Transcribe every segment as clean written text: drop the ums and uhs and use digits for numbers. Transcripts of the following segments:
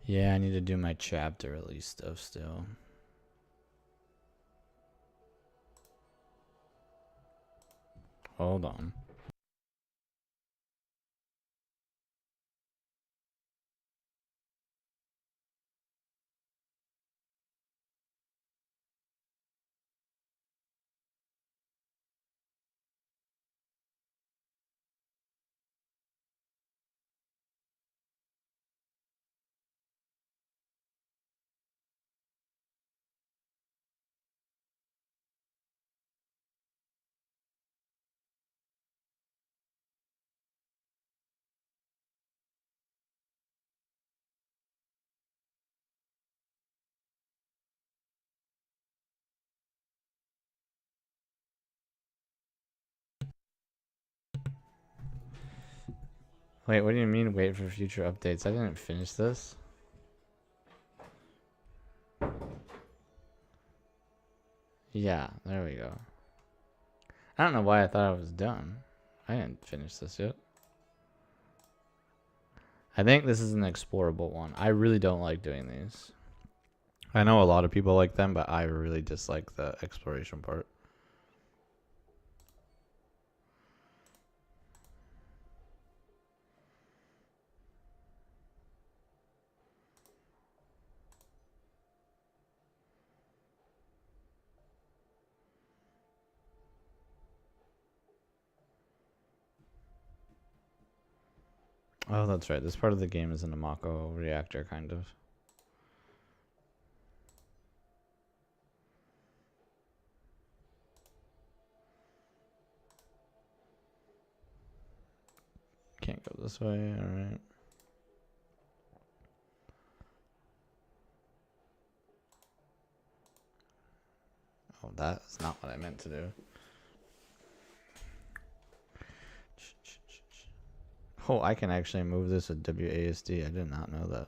Yeah, I need to do my chapter release stuff still. Hold on. Wait, what do you mean wait for future updates? I didn't finish this. Yeah, there we go. I don't know why I thought I was done. I didn't finish this yet. I think this is an explorable one. I really don't like doing these. I know a lot of people like them, but I really dislike the exploration part. Oh, that's right. This part of the game is an Amako reactor, kind of. Can't go this way. All right. Oh, that's not what I meant to do. Oh, I can actually move this with WASD. I did not know that.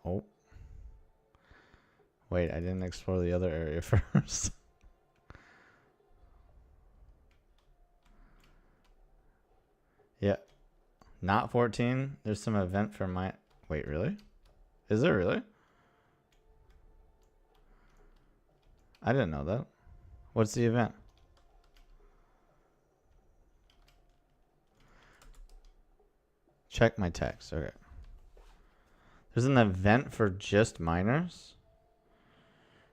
Oh. Wait, I didn't explore the other area first. Yeah. Not 14. There's some event for my... Wait, really? Is there really? I didn't know that. What's the event? Check my text. Okay. There's an event for just miners?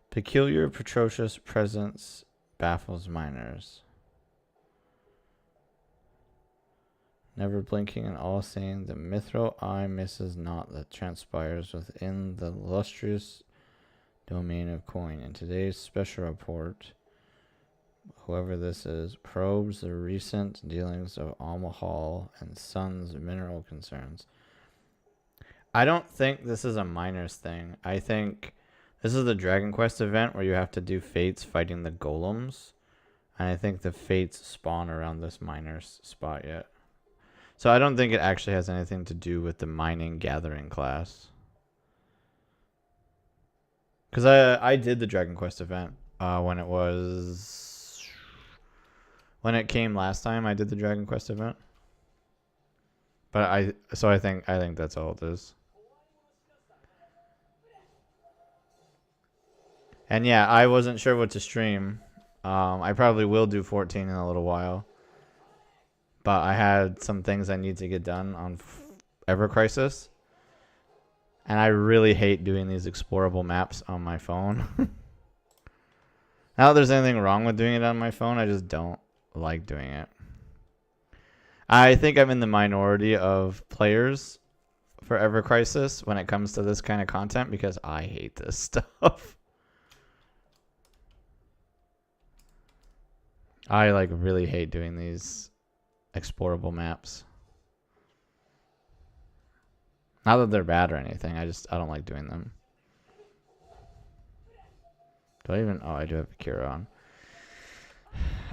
Peculiar Petrocious presence baffles miners. Never blinking and all seeing, the mithril eye misses not that transpires within the lustrous domain of coin. In today's special report, whoever this is probes the recent dealings of Almahal and Sons mineral concerns. I don't think this is a miners thing. I think this is the Dragon Quest event where you have to do fates fighting the golems. And I think the fates spawn around this miners spot yet. So I don't think it actually has anything to do with the mining gathering class. Because I did the Dragon Quest event when it came last time. I did the Dragon Quest event. But I think that's all it is. And yeah, I wasn't sure what to stream. I probably will do 14 in a little while. But I had some things I need to get done on Ever Crisis. And I really hate doing these explorable maps on my phone. Not that there's anything wrong with doing it on my phone. I just don't like doing it. I think I'm in the minority of players for Ever Crisis when it comes to this kind of content because I hate this stuff. I like really hate doing these explorable maps. Not that they're bad or anything. I don't like doing them. Do I even... Oh, I do have Akira on.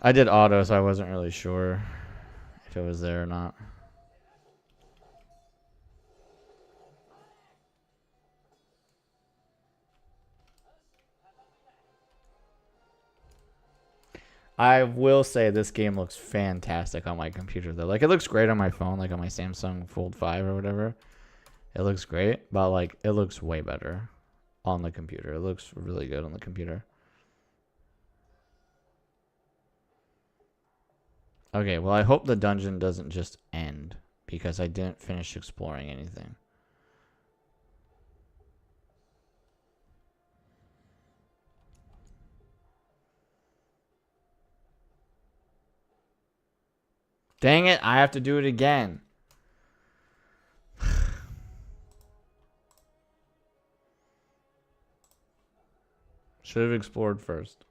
I did auto, so I wasn't really sure if it was there or not. I will say this game looks fantastic on my computer though. Like it looks great on my phone, like on my Samsung Fold 5 or whatever. It looks great, but like it looks way better on the computer. It looks really good on the computer. Okay, well I hope the dungeon doesn't just end because I didn't finish exploring anything. Dang it, I have to do it again. Should have explored first.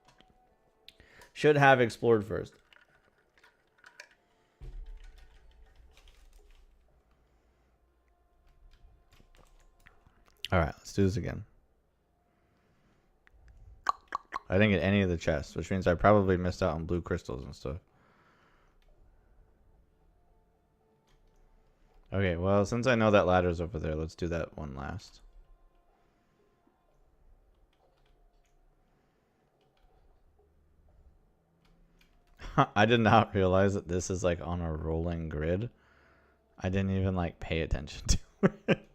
Should have explored first. All right, let's do this again. I didn't get any of the chests, which means I probably missed out on blue crystals and stuff. Okay, well, since I know that ladder's over there, let's do that one last. I did not realize that this is like on a rolling grid. I didn't even like pay attention to it.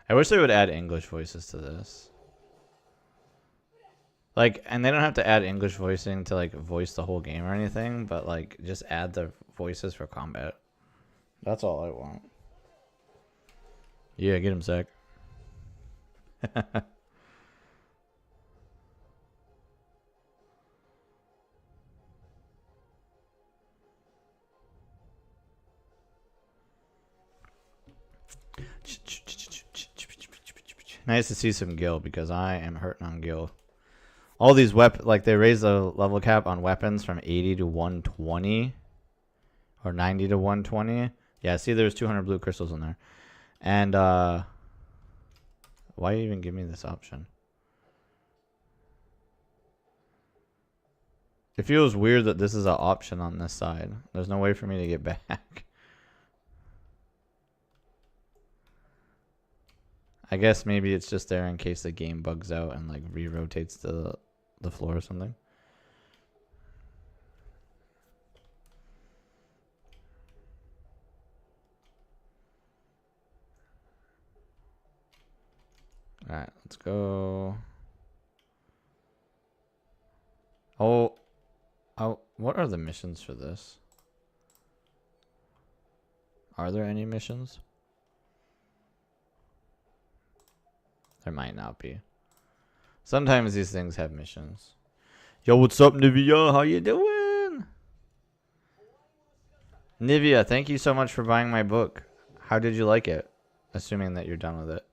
I wish they would add English voices to this. Like, and they don't have to add English voicing to like voice the whole game or anything, but like just add the voices for combat. That's all I want. Yeah, get him, Zach. Nice to see some Gil because I am hurting on Gil. All these like they raised the level cap on weapons from 80 to 120 or 90 to 120. Yeah, see there's 200 blue crystals in there. And why even give me this option? It feels weird that this is an option on this side. There's no way for me to get back. I guess maybe it's just there in case the game bugs out and like re-rotates the floor or something. All right, let's go. Oh, what are the missions for this? Are there any missions? There might not be. Sometimes these things have missions. Yo, what's up, Nivea? How you doing? Nivea, thank you so much for buying my book. How did you like it? Assuming that you're done with it.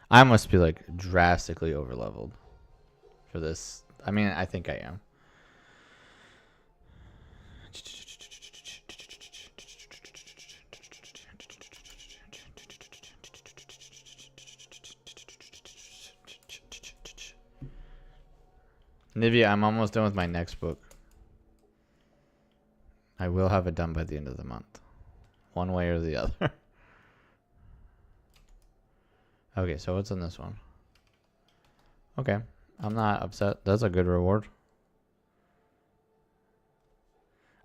I must be like drastically overleveled for this. I mean, I think I am. Nivea, I'm almost done with my next book. I will have it done by the end of the month. One way or the other. Okay, so what's in this one? Okay, I'm not upset. That's a good reward.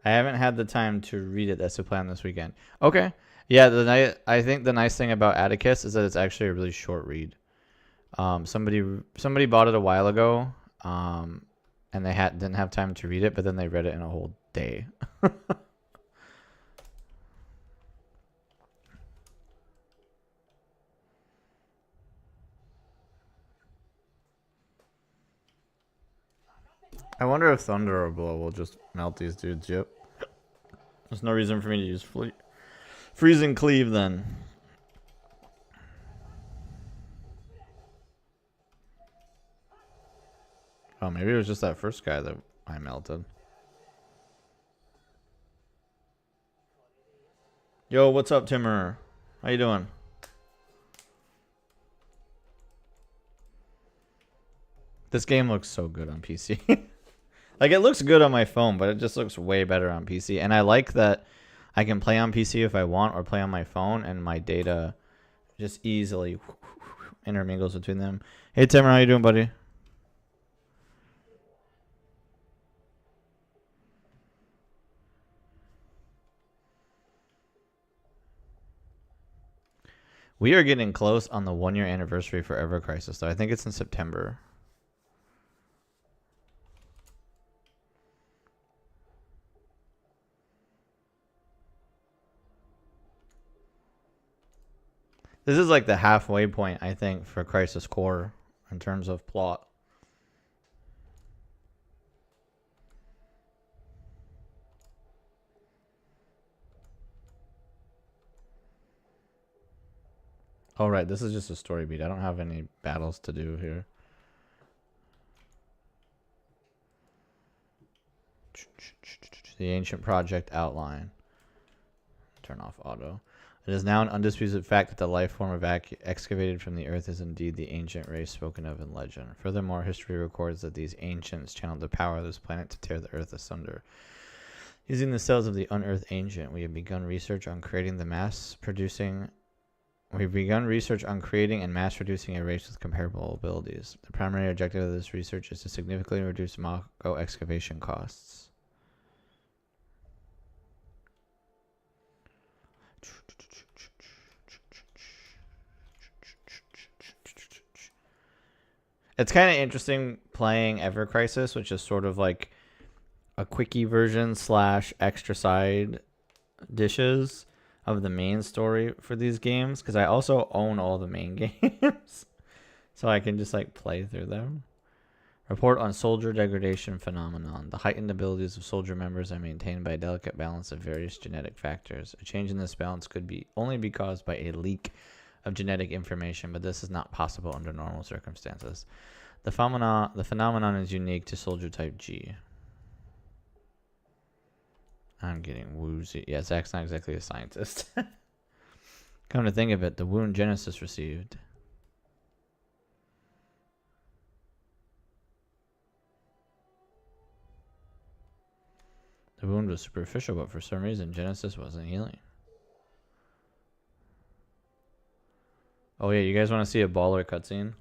I haven't had the time to read it. That's the plan this weekend. Okay. Yeah, I think the nice thing about Atticus is that it's actually a really short read. Somebody bought it a while ago, and they didn't have time to read it, but then they read it in a whole day. I wonder if Thunder or Blow will just melt these dudes. Yep. There's no reason for me to use Freezing Cleave then. Oh, maybe it was just that first guy that I melted. Yo, what's up, Timmer? How you doing? This game looks so good on PC. Like, it looks good on my phone, but it just looks way better on PC. And I like that I can play on PC if I want or play on my phone, and my data just easily intermingles between them. Hey, Timmer, how you doing, buddy? We are getting close on the 1-year anniversary for Ever Crisis, though. I think it's in September. This is like the halfway point, I think, for Crisis Core in terms of plot. Oh, right. This is just a story beat. I don't have any battles to do here. The Ancient Project outline. Turn off auto. It is now an undisputed fact that the life form excavated from the earth is indeed the ancient race spoken of in legend. Furthermore, history records that these ancients channeled the power of this planet to tear the earth asunder. Using the cells of the unearthed ancient, we have begun research on creating and mass producing a race with comparable abilities. The primary objective of this research is to significantly reduce Mako excavation costs. It's kind of interesting playing Ever Crisis, which is sort of like a quickie version / extra side dishes of the main story for these games, because I also own all the main games, so I can just like play through them. Report on soldier degradation phenomenon. The heightened abilities of soldier members are maintained by a delicate balance of various genetic factors. A change in this balance could only be caused by a leak of genetic information, but this is not possible under normal circumstances. The phenomenon is unique to soldier type G. I'm getting woozy. Yeah, Zach's not exactly a scientist. Come to think of it, the wound Genesis received. The wound was superficial, but for some reason, Genesis wasn't healing. Oh yeah, you guys want to see a baller cutscene?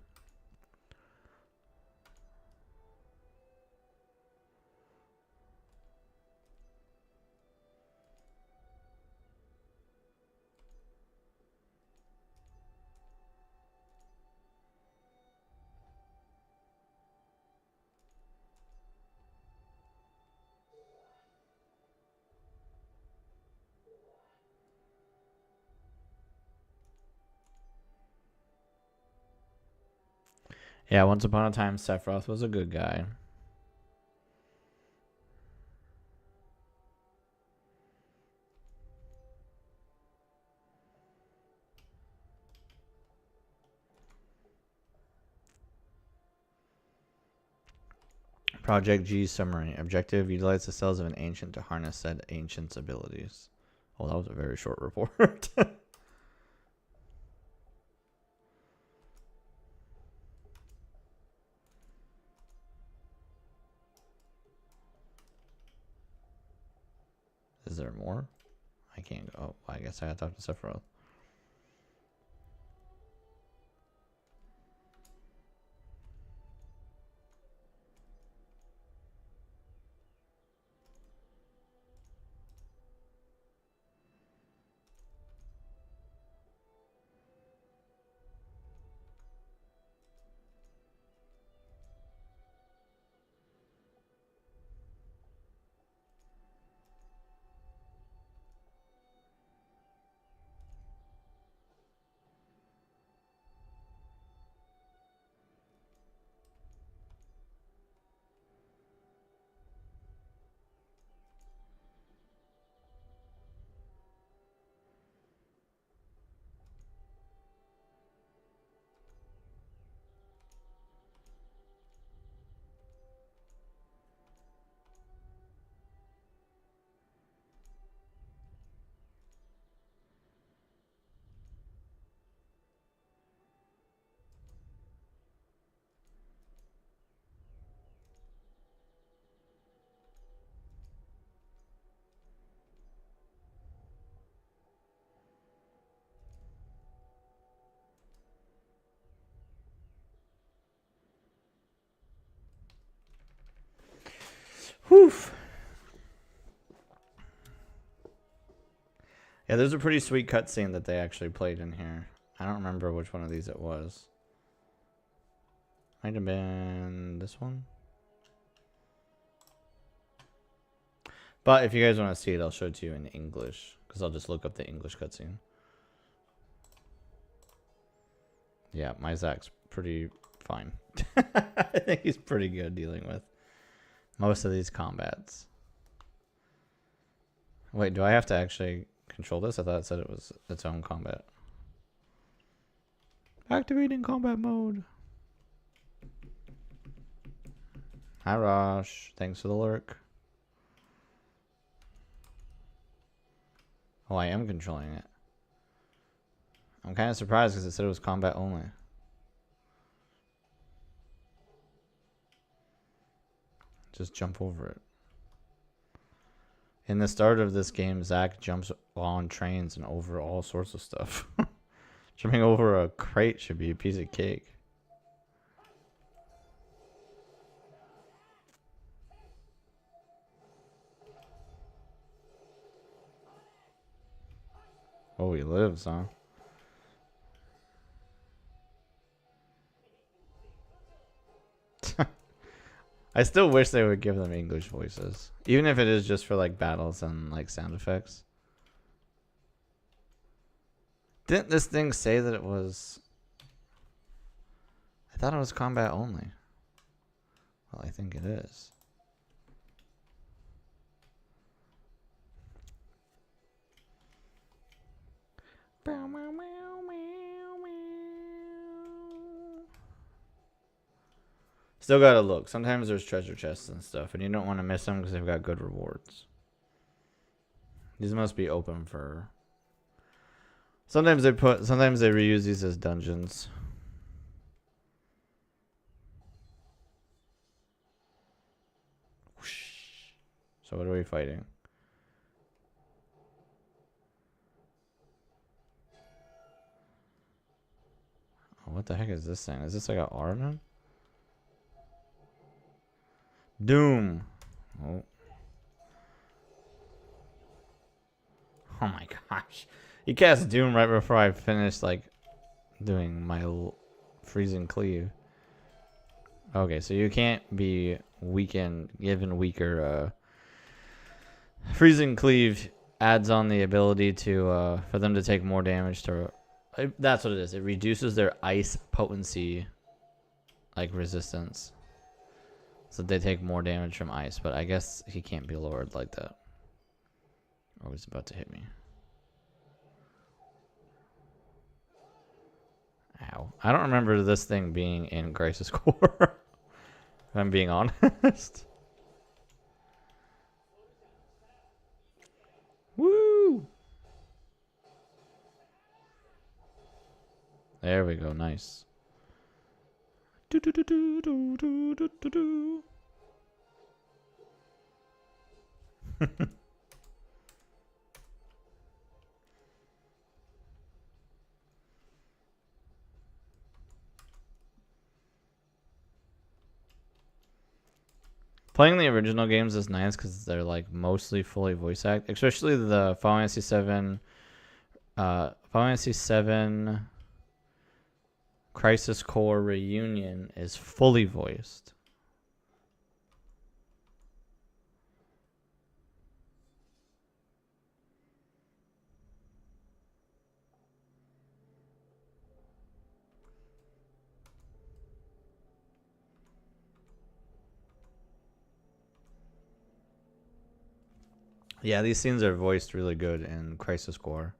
Yeah, once upon a time, Sephiroth was a good guy. Project G summary. Objective, utilize the cells of an ancient to harness said ancient's abilities. Oh, that was a very short report. Is there more? I can't go. Oh, I guess I gotta talk to Sephiroth. Whew. Yeah, there's a pretty sweet cutscene that they actually played in here. I don't remember which one of these it was. Might have been this one. But if you guys want to see it, I'll show it to you in English. Because I'll just look up the English cutscene. Yeah, my Zach's pretty fine. I think he's pretty good dealing with most of these combats. Wait, do I have to actually control this? I thought it said it was its own combat. Activating combat mode. Hi, Rosh. Thanks for the lurk. Oh, I am controlling it. I'm kind of surprised because it said it was combat only. Just jump over it. In the start of this game, Zach jumps on trains and over all sorts of stuff. Jumping over a crate should be a piece of cake. Oh, he lives, huh? I still wish they would give them English voices. Even if it is just for like battles and like sound effects. Didn't this thing say that it was... I thought it was combat only. Well, I think it is. Still gotta look. Sometimes there's treasure chests and stuff, and you don't want to miss them because they've got good rewards. These must be open for... Sometimes they reuse these as dungeons. So what are we fighting? Oh, what the heck is this thing? Is this like an Arnon? Doom. Oh. Oh my gosh. You cast Doom right before I finished like doing my freezing cleave. Okay, so you can't be given weaker freezing cleave adds on the ability to for them to take more damage to that's what it is. It reduces their ice potency like resistance. So they take more damage from ice, but I guess he can't be lowered like that. Oh, he's about to hit me. Ow. I don't remember this thing being in Crisis Core. If I'm being honest. Woo! There we go. Nice. Do do do do do do do do do. Playing the original games is nice because they're like mostly fully voice act, especially the Final Fantasy 7 Final Fantasy 7 Crisis Core Reunion is fully voiced. Yeah, these scenes are voiced really good in Crisis Core.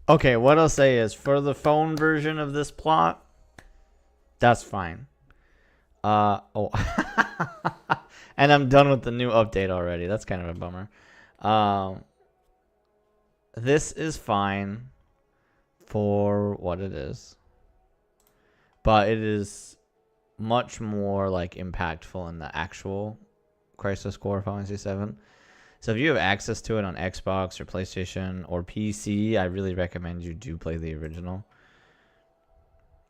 Okay, what I'll say is for the phone version of this plot, that's fine. Oh. And I'm done with the new update already. That's kind of a bummer. This is fine for what it is. But it is much more like impactful in the actual Crisis Core Final Fantasy 7. So if you have access to it on Xbox or PlayStation or PC, I really recommend you do play the original.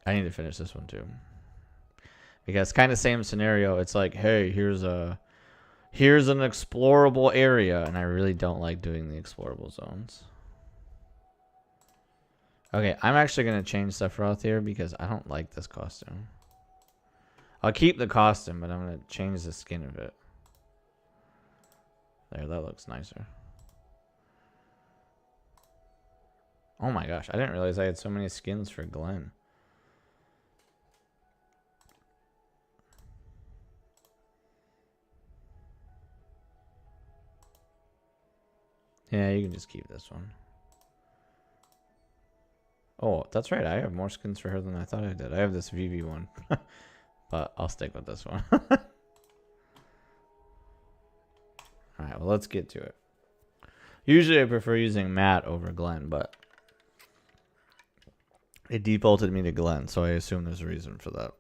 I need to finish this one too. Because kind of same scenario. It's like, hey, here's an explorable area, and I really don't like doing the explorable zones. Okay, I'm actually going to change Sephiroth here because I don't like this costume. I'll keep the costume, but I'm going to change the skin of it. There, that looks nicer. Oh my gosh, I didn't realize I had so many skins for Glenn. Yeah, you can just keep this one. Oh, that's right. I have more skins for her than I thought I did. I have this Vivi one. But I'll stick with this one. Alright, well, let's get to it. Usually I prefer using Matt over Glenn, but it defaulted me to Glenn, so I assume there's a reason for that.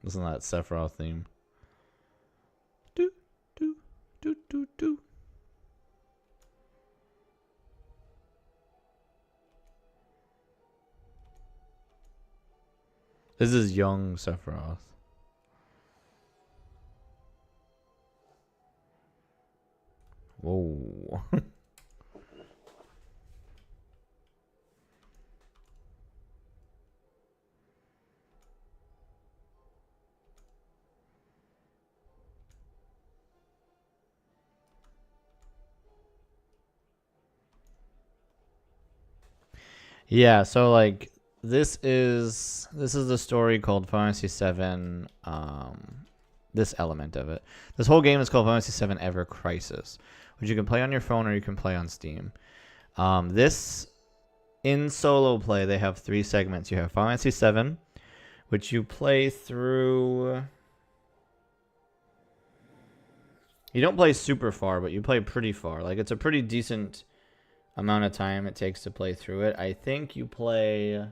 Isn't that Sephiroth theme? Do, do, do, do, do. This is young Sephiroth. Whoa. Yeah, so like this is the story called Final Fantasy 7. This element of it. This whole game is called Final Fantasy 7 Ever Crisis, which you can play on your phone or you can play on Steam. This in solo play, they have 3 segments. You have Final Fantasy 7, which you play through. You don't play super far, but you play pretty far. Like it's a pretty decent amount of time it takes to play through it. I think you play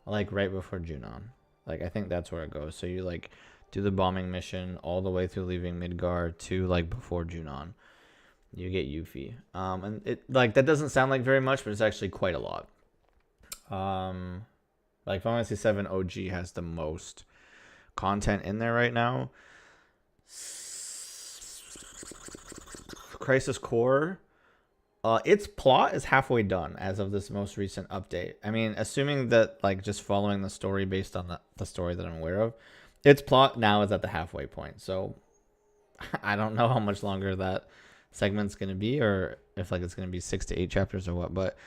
like right before Junon. Like I think that's where it goes. So you like do the bombing mission all the way through leaving Midgar to like before Junon. You get Yuffie. And it like that doesn't sound like very much, but it's actually quite a lot. Like Final Fantasy 7 OG has the most content in there right now. Crisis Core, its plot is halfway done as of this most recent update. I mean, assuming that like just following the story based on the story that I'm aware of, its plot now is at the halfway point. So I don't know how much longer that segment's going to be, or if like it's going to be 6 to 8 chapters or what. But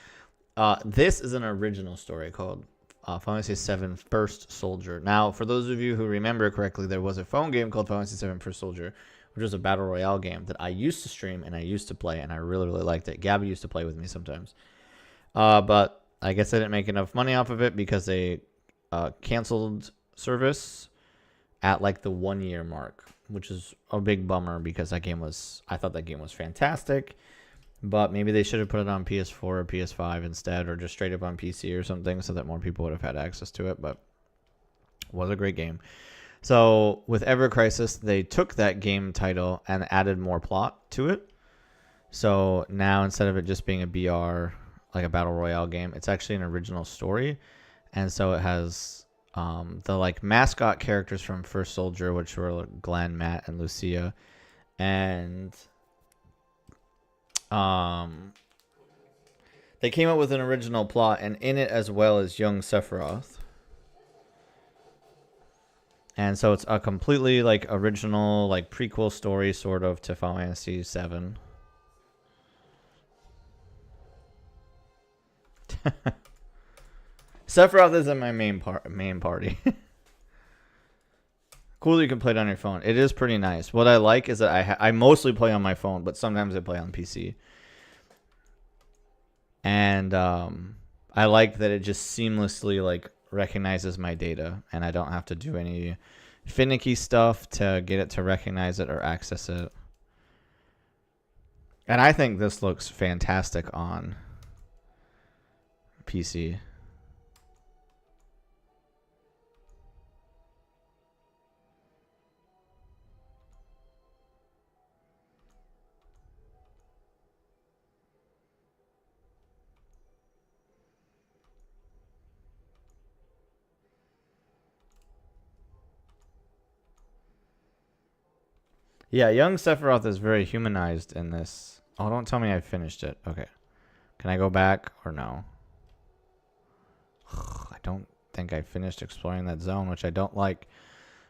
this is an original story called Final Fantasy 7 First Soldier. Now, for those of you who remember correctly, there was a phone game called Final Fantasy 7 First Soldier, which was a battle royale game that I used to stream and I used to play, and I really, really liked it. Gabby used to play with me sometimes. But I guess I didn't make enough money off of it because they canceled service at like the 1 year mark, which is a big bummer because I thought that game was fantastic. But maybe they should have put it on PS4 or PS5 instead, or just straight up on PC or something so that more people would have had access to it. But it was a great game. So with Ever Crisis, they took that game title and added more plot to it. So now instead of it just being a BR, like a battle royale game, it's actually an original story. And so it has the like mascot characters from First Soldier, which were Glenn, Matt, and Lucia. And they came up with an original plot, and in it as well as young Sephiroth. And so it's a completely like original, like prequel story sort of to Final Fantasy 7. Sephiroth isn't my main party. Cool that you can play it on your phone. It is pretty nice. What I like is that I mostly play on my phone, but sometimes I play on PC. And I like that it just seamlessly like recognizes my data, and I don't have to do any finicky stuff to get it to recognize it or access it. And I think this looks fantastic on PC. Yeah, young Sephiroth is very humanized in this. Oh, don't tell me I finished it. Okay. Can I go back or no? I don't think I finished exploring that zone, which I don't like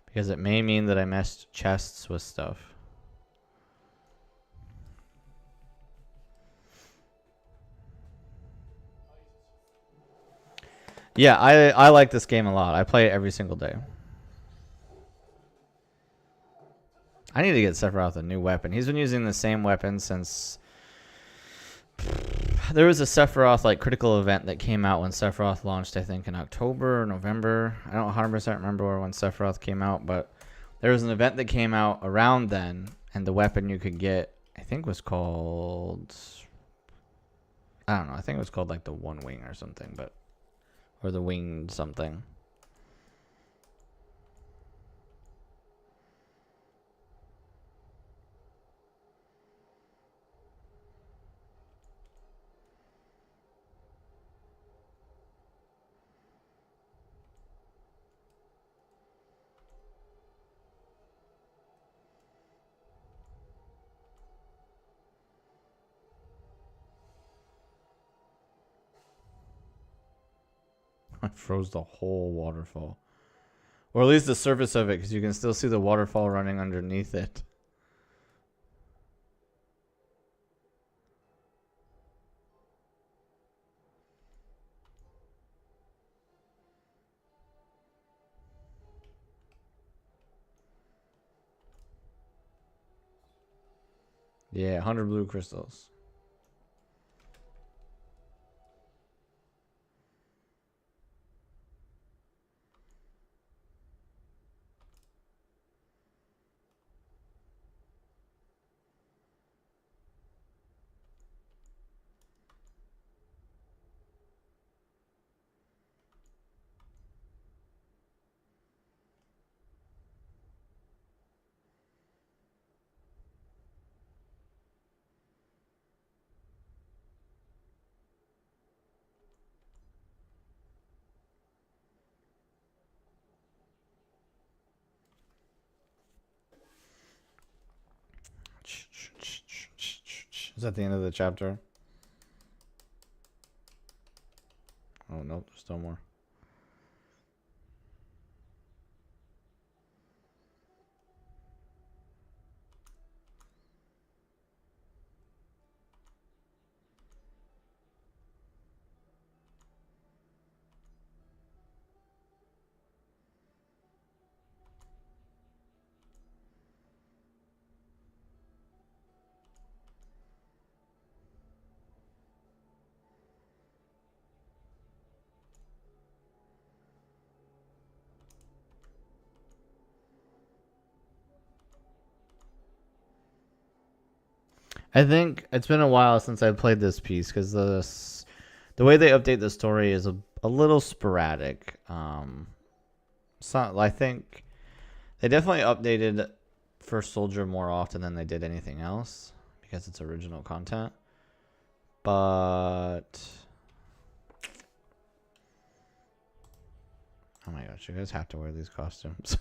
because it may mean that I messed chests with stuff. Yeah, I like this game a lot. I play it every single day. I need to get Sephiroth a new weapon. He's been using the same weapon since... There was a Sephiroth like critical event that came out when Sephiroth launched, I think in October or November. I don't 100% remember when Sephiroth came out, but there was an event that came out around then, and the weapon you could get, I think was called... I don't know. I think it was called like the One Wing or something, but... Or the Winged something. I froze the whole waterfall. Or at least the surface of it, because you can still see the waterfall running underneath it. Yeah, 100 blue crystals. Is that the end of the chapter? Oh, nope, there's still more. I think it's been a while since I played this piece because the way they update the story is a little sporadic. So I think they definitely updated First Soldier more often than they did anything else because it's original content. But oh my gosh, you guys have to wear these costumes.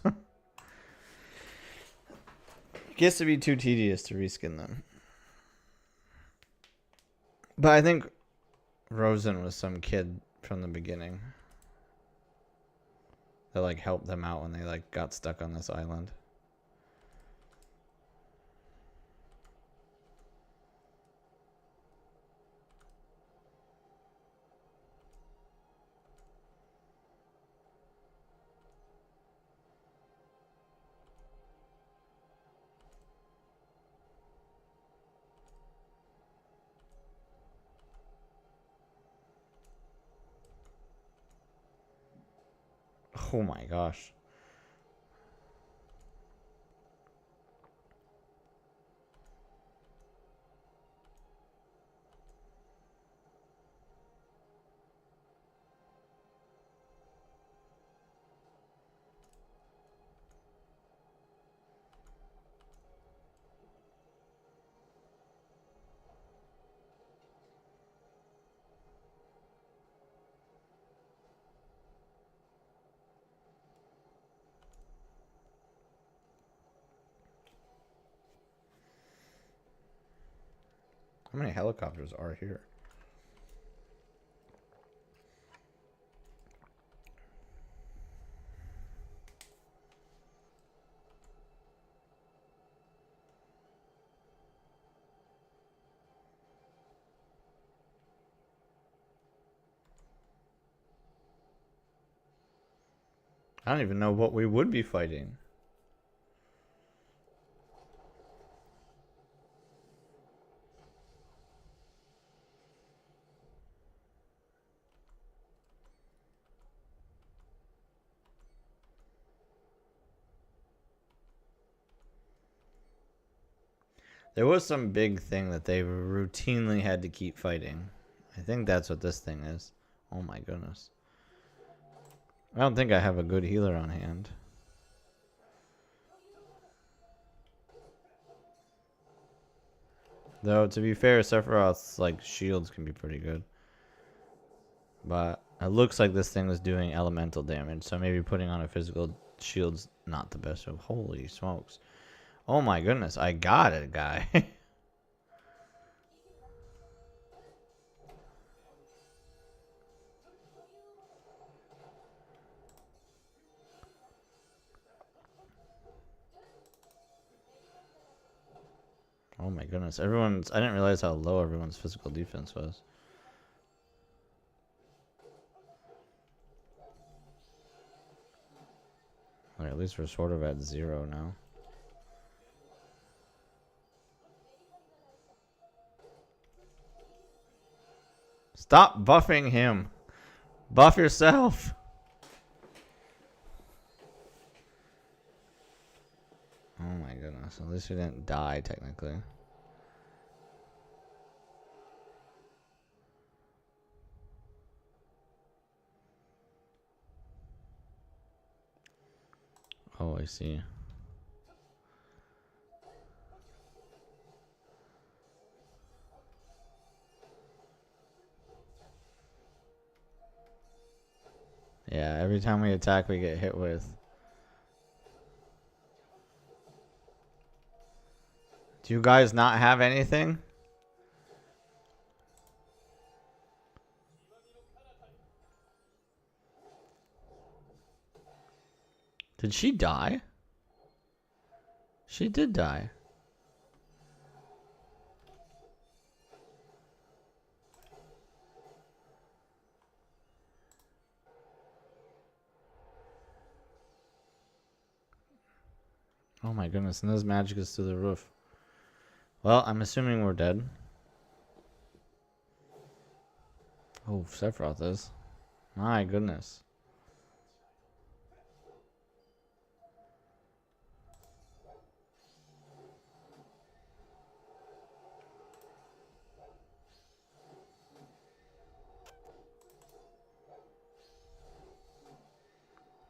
It gets to be too tedious to reskin them. But I think Rosen was some kid from the beginning that like helped them out when they like got stuck on this island. Oh my gosh. How many helicopters are here? I don't even know what we would be fighting. There was some big thing that they routinely had to keep fighting. I think that's what this thing is. Oh my goodness. I don't think I have a good healer on hand. Though, to be fair, Sephiroth's like shields can be pretty good. But it looks like this thing is doing elemental damage, so maybe putting on a physical shield's not the best. So, holy smokes. Oh my goodness, I got it, guy. Oh my goodness, I didn't realize how low everyone's physical defense was. Or at least we're sort of at 0 now. Stop buffing him. Buff yourself. Oh my goodness. At least we didn't die, technically. Oh, I see. Yeah, every time we attack, we get hit with. Do you guys not have anything? Did she die? She did die. Oh my goodness, and this magic is through the roof. Well, I'm assuming we're dead. Oh, Sephiroth is. My goodness.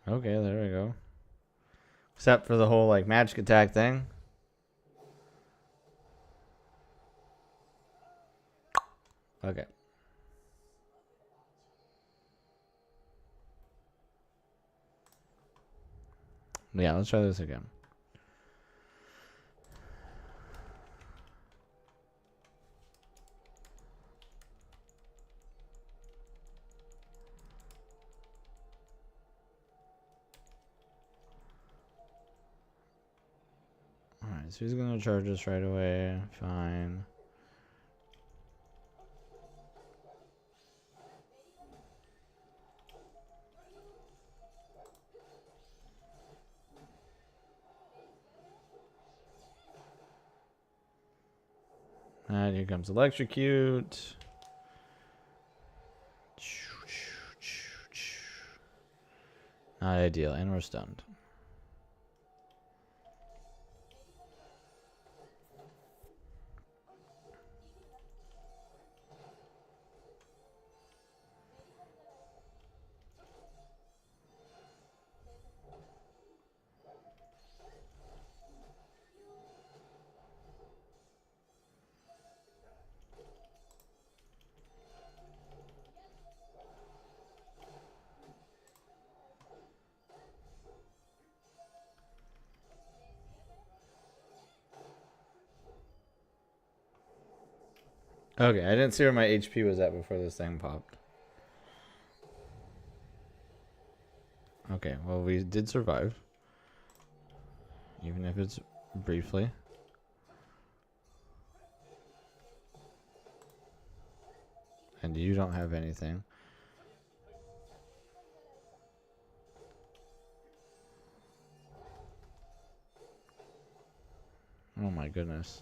Okay, there we go. Except for the whole like magic attack thing. Okay. Yeah, let's try this again. Alright, so he's gonna charge us right away. Fine. And here comes Electrocute. Not ideal, and we're stunned. Okay, I didn't see where my HP was at before this thing popped. Okay, well, we did survive. Even if it's briefly. And you don't have anything. Oh my goodness.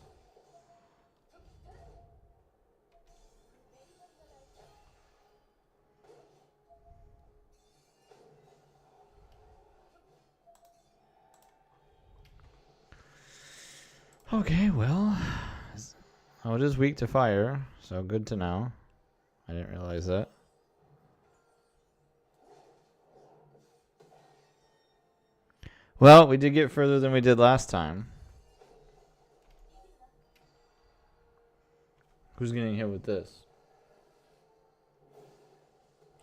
Okay, well, oh, it is weak to fire, so good to know. I didn't realize that. Well, we did get further than we did last time. Who's getting hit with this?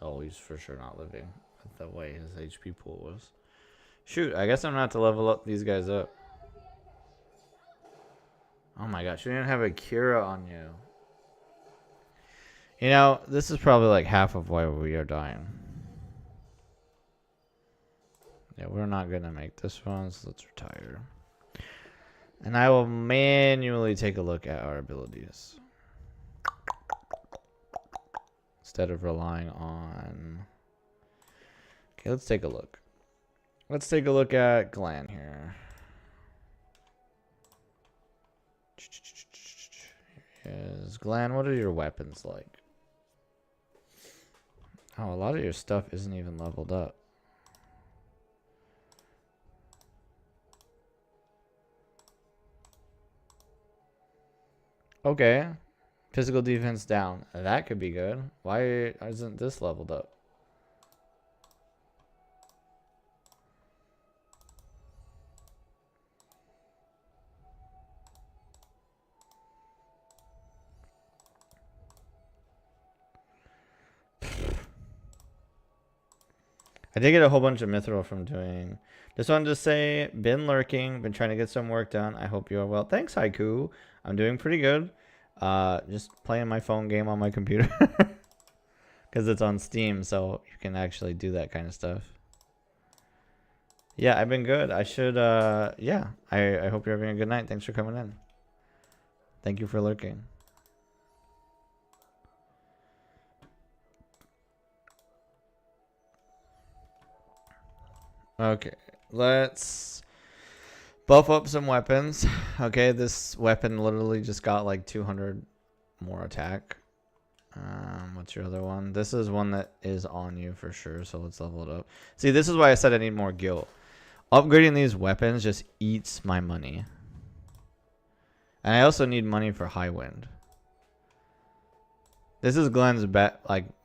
Oh, he's for sure not living with the way his HP pool was. Shoot, I guess I'm gonna have to level up these guys up. Oh my gosh, you didn't have a Kira on you. You know, this is probably like half of why we are dying. Yeah, we're not gonna make this one, so let's retire. And I will manually take a look at our abilities. Instead of relying on... Okay, let's take a look. Let's take a look at Glenn here. Here is Glenn, what are your weapons like? Oh, a lot of your stuff isn't even leveled up. Okay. Physical defense down. That could be good. Why isn't this leveled up? I did get a whole bunch of mithril from doing... Just wanted to say, been lurking, been trying to get some work done. I hope you are well. Thanks, Haiku. I'm doing pretty good. Just playing my phone game on my computer. Because it's on Steam, so you can actually do that kind of stuff. Yeah, I've been good. I should, yeah. I hope you're having a good night. Thanks for coming in. Thank you for lurking. Okay, let's buff up some weapons. Okay, this weapon literally just got like 200 more attack. What's your other one? This is one that is on you for sure, so let's level it up. See, this is why I said I need more guilt. Upgrading these weapons just eats my money. And I also need money for High Wind. This is Glenn's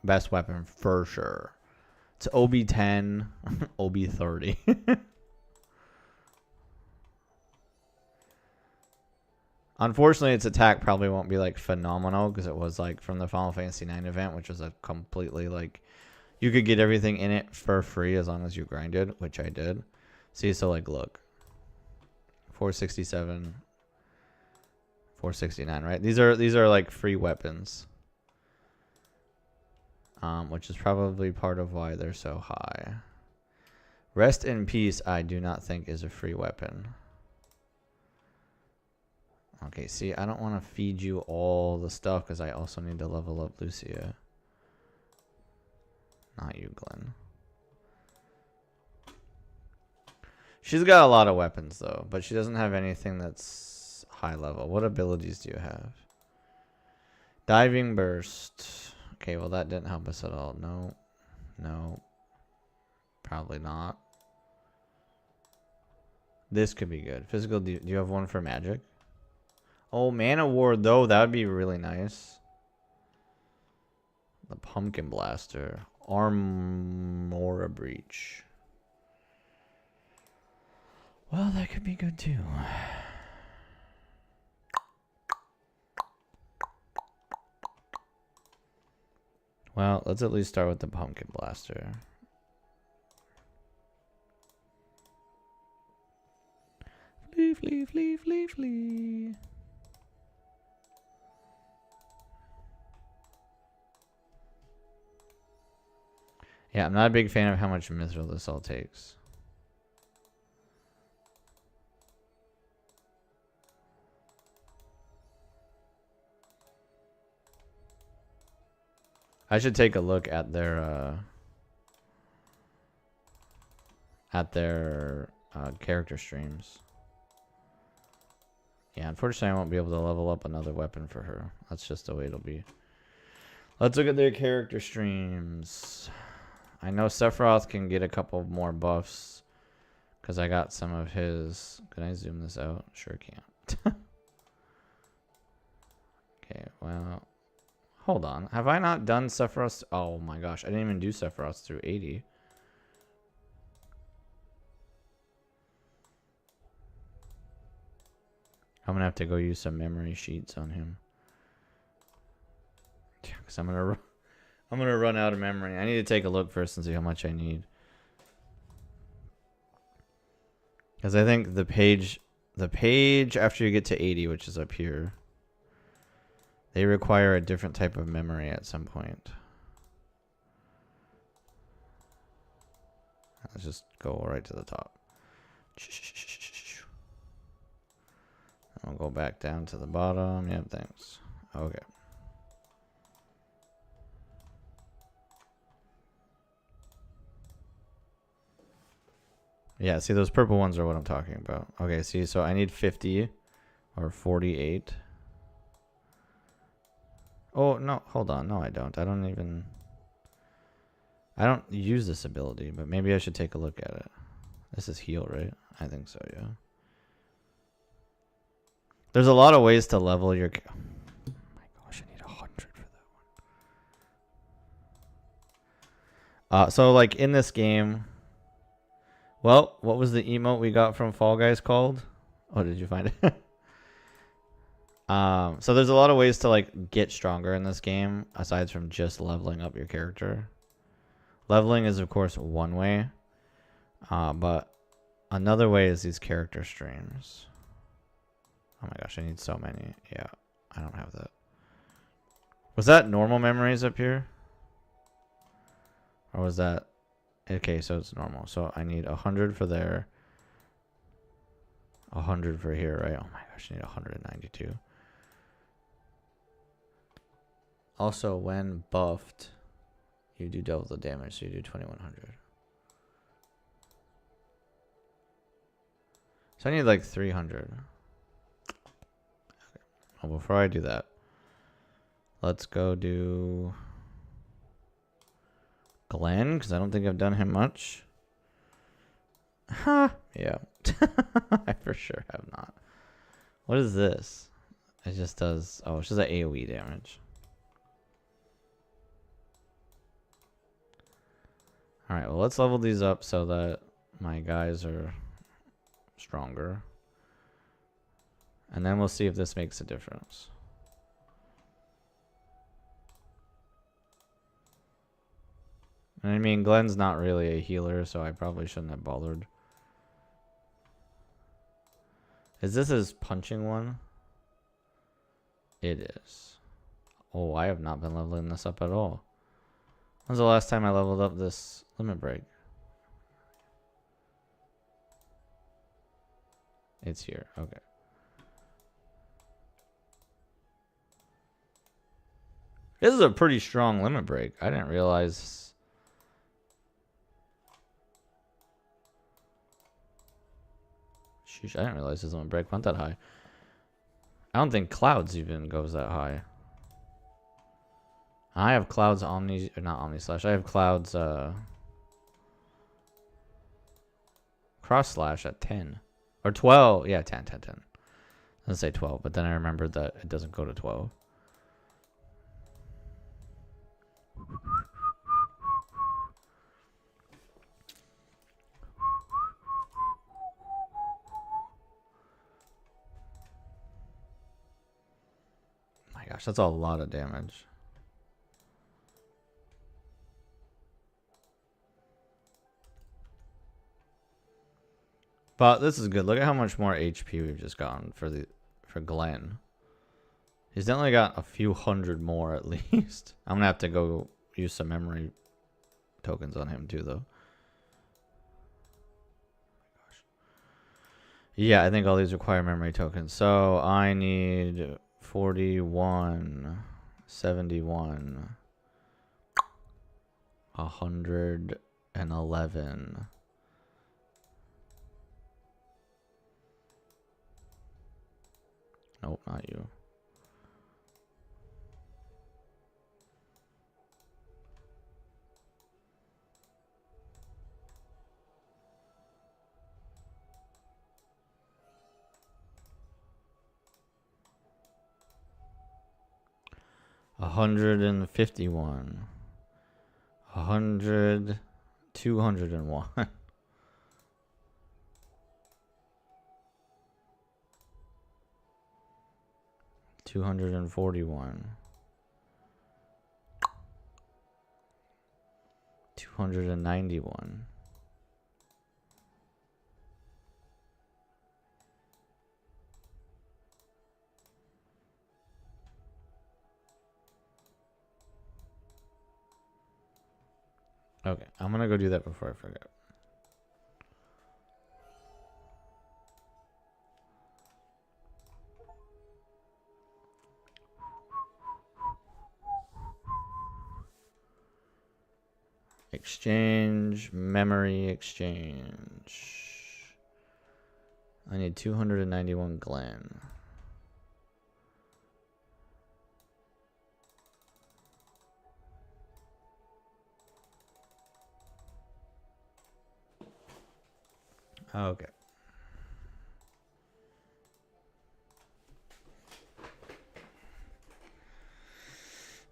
best weapon for sure. It's OB10, OB30. Unfortunately, its attack probably won't be like phenomenal because it was like from the Final Fantasy IX event, which was a completely like you could get everything in it for free as long as you grinded, which I did. See, so like look, 467, 469, right? These are like free weapons. Which is probably part of why they're so high. Rest in Peace, I do not think is a free weapon. Okay, see, I don't want to feed you all the stuff because I also need to level up Lucia. Not you, Glenn. She's got a lot of weapons, though, but she doesn't have anything that's high level. What abilities do you have? Diving Burst. Okay, well, that didn't help us at all. No. No. Probably not. This could be good. Physical, do you have one for magic? Oh, Mana Ward, though. That would be really nice. The Pumpkin Blaster. Armora Breach. Well, that could be good, too. Well, let's at least start with the Pumpkin Blaster. Flee, flee, flee, flee, flee. Yeah, I'm not a big fan of how much Mithril this all takes. I should take a look at their character streams. Yeah, unfortunately I won't be able to level up another weapon for her. That's just the way it'll be. Let's look at their character streams. I know Sephiroth can get a couple more buffs because I got some of his. Can I zoom this out? Sure can't. Okay, well, hold on. Have I not done Sephiroth? Oh my gosh, I didn't even do Sephiroth through 80. I'm gonna have to go use some memory sheets on him. Yeah, because I'm gonna run out of memory. I need to take a look first and see how much I need. Because I think the page after you get to 80, which is up here, they require a different type of memory at some point. Let's just go right to the top. I'll go back down to the bottom. Yep, thanks. Okay. Yeah, see, those purple ones are what I'm talking about. Okay, see, so I need 50 or 48. Oh, no, hold on. No, I don't. I don't use this ability, but maybe I should take a look at it. This is heal, right? I think so, yeah. There's a lot of ways to level your... Oh my gosh, I need 100 for that one. So, like, in this game... Well, what was the emote we got from Fall Guys called? Oh, did you find it? So there's a lot of ways to, like, get stronger in this game, aside from just leveling up your character. Leveling is, of course, one way. But another way is these character streams. Oh my gosh, I need so many. Yeah, I don't have that. Was that normal memories up here? Or was that... Okay, so it's normal. So I need 100 for there. 100 for here, right? Oh my gosh, I need 192. Also, when buffed, you do double the damage, so you do 2100. So I need like 300. Well, before I do that, let's go do Glenn, because I don't think I've done him much. Ha! Yeah. I for sure have not. What is this? It just does... Oh, it's just an AoE damage. Alright, well, let's level these up so that my guys are stronger. And then we'll see if this makes a difference. And I mean, Glenn's not really a healer, so I probably shouldn't have bothered. Is this his punching one? It is. Oh, I have not been leveling this up at all. When's the last time I leveled up this limit break? It's here. Okay. This is a pretty strong limit break. I didn't realize. Sheesh, I didn't realize his limit break went that high. I don't think Clouds even goes that high. I have Clouds Omni, or not Omni Slash. I have Clouds cross slash at 10 or 12. Yeah, 10. I was gonna say 12, but then I remembered that it doesn't go to 12. My gosh, that's a lot of damage. But this is good. Look at how much more HP we've just gotten for Glenn. He's definitely got a few hundred more at least. I'm gonna have to go use some memory tokens on him too, though. Yeah, I think all these require memory tokens. So I need 41, 71, 111. Nope, not you. A 151. 100. 201. 241. 291. Okay, I'm gonna go do that before I forget. Exchange, memory exchange. I need 291 Glenn. Okay.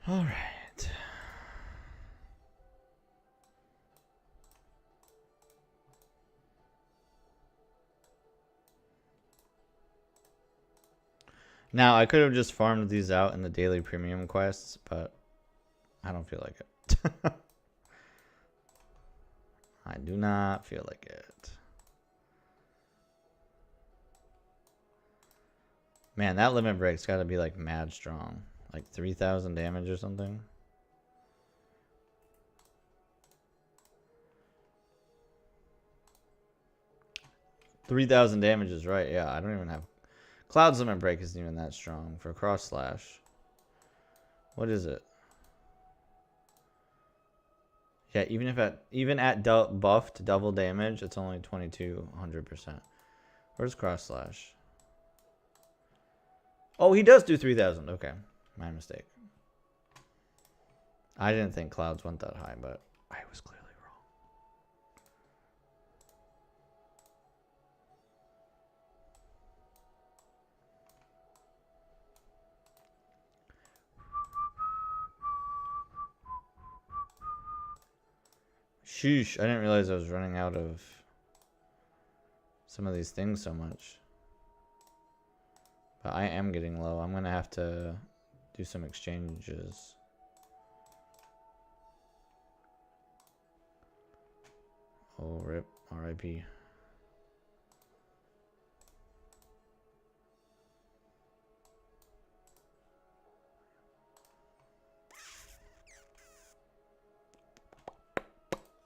All right. Now, I could have just farmed these out in the daily premium quests, but I don't feel like it. I do not feel like it. Man, that limit break's got to be like mad strong. Like 3,000 damage or something. $3,000 damage is right. Yeah, I don't even have... Cloud's limit break isn't even that strong for cross slash. What is it? Yeah, even at buffed double damage, it's only 2,200%. Where's cross slash? Oh, he does do 3,000. Okay, my mistake. I didn't think clouds went that high, but I was clearly wrong. Sheesh, I didn't realize I was running out of some of these things so much. But I am getting low. I'm going to have to do some exchanges. Oh, rip. R.I.P.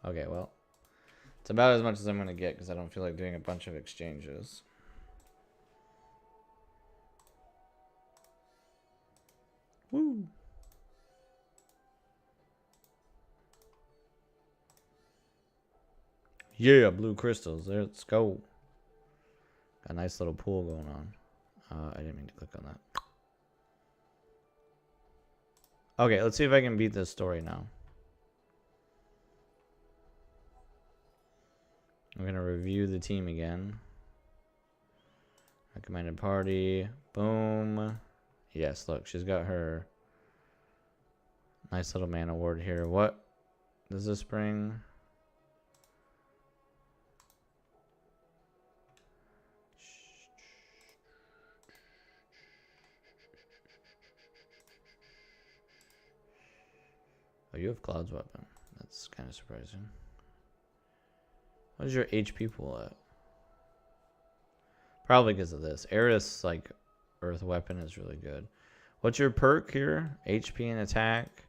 Okay, well. It's about as much as I'm going to get because I don't feel like doing a bunch of exchanges. Woo! Yeah, blue crystals. Let's go. Got a nice little pool going on. I didn't mean to click on that. Okay, let's see if I can beat this story now. I'm going to review the team again. Recommended party. Boom. Yes, look, she's got her nice little man award here. What does this bring? Oh, you have Cloud's weapon. That's kind of surprising. What is your HP pool at? Probably because of this. Eris, like, earth weapon is really good. What's your perk here? HP and attack.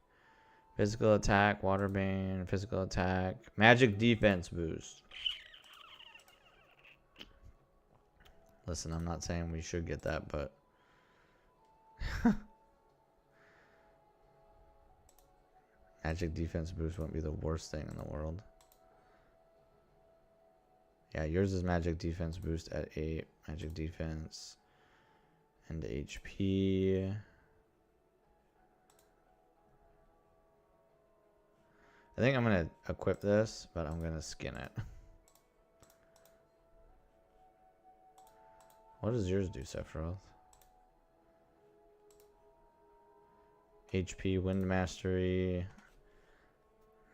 Physical attack, water bane, physical attack. Magic defense boost. Listen, I'm not saying we should get that, but... Magic defense boost wouldn't be the worst thing in the world. Yeah, yours is magic defense boost at 8. Magic defense and HP. I think I'm going to equip this, but I'm going to skin it. What does yours do, Sephiroth? HP, Wind Mastery.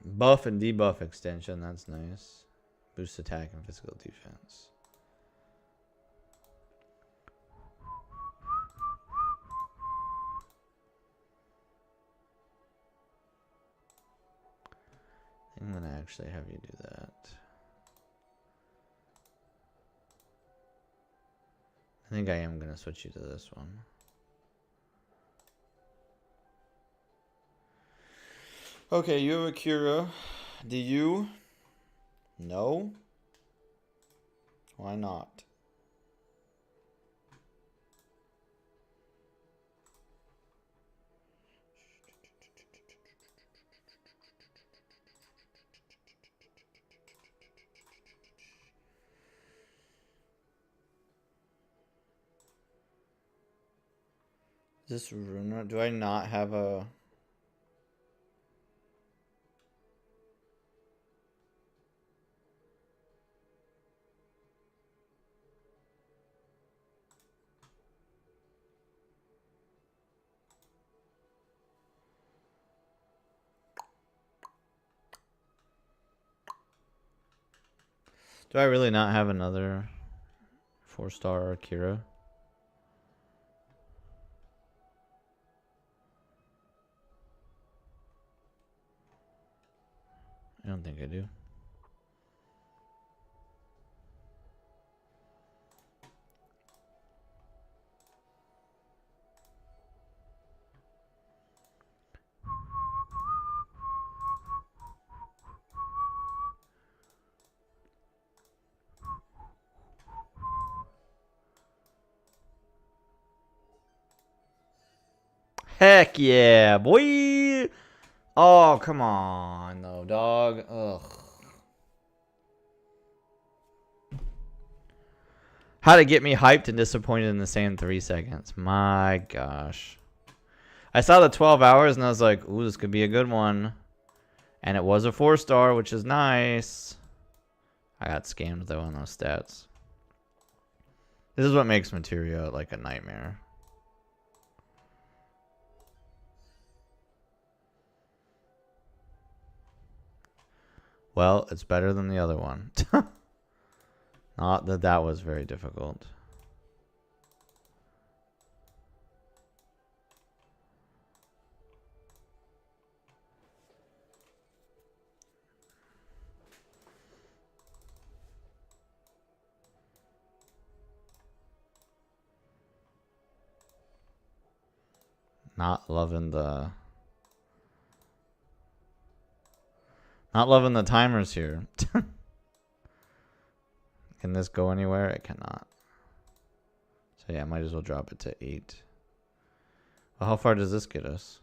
Buff and debuff extension, that's nice. Boost attack and physical defense. I'm gonna actually have you do that. I think I am gonna switch you to this one. Okay, you have Akira. Do you? No? Why not? Is this Runa? Do I not have a... Do I really not have another 4-star Akira? I don't think I do. Heck yeah, boy! Oh, come on, though, dog. Ugh. How to get me hyped and disappointed in the same 3 seconds. My gosh. I saw the 12 hours and I was like, ooh, this could be a good one. And it was a 4-star, which is nice. I got scammed, though, on those stats. This is what makes Materia like a nightmare. Well, it's better than the other one. Not that that was very difficult. Not loving the timers here. Can this go anywhere? It cannot. So yeah, I might as well drop it to 8. Well, how far does this get us?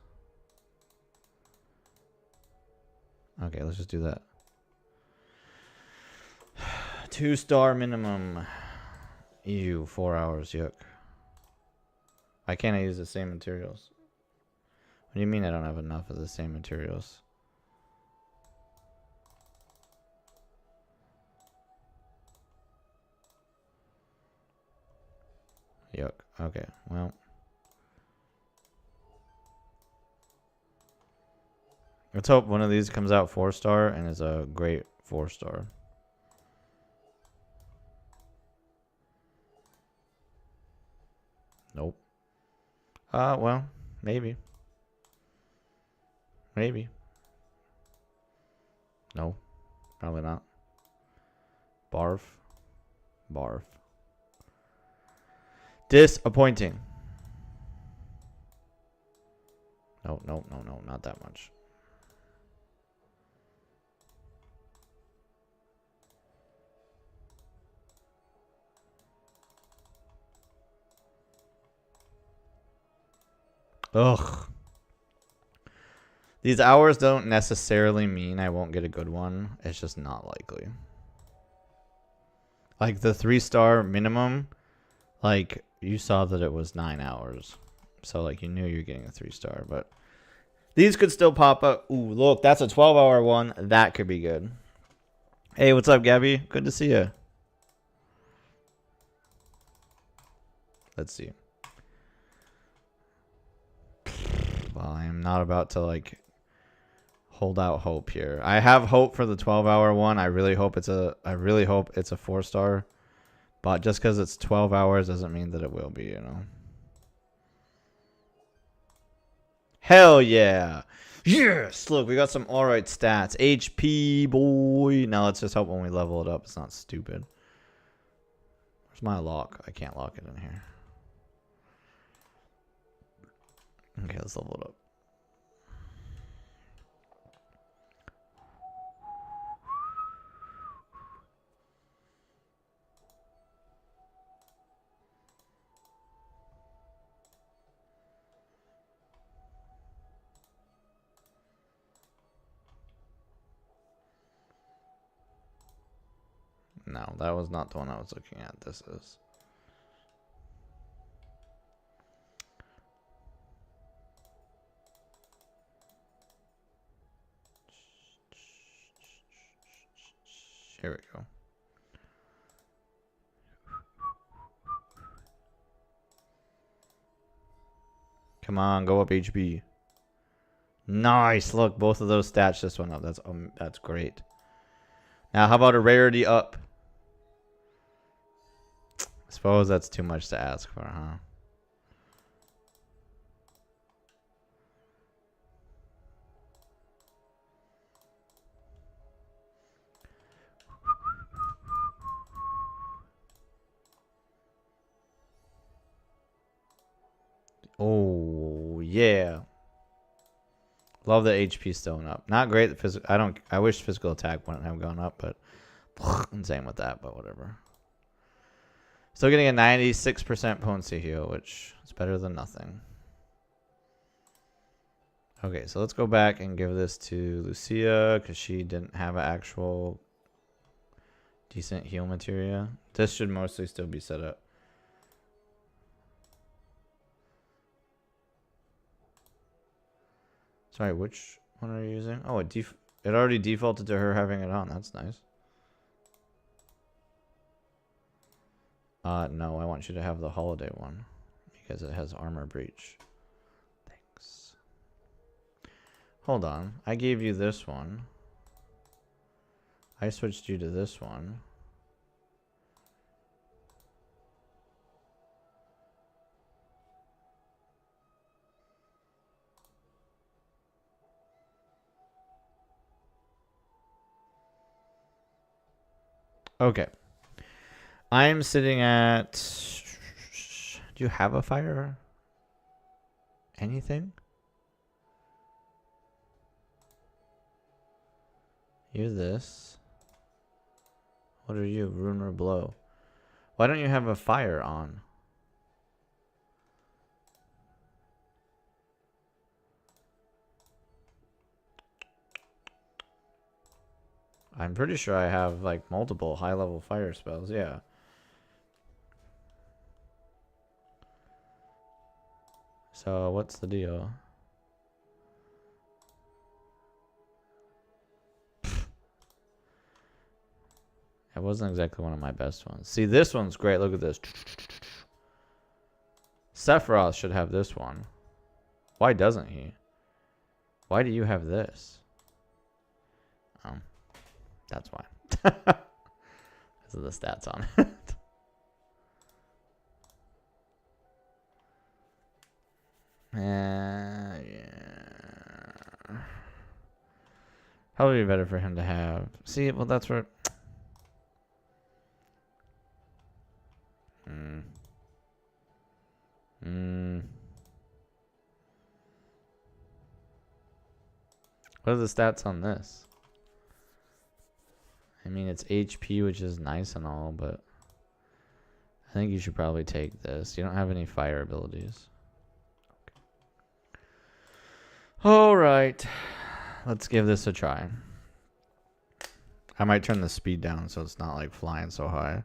Okay, let's just do that. 2-star minimum. Ew, 4 hours, yuck. Why can't I use the same materials? What do you mean I don't have enough of the same materials? Yuck. Okay, well. Let's hope one of these comes out 4-star and is a great 4-star. Nope. Well, maybe. Maybe. No, probably not. Barf. Barf. Disappointing. No, no, no, no, not that much. Ugh. These hours don't necessarily mean I won't get a good one. It's just not likely. Like the 3-star minimum, like you saw that it was 9 hours. So like you knew you were getting a 3-star, but these could still pop up. Ooh, look, that's a 12-hour one. That could be good. Hey, what's up, Gabby? Good to see you. Let's see. Well, I am not about to like hold out hope here. I have hope for the 12-hour one. I really hope it's a 4-star. But just because it's 12 hours doesn't mean that it will be, you know. Hell yeah. Yes. Look, we got some alright stats. HP, boy. Now let's just hope when we level it up, it's not stupid. Where's my lock? I can't lock it in here. Okay, let's level it up. No, that was not the one I was looking at. This is. Here we go. Come on, go up HP. Nice. Look, both of those stats just went up. That's great. Now, how about a rarity up? I suppose that's too much to ask for, huh? Oh, yeah. Love the HP still up. Not great. I wish physical attack wouldn't have gone up, but same with that, but whatever. Still getting a 96% potency heal, which is better than nothing. Okay, so let's go back and give this to Lucia because she didn't have an actual decent heal materia. This should mostly still be set up. Sorry, which one are you using? Oh, it already defaulted to her having it on. That's nice. No, I want you to have the holiday one because it has armor breach. Thanks. Hold on. I gave you this one. I switched you to this one. Okay. I'm sitting at... Do you have a fire? Anything? You're this. What are you? Runer Blow. Why don't you have a fire on? I'm pretty sure I have like multiple high-level fire spells. Yeah. So what's the deal? It wasn't exactly one of my best ones. See, this one's great. Look at this. Sephiroth should have this one. Why doesn't he? Why do you have this? That's why. Because of the stats on it. Yeah. Probably better for him to have. See, well, that's where. What are the stats on this? I mean, it's HP, which is nice and all, but I think you should probably take this. You don't have any fire abilities. Okay. All right. Let's give this a try. I might turn the speed down so it's not like flying so high.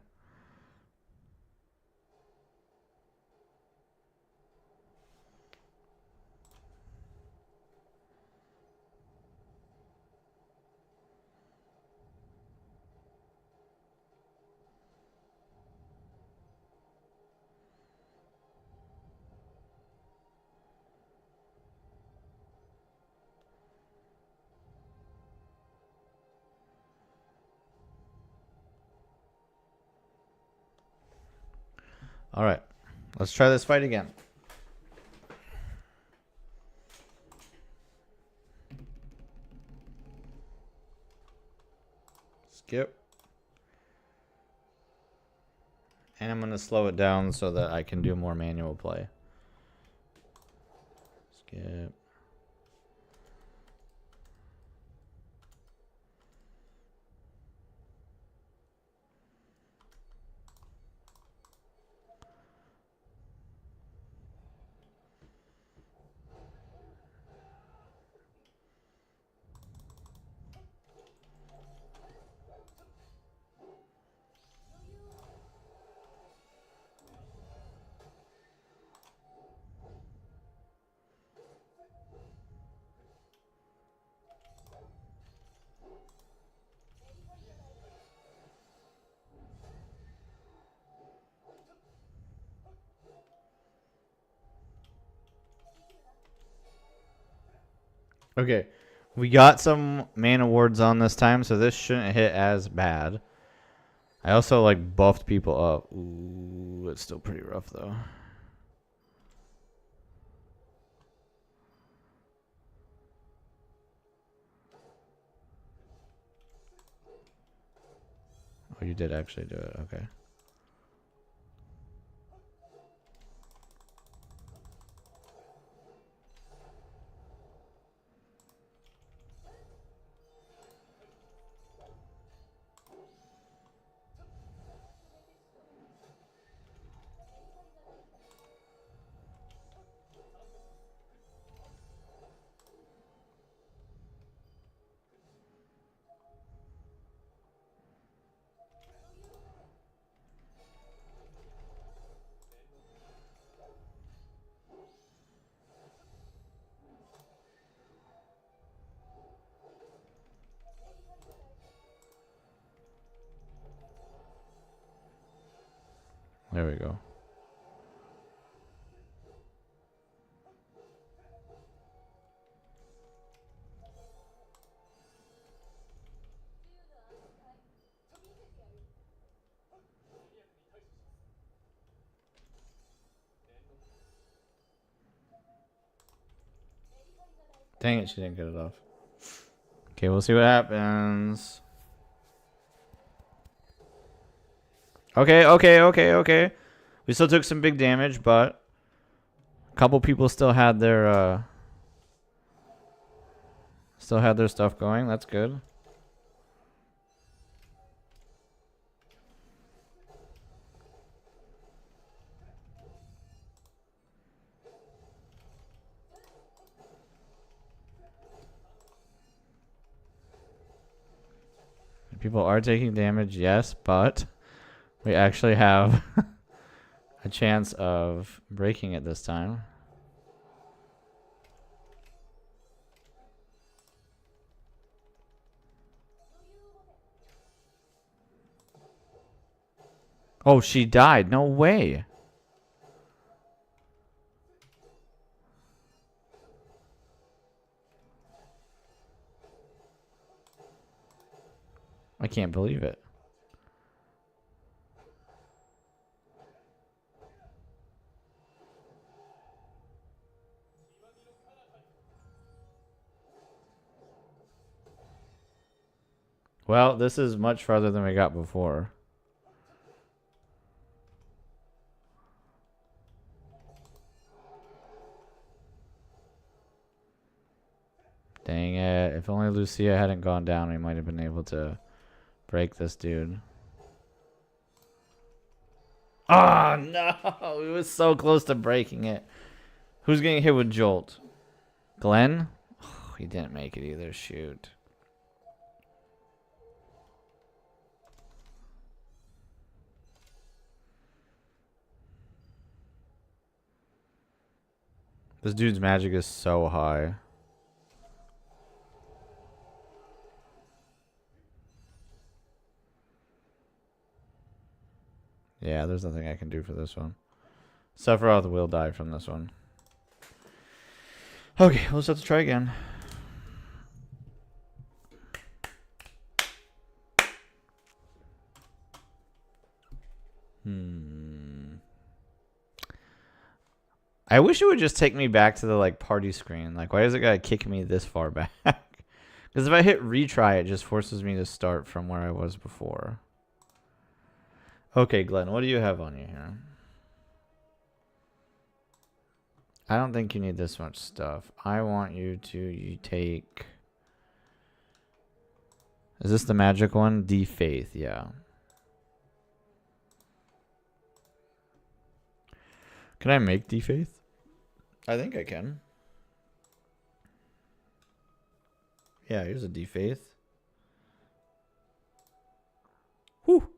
All right. Let's try this fight again. Skip. And I'm going to slow it down so that I can do more manual play. Skip. Okay, we got some man awards on this time, so this shouldn't hit as bad. I also like buffed people up. Ooh, it's still pretty rough though. Oh, you did actually do it. Okay. There we go. Dang it, she didn't get it off. Okay, we'll see what happens. Okay. We still took some big damage, but a couple people still had their stuff going. That's good. People are taking damage, yes, but we actually have a chance of breaking it this time. Oh, she died. No way. can't believe it. Well, this is much farther than we got before. Dang it. If only Lucia hadn't gone down, we might have been able to break this dude. Oh, no. We was so close to breaking it. Who's getting hit with Jolt? Glenn? Oh, he didn't make it either. Shoot. This dude's magic is so high. Yeah, there's nothing I can do for this one. Sephiroth will die from this one. Okay, let's have to try again. I wish it would just take me back to the like party screen. Like, why does it gotta kick me this far back? Because if I hit retry, it just forces me to start from where I was before. Okay, Glenn, what do you have on you here? I don't think you need this much stuff. I want you to take... Is this the magic one? De-Faith, yeah. Can I make De-Faith? I think I can. Yeah, here's a De-Faith. Whew.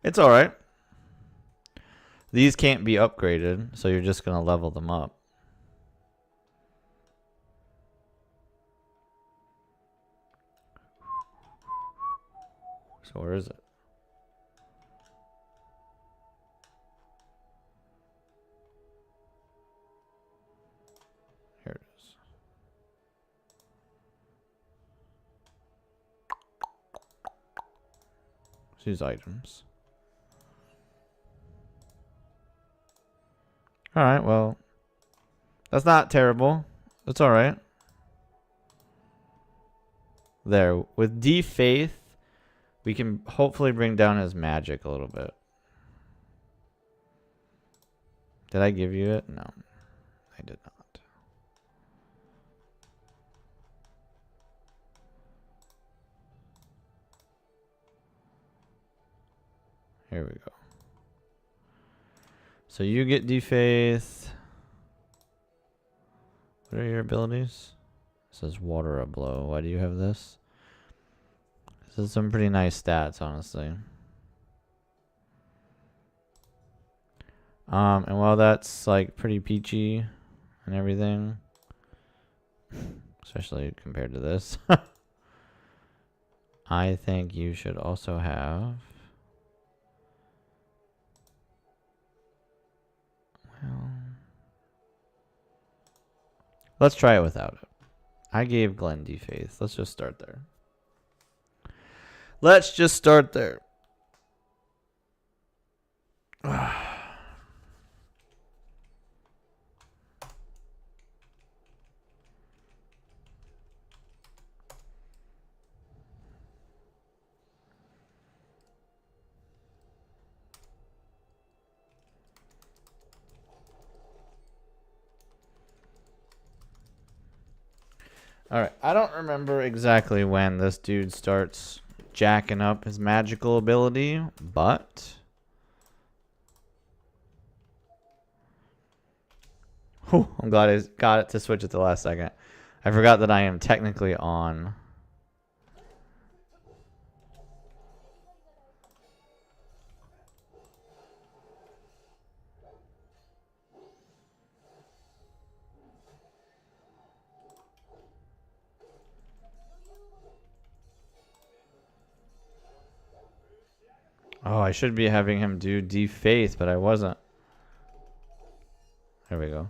It's alright. These can't be upgraded, so you're just going to level them up. So where is it? Here it is. These items. Alright, well, that's not terrible. That's alright. There. With De-Faith, we can hopefully bring down his magic a little bit. Did I give you it? No, I did not. Here we go. So you get De-Faith. What are your abilities? It says water a blow. Why do you have this? This is some pretty nice stats, honestly. And while that's like pretty peachy and everything, especially compared to this, I think you should also have... Well, let's try it without it. I gave Glenn De-Faith. Let's just start there. Let's just start there. Alright, I don't remember exactly when this dude starts jacking up his magical ability, but... Whew, I'm glad I got it to switch at the last second. I forgot that I am technically on... Oh, I should be having him do Defaith, but I wasn't. There we go.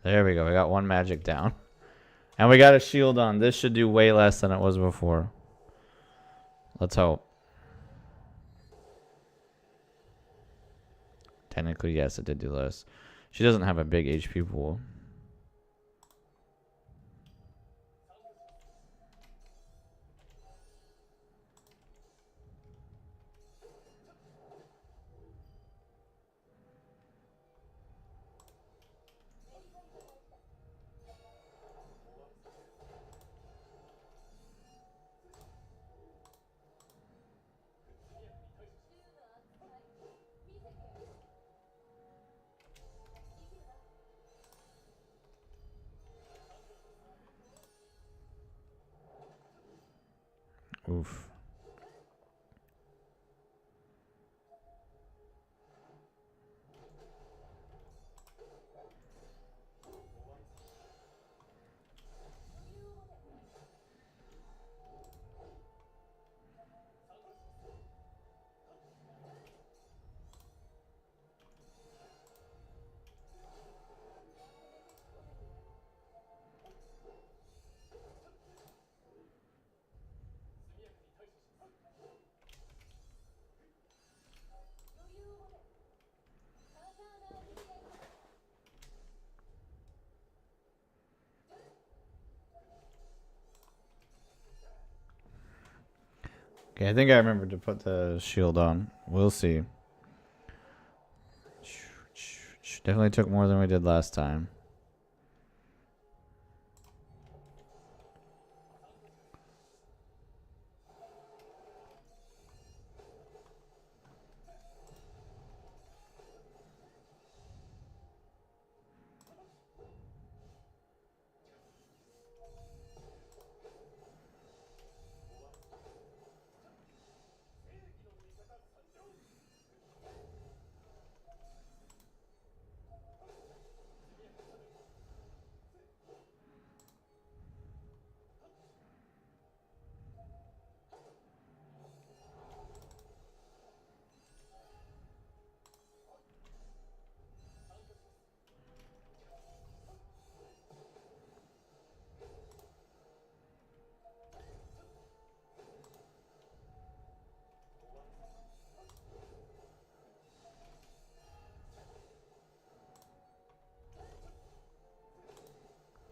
There we go. We got one magic down. And we got a shield on. This should do way less than it was before. Let's hope. Technically, yes, it did do less. She doesn't have a big HP pool. Oof. Okay, I think I remembered to put the shield on. We'll see. Definitely took more than we did last time.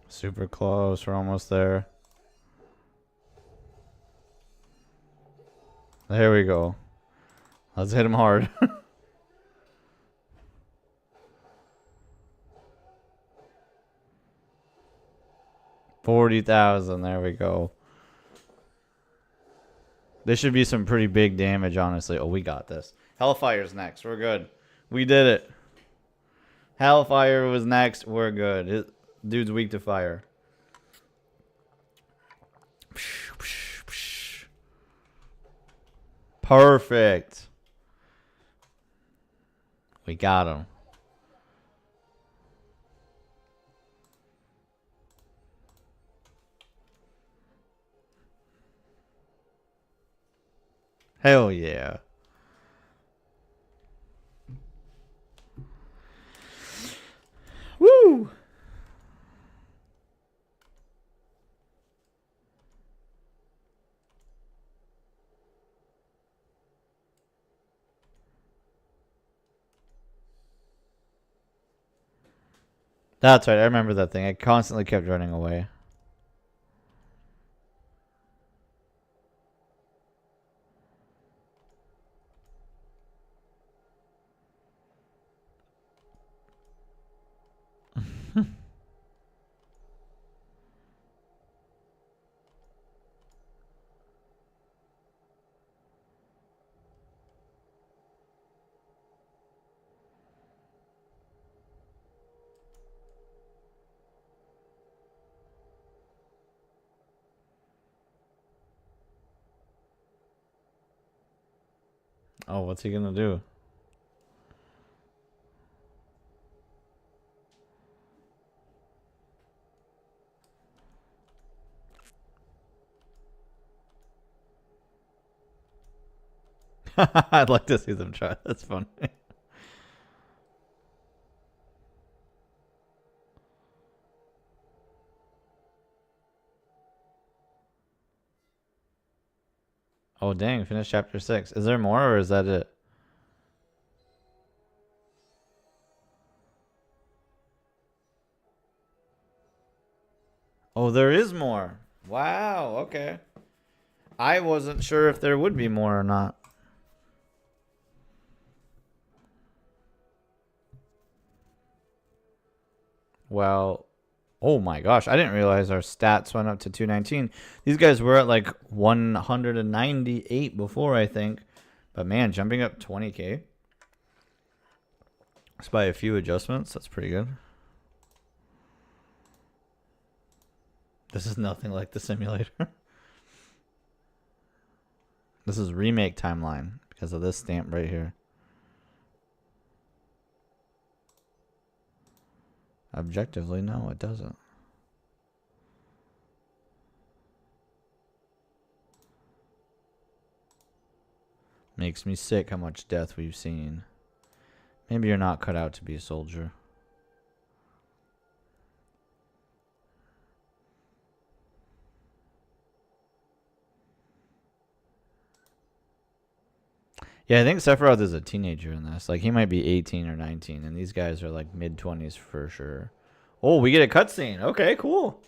Super close. We're almost there. There we go. Let's hit him hard. 40,000. There we go. This should be some pretty big damage, honestly. Oh, we got this. Hellfire's next. We're good. We did it. Hellfire was next. We're good. Dude's weak to fire. Perfect. We got him. Hell yeah. Woo! That's right. I remember that thing. I constantly kept running away. Oh, what's he gonna do? I'd like to see them try. That's fun. Oh, dang. Finish chapter 6. Is there more or is that it? Oh, there is more. Wow. Okay. I wasn't sure if there would be more or not. Well, oh my gosh. I didn't realize our stats went up to 219. These guys were at like 198 before, I think. But man, jumping up 20k. Despite a few adjustments, that's pretty good. This is nothing like the simulator. This is remake timeline because of this stamp right here. Objectively, no, it doesn't. Makes me sick how much death we've seen. Maybe you're not cut out to be a soldier. Yeah, I think Sephiroth is a teenager in this. Like, he might be 18 or 19, and these guys are like mid-20s for sure. Oh, we get a cutscene. Okay, cool.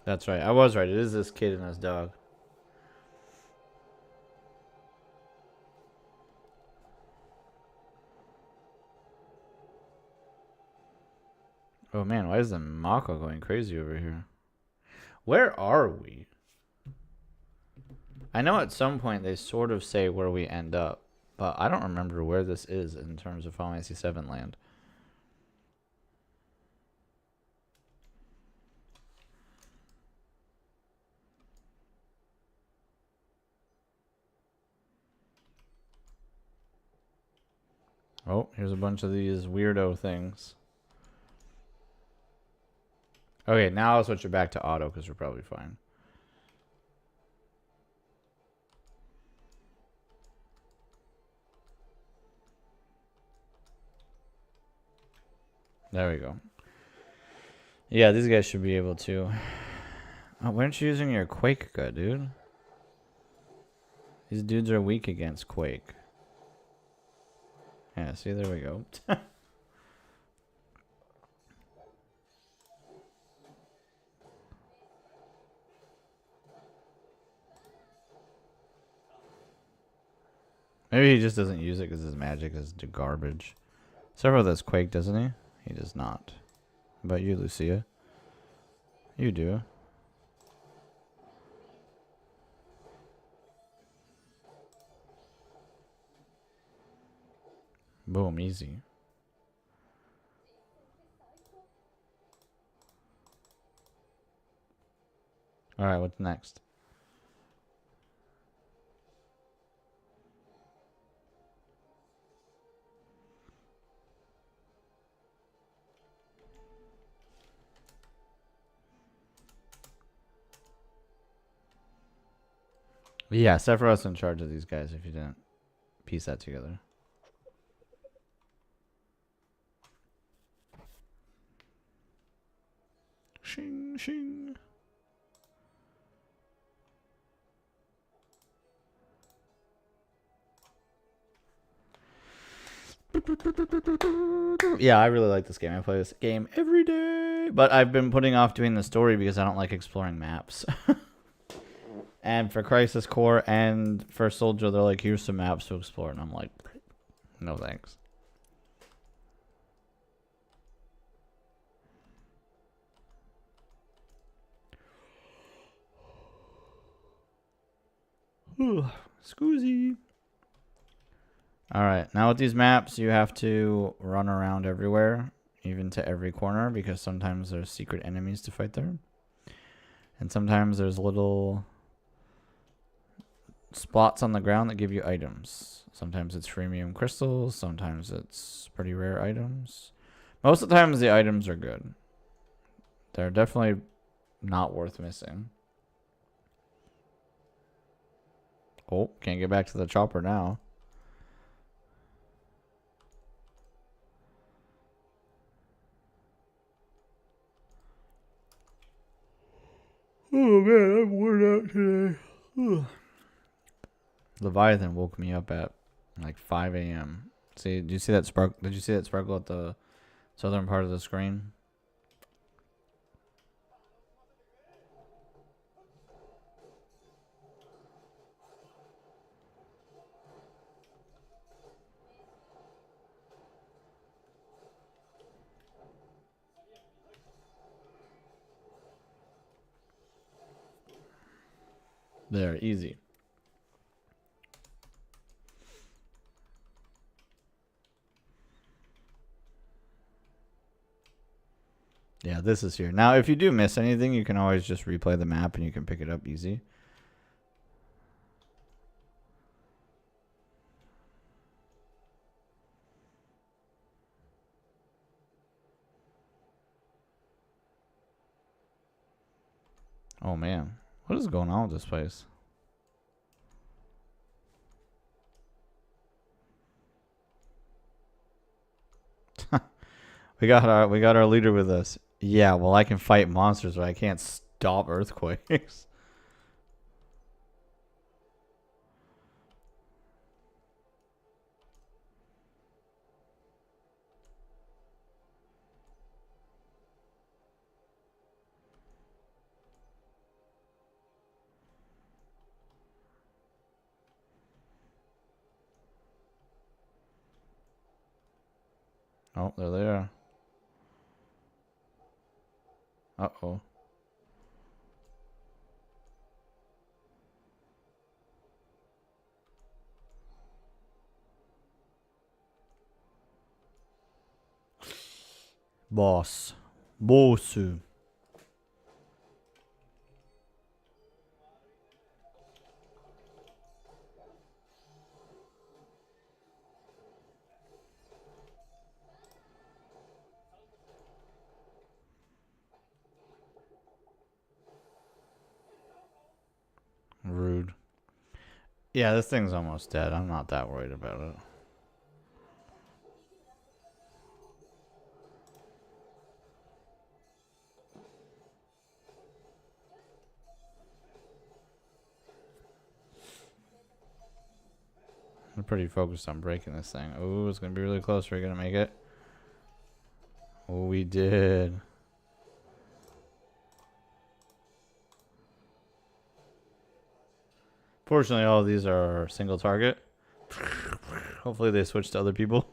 That's right. I was right. It is this kid and his dog. Oh man, why is the Mako going crazy over here? Where are we? I know at some point they sort of say where we end up, but I don't remember where this is in terms of Final Fantasy VII land. Oh, here's a bunch of these weirdo things. Okay, now I'll switch it back to auto because we're probably fine. There we go. Yeah, these guys should be able to. Oh, why aren't you using your Quake gun, dude? These dudes are weak against Quake. Yeah, see, there we go. Maybe he just doesn't use it because his magic is garbage. Several does Quake, doesn't he? He does not. How about you, Lucia? You do. Boom, easy. Alright, what's next? Yeah, Sephiroth's in charge of these guys if you didn't piece that together. Shing, shing. Yeah, I really like this game. I play this game every day. But I've been putting off doing the story because I don't like exploring maps. And for Crisis Core and for Soldier, they're like, here's some maps to explore. And I'm like, no thanks. Scoozy. Alright, now with these maps, you have to run around everywhere, even to every corner, because sometimes there's secret enemies to fight there. And sometimes there's little spots on the ground that give you items. Sometimes it's freemium crystals. Sometimes it's pretty rare items. Most of the times the items are good. They're definitely not worth missing. Oh, can't get back to the chopper now. Oh man, I'm worn out today. Ugh. Leviathan woke me up at like 5 a.m. See, did you see that spark? Did you see that sparkle at the southern part of the screen? There, easy. Yeah, this is here. Now, if you do miss anything, you can always just replay the map and you can pick it up easy. Oh man, what is going on with this place? we got our leader with us. Yeah, well, I can fight monsters, but I can't stop earthquakes. Oh, they're there. Uh-oh. Boss. Bossu. Rude. Yeah, this thing's almost dead. I'm not that worried about it. I'm pretty focused on breaking this thing. Oh, it's going to be really close. Are we going to make it? Oh, we did. Fortunately, all of these are single target. Hopefully they switch to other people.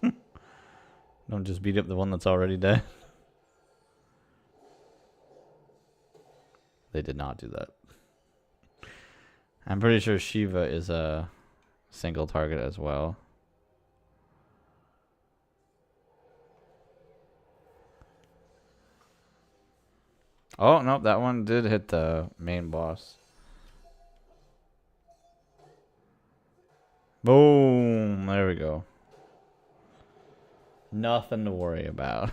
Don't just beat up the one that's already dead. They did not do that. I'm pretty sure Shiva is a single target as well. Oh, nope, that one did hit the main boss. Boom, there we go. Nothing to worry about.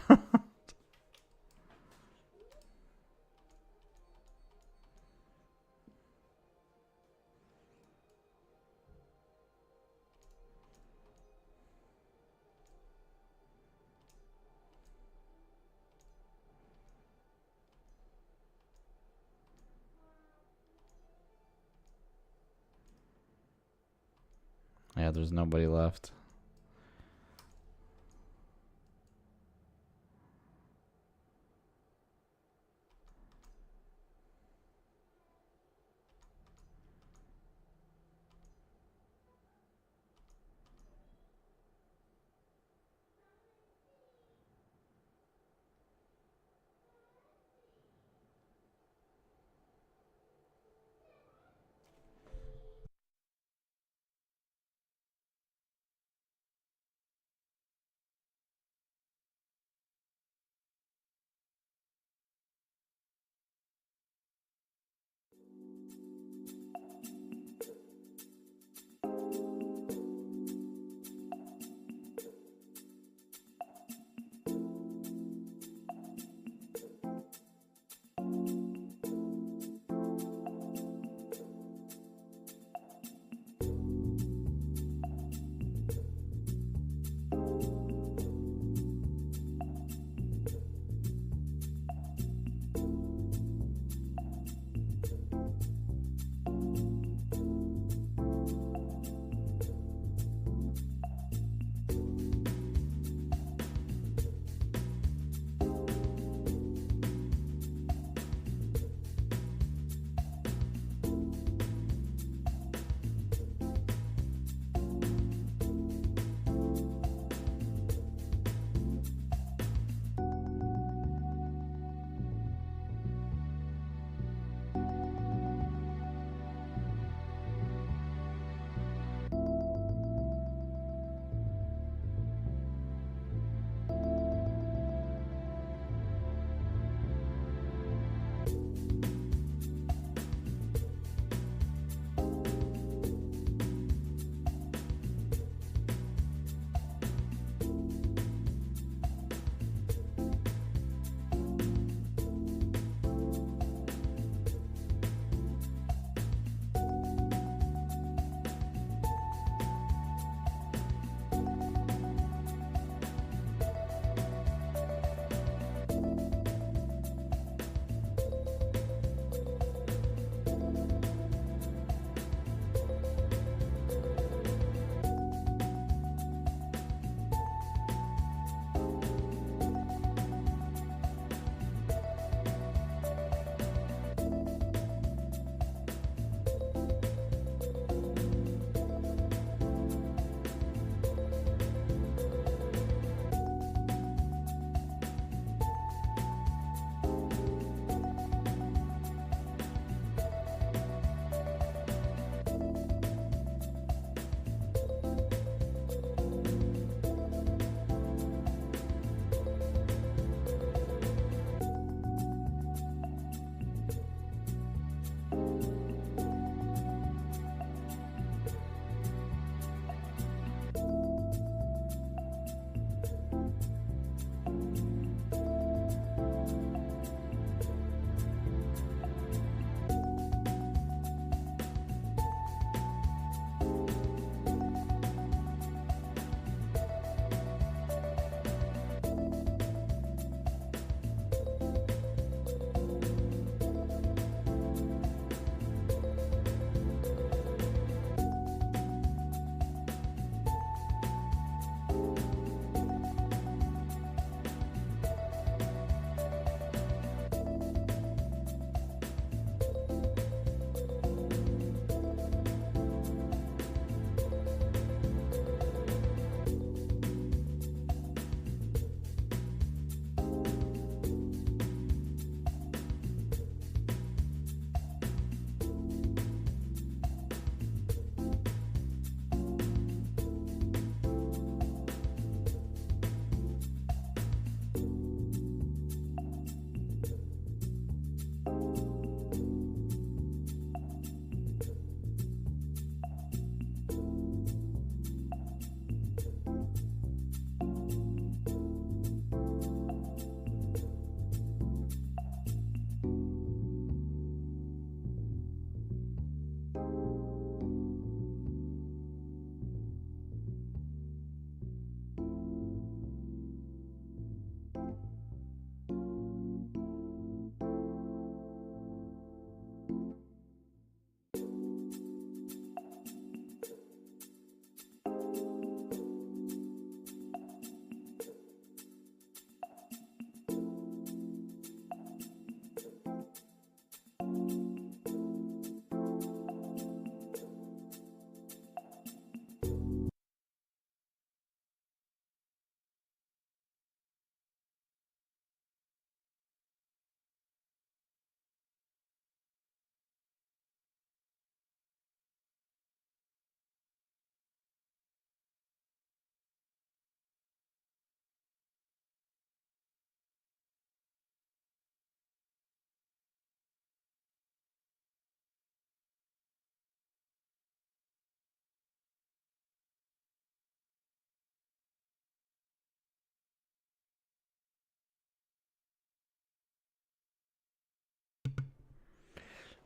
Yeah, there's nobody left.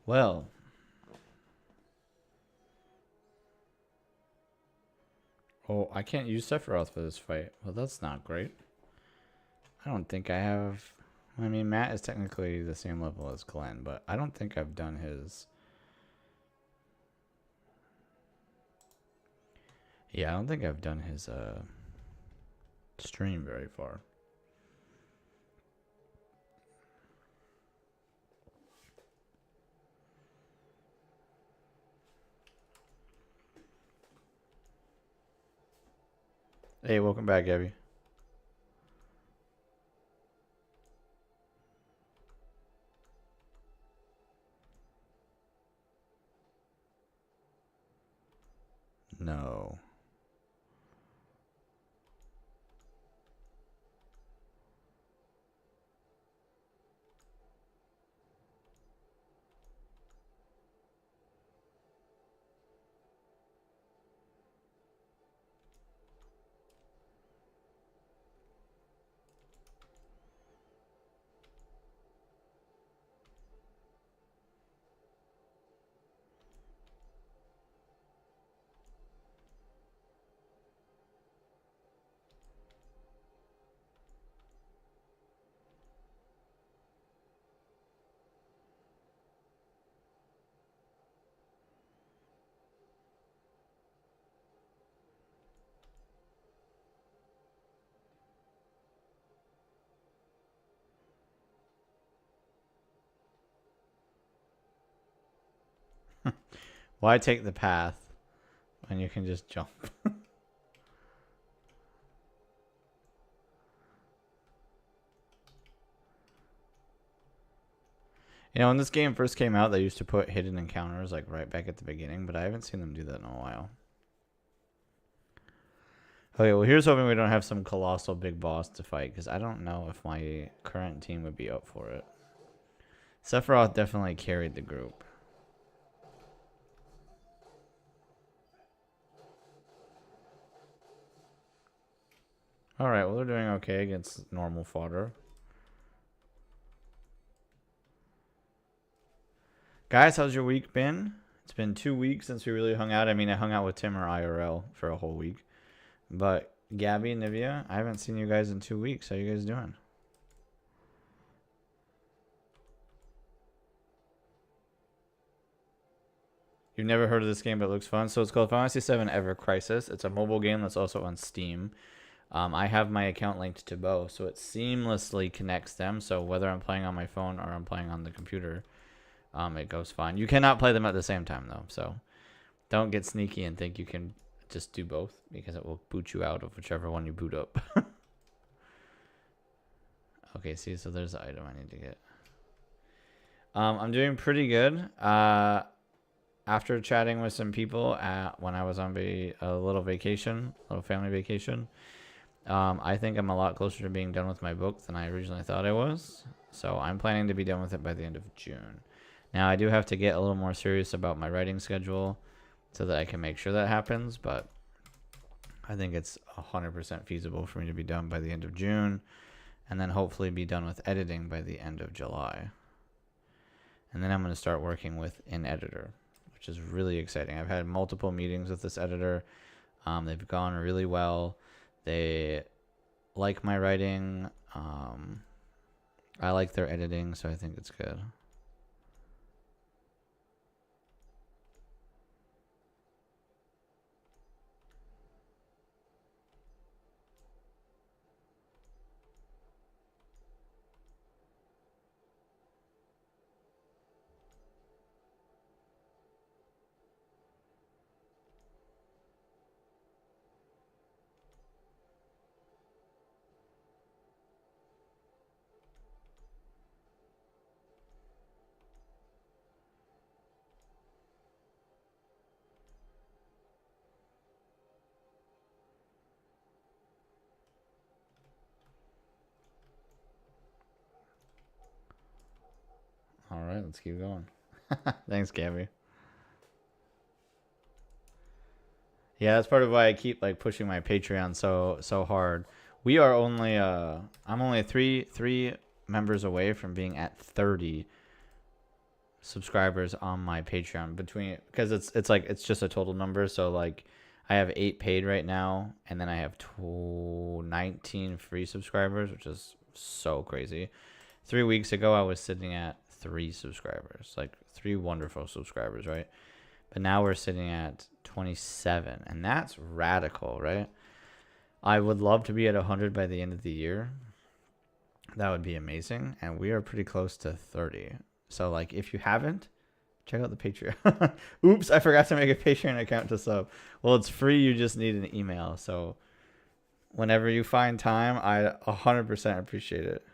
Well, oh, I can't use Sephiroth for this fight. Well, that's not great. I don't think I have. I mean, Matt is technically the same level as Glenn, but I don't think I've done his. Yeah, I don't think I've done his stream very far. Hey, welcome back, Gabby. No. Why take the path when you can just jump? You know, when this game first came out, they used to put hidden encounters like right back at the beginning, but I haven't seen them do that in a while. Okay, well, here's hoping we don't have some colossal big boss to fight, because I don't know if my current team would be up for it. Sephiroth definitely carried the group. Alright, well, they're doing okay against normal fodder. Guys, how's your week been? It's been 2 weeks since we really hung out. I mean, I hung out with Tim or IRL for a whole week. But Gabby, Nivea, I haven't seen you guys in 2 weeks. How you guys doing? You've never heard of this game, but it looks fun. So it's called Final Fantasy VII Ever Crisis. It's a mobile game that's also on Steam. I have my account linked to both, so it seamlessly connects them. So whether I'm playing on my phone or I'm playing on the computer, it goes fine. You cannot play them at the same time, though. So don't get sneaky and think you can just do both, because it will boot you out of whichever one you boot up. Okay, see, so there's the item I need to get. I'm doing pretty good. After chatting with some people when I was on a little vacation, a little family vacation, I think I'm a lot closer to being done with my book than I originally thought I was. So I'm planning to be done with it by the end of June. Now, I do have to get a little more serious about my writing schedule so that I can make sure that happens, but I think it's 100% feasible for me to be done by the end of June, and then hopefully be done with editing by the end of July. And then I'm going to start working with an editor, which is really exciting. I've had multiple meetings with this editor. They've gone really well. They like my writing. I like their editing, so I think it's good. All right, let's keep going. Thanks, Gabby. Yeah, that's part of why I keep like pushing my Patreon so hard. We are only I'm only three members away from being at 30 subscribers on my Patreon between, because it's like it's just a total number. So like I have 8 paid right now, and then I have 19 free subscribers, which is so crazy. 3 weeks ago, I was sitting at 3 subscribers, like 3 wonderful subscribers, right? But now we're sitting at 27, and that's radical, right? I would love to be at 100 by the end of the year. That would be amazing, and we are pretty close to 30. So, like, if you haven't, check out the Patreon. Oops, I forgot to make a Patreon account to sub. Well, it's free. You just need an email. So, whenever you find time, I 100% appreciate it.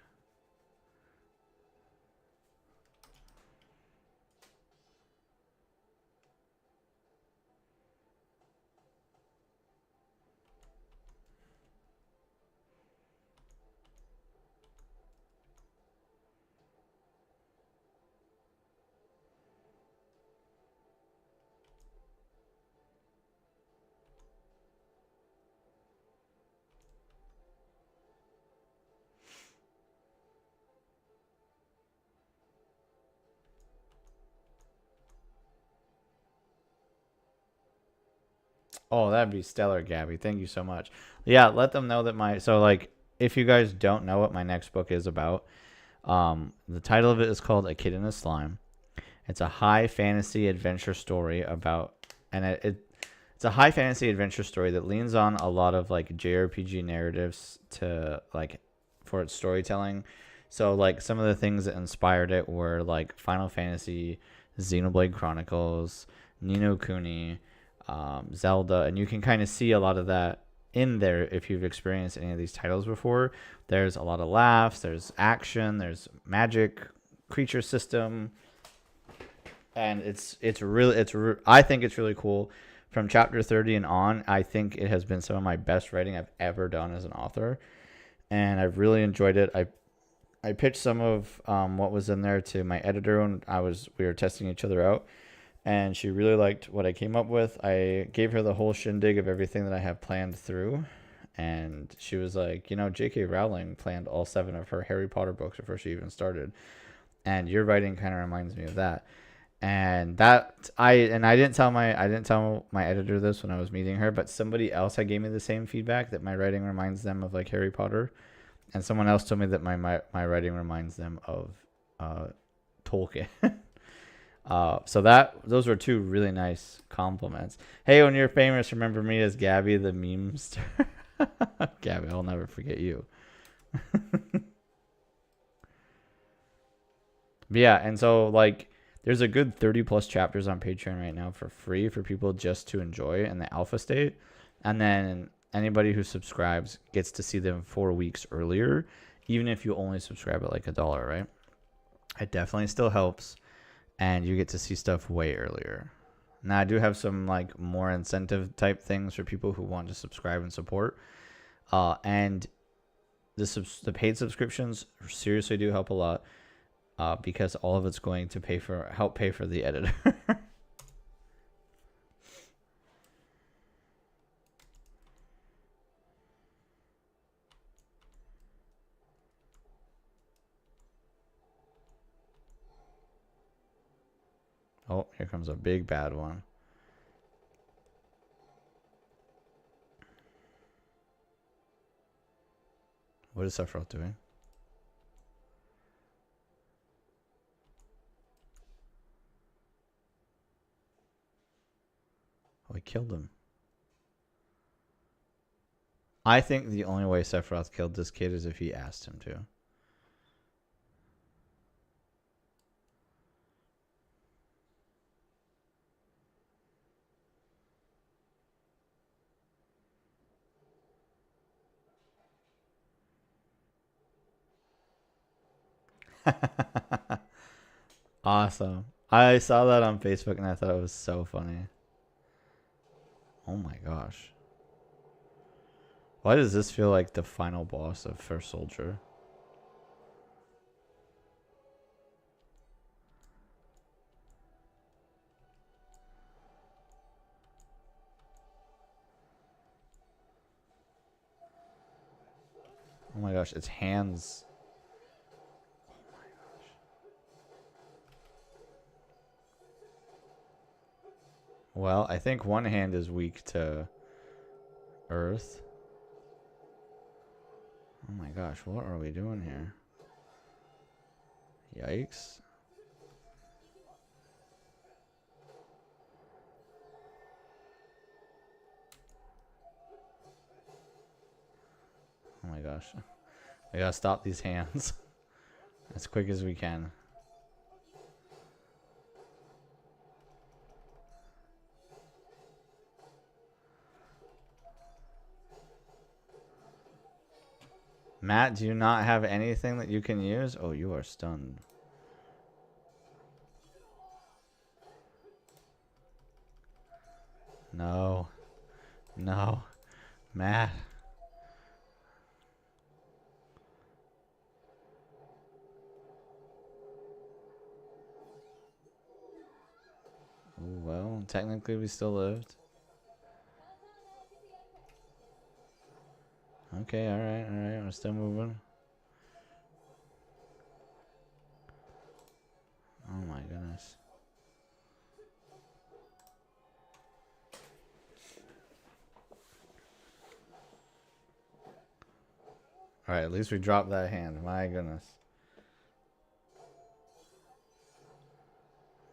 Oh, that'd be stellar, Gabby. Thank you so much. Yeah, let them know that so like if you guys don't know what my next book is about, the title of it is called A Kid in a Slime. It's a high fantasy adventure story about, and it's a high fantasy adventure story that leans on a lot of like JRPG narratives to like for its storytelling. So like some of the things that inspired it were like Final Fantasy, Xenoblade Chronicles, Ni no Kuni, Zelda, and you can kind of see a lot of that in there if you've experienced any of these titles before. There's a lot of laughs, there's action, there's magic, creature system, and I think it's really cool. From chapter 30 and on, I think it has been some of my best writing I've ever done as an author, and I've really enjoyed it. I pitched some of what was in there to my editor when we were testing each other out, and she really liked what I came up with. I gave her the whole shindig of everything that I have planned through, and she was like, J.K. Rowling planned all 7 of her Harry Potter books before she even started, and your writing kind of reminds me of that. And I didn't tell my editor this when I was meeting her, but somebody else had gave me the same feedback that my writing reminds them of like Harry Potter, and someone else told me that my writing reminds them of Tolkien. So those were 2 really nice compliments. Hey, when you're famous, remember me as Gabby the memester. Gabby, I'll never forget you. But yeah, and so like there's a good 30 plus chapters on Patreon right now for free for people just to enjoy in the alpha state. And then anybody who subscribes gets to see them 4 weeks earlier, even if you only subscribe at like $1, right? It definitely still helps, and you get to see stuff way earlier. Now I do have some like more incentive type things for people who want to subscribe and support. And the paid subscriptions seriously do help a lot. Because all of it's going to help pay for the editor. Oh, here comes a big bad one. What is Sephiroth doing? Oh, he killed him. I think the only way Sephiroth killed this kid is if he asked him to. Awesome. I saw that on Facebook and I thought it was so funny. Oh my gosh. Why does this feel like the final boss of First Soldier? Oh my gosh, its hands. Well, I think one hand is weak to earth. Oh my gosh, what are we doing here? Yikes. Oh my gosh. We gotta stop these hands as quick as we can. Matt, do you not have anything that you can use? Oh, you are stunned. No. No. Matt. Ooh, well, technically we still lived. Okay, alright, we're still moving. Oh my goodness. Alright, at least we dropped that hand. My goodness.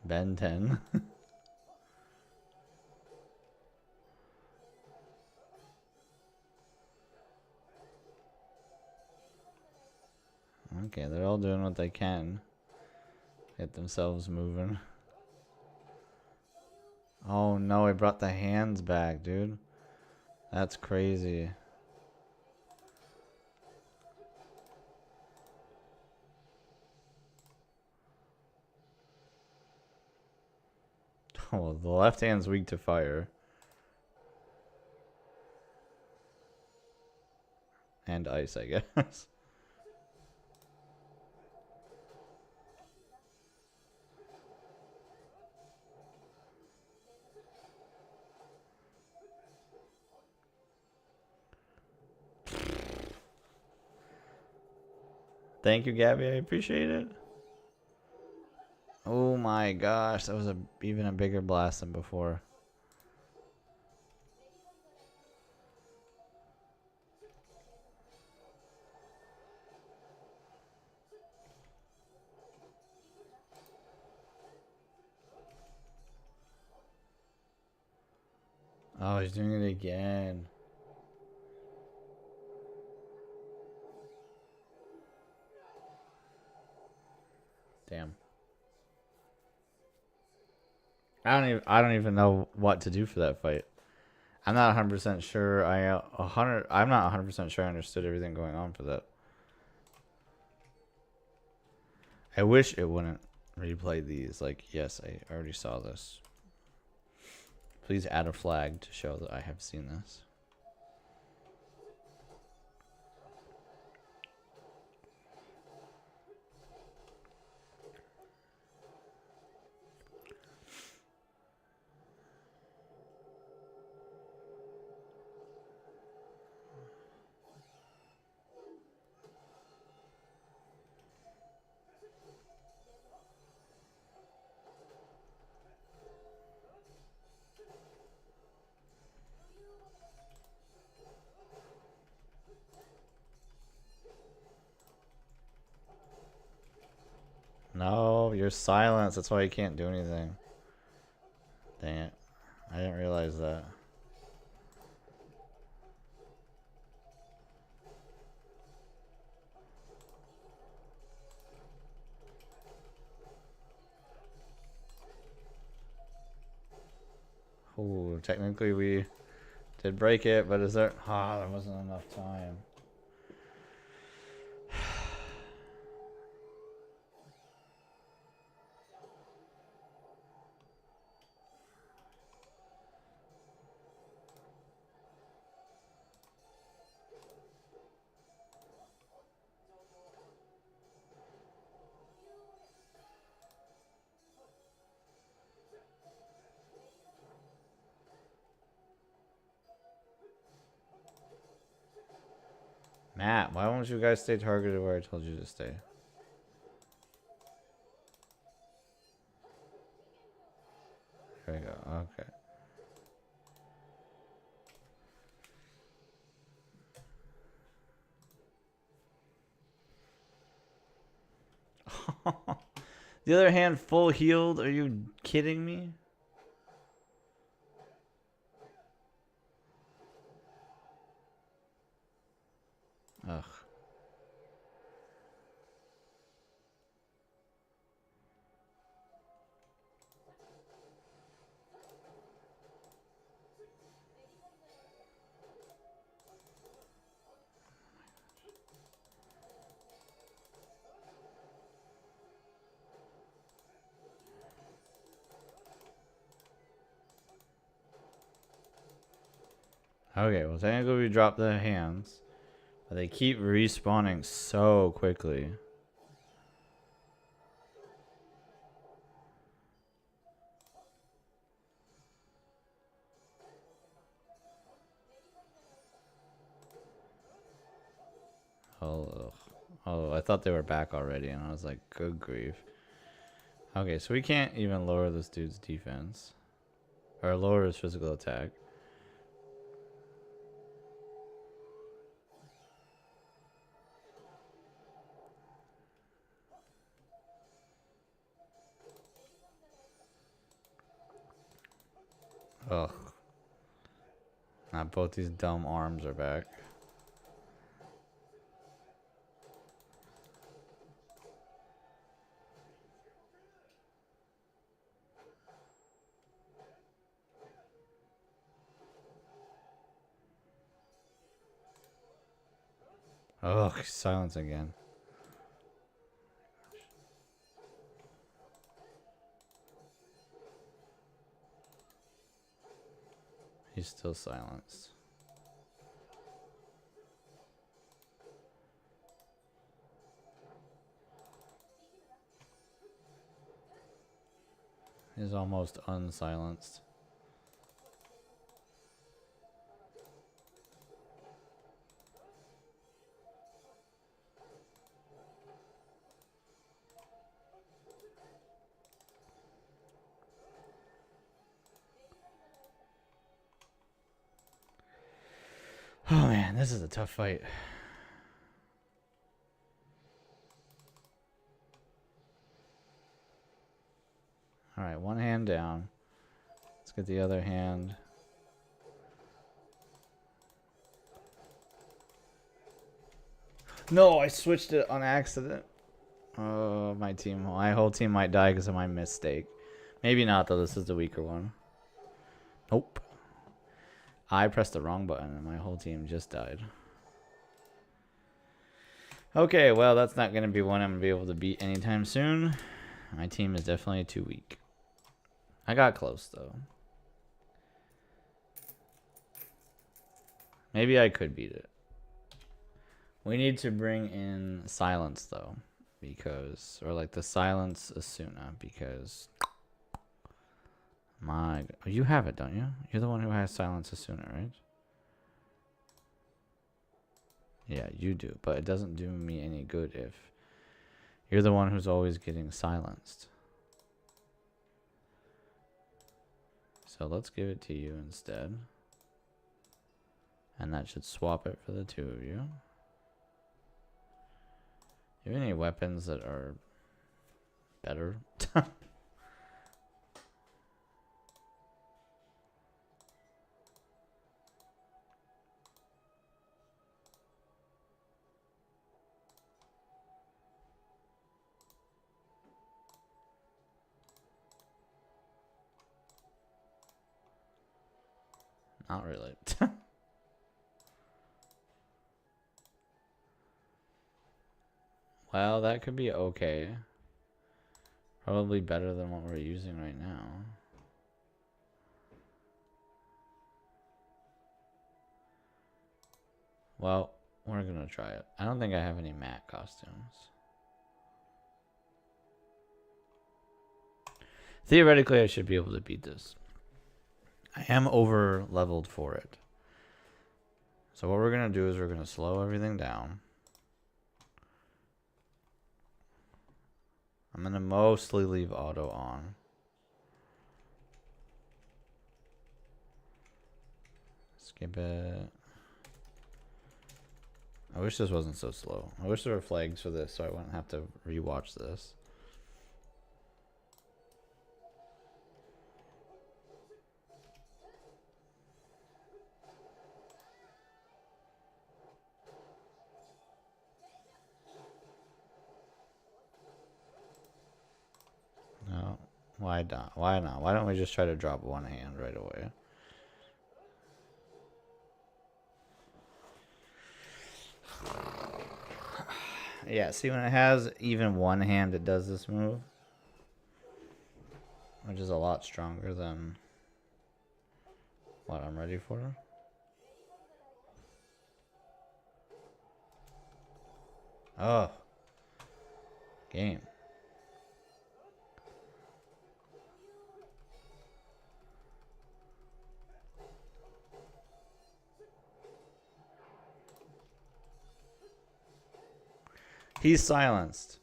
Ben 10. Okay, they're all doing what they can. Get themselves moving. Oh no, he brought the hands back, dude. That's crazy. Oh, the left hand's weak to fire. And ice, I guess. Thank you, Gabby. I appreciate it. Oh my gosh, that was even a bigger blast than before. Oh, he's doing it again. Damn. I don't even know what to do for that fight. I'm not 100% sure. I'm not 100% sure I understood everything going on for that. I wish it wouldn't replay these. Like, yes, I already saw this. Please add a flag to show that I have seen this. No, you're silenced. That's why you can't do anything. Dang it. I didn't realize that. Ooh, technically we did break it, but is there... Ah, there wasn't enough time. Matt, why won't you guys stay targeted where I told you to stay? There we go. Okay. The other hand full healed? Are you kidding me? Ugh. Okay, well technically we dropped the hands. But they keep respawning so quickly. Oh, oh, I thought they were back already, and I was like, good grief. Okay, so we can't even lower this dude's defense. Or lower his physical attack. Ugh. Now both these dumb arms are back. Ugh, silence again. He's still silenced. He's almost unsilenced. Oh man, this is a tough fight. Alright, one hand down. Let's get the other hand. No, I switched it on accident. Oh, my whole team might die because of my mistake. Maybe not, though. This is the weaker one. Nope. I pressed the wrong button and my whole team just died. Okay, well, that's not going to be one I'm going to be able to beat anytime soon. My team is definitely too weak. I got close, though. Maybe I could beat it. We need to bring in silence, though. Because, or like the silence Asuna, because my, oh, you have it, don't you? You're the one who has silence Asuna, right? Yeah, you do, but it doesn't do me any good if you're the one who's always getting silenced. So let's give it to you instead. And that should swap it for the two of you. Do you have any weapons that are better? Not really. Well, that could be okay. Probably better than what we're using right now. Well, we're gonna try it. I don't think I have any matte costumes. Theoretically, I should be able to beat this. I am over leveled for it. So what we're gonna do is we're gonna slow everything down. I'm gonna mostly leave auto on. Skip it. I wish this wasn't so slow. I wish there were flags for this so I wouldn't have to rewatch this. Why not? Why not? Why don't we just try to drop one hand right away? Yeah, see, when it has even one hand, it does this move. Which is a lot stronger than what I'm ready for. Oh. Game. He's silenced.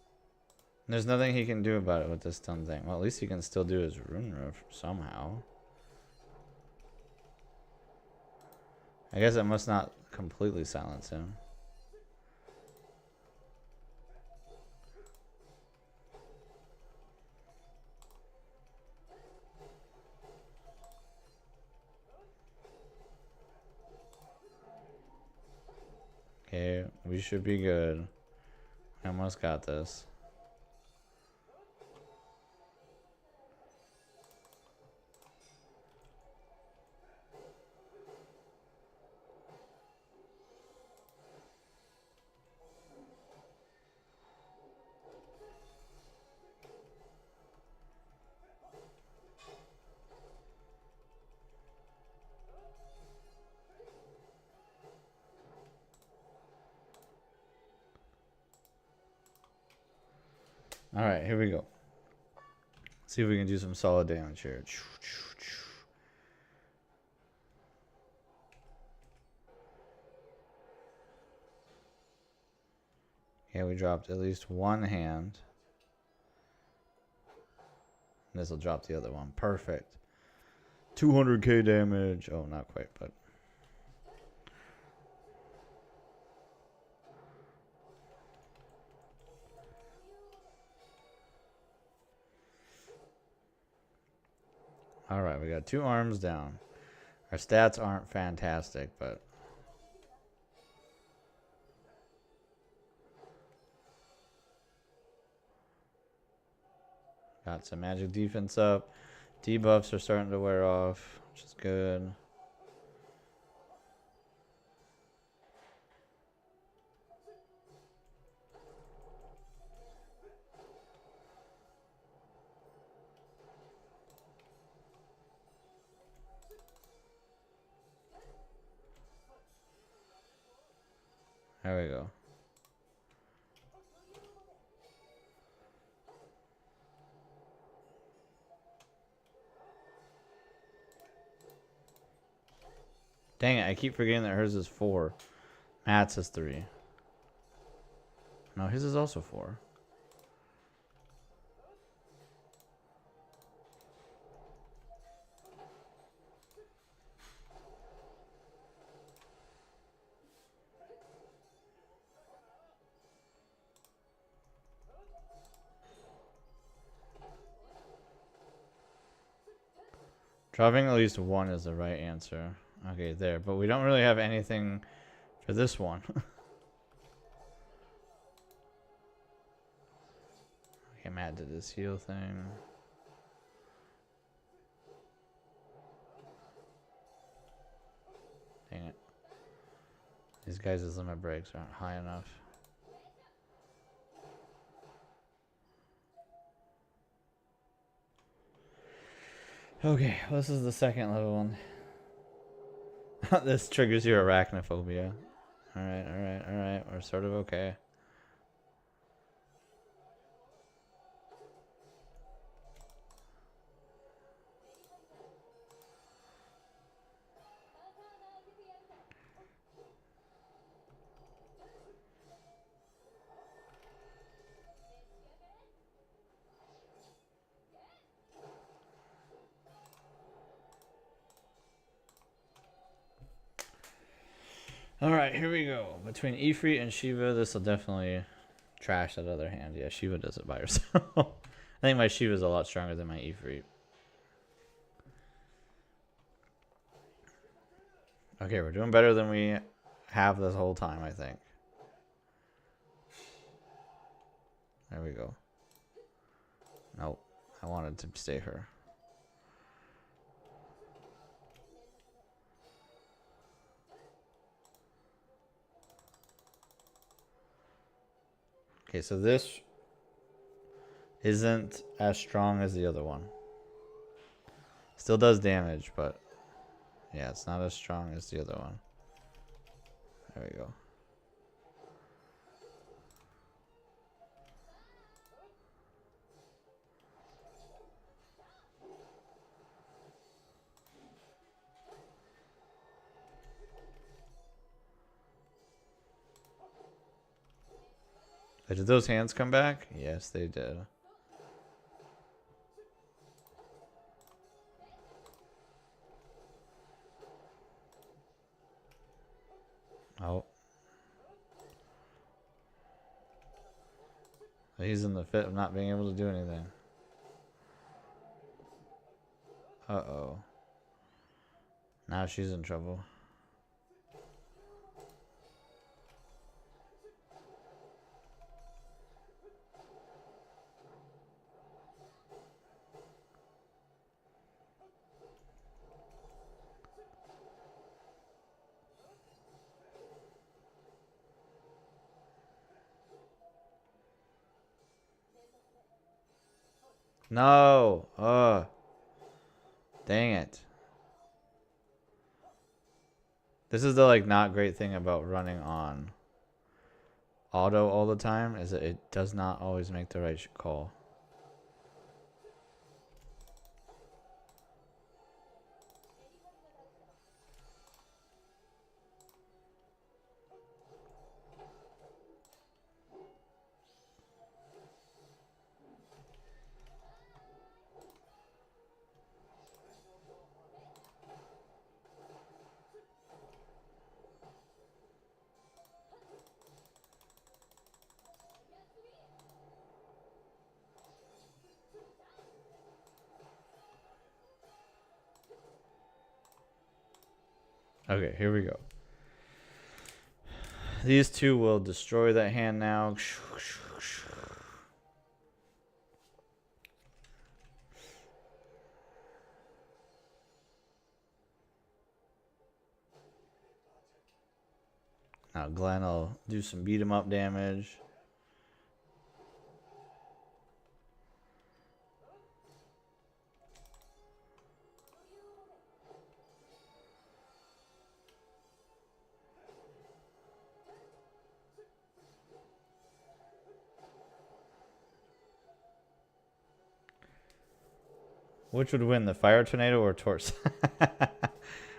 There's nothing he can do about it with this stun thing. Well, at least he can still do his rune roof somehow. I guess it must not completely silence him. Okay, we should be good. I almost got this. Alright, here we go. See if we can do some solid damage here. Okay, we dropped at least one hand. This will drop the other one. Perfect. 200k damage. Oh, not quite, but... Alright, we got 2 arms down. Our stats aren't fantastic, but... Got some magic defense up. Debuffs are starting to wear off, which is good. There we go. Dang it, I keep forgetting that hers is 4. Matt's is 3. No, his is also 4. Dropping at least 1 is the right answer. Okay, there. But we don't really have anything for this one. Okay, Matt did this heal thing. Dang it. These guys' limit breaks aren't high enough. Okay, well, this is the second level one. This triggers your arachnophobia. Alright, alright, alright. We're sort of okay. Alright, here we go. Between Ifrit and Shiva, this will definitely trash that other hand. Yeah, Shiva does it by herself. I think my Shiva is a lot stronger than my Ifrit. Okay, we're doing better than we have this whole time, I think. There we go. Nope. I wanted to stay her. Okay, so this isn't as strong as the other one. Still does damage, but yeah, it's not as strong as the other one. There we go. Did those hands come back? Yes, they did. Oh. He's in the fit of not being able to do anything. Uh-oh. Now she's in trouble. No. Dang it. This is the like not great thing about running on auto all the time, is that it does not always make the right call. Okay, here we go. These two will destroy that hand now. Now Glenn will do some beat 'em up damage. Which would win, the fire tornado or torch?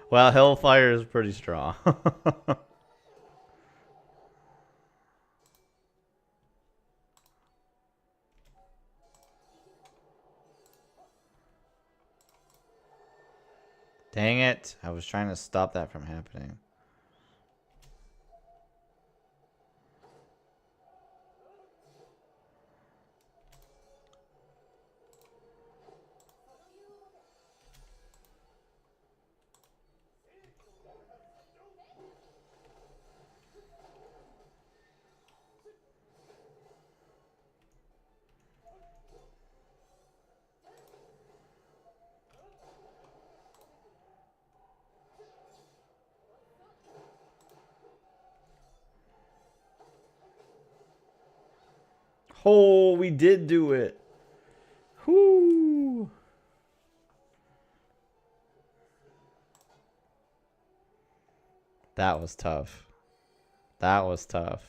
Well, hellfire is pretty strong. Dang it. I was trying to stop that from happening. Oh, we did do it. Whoo. That was tough. That was tough.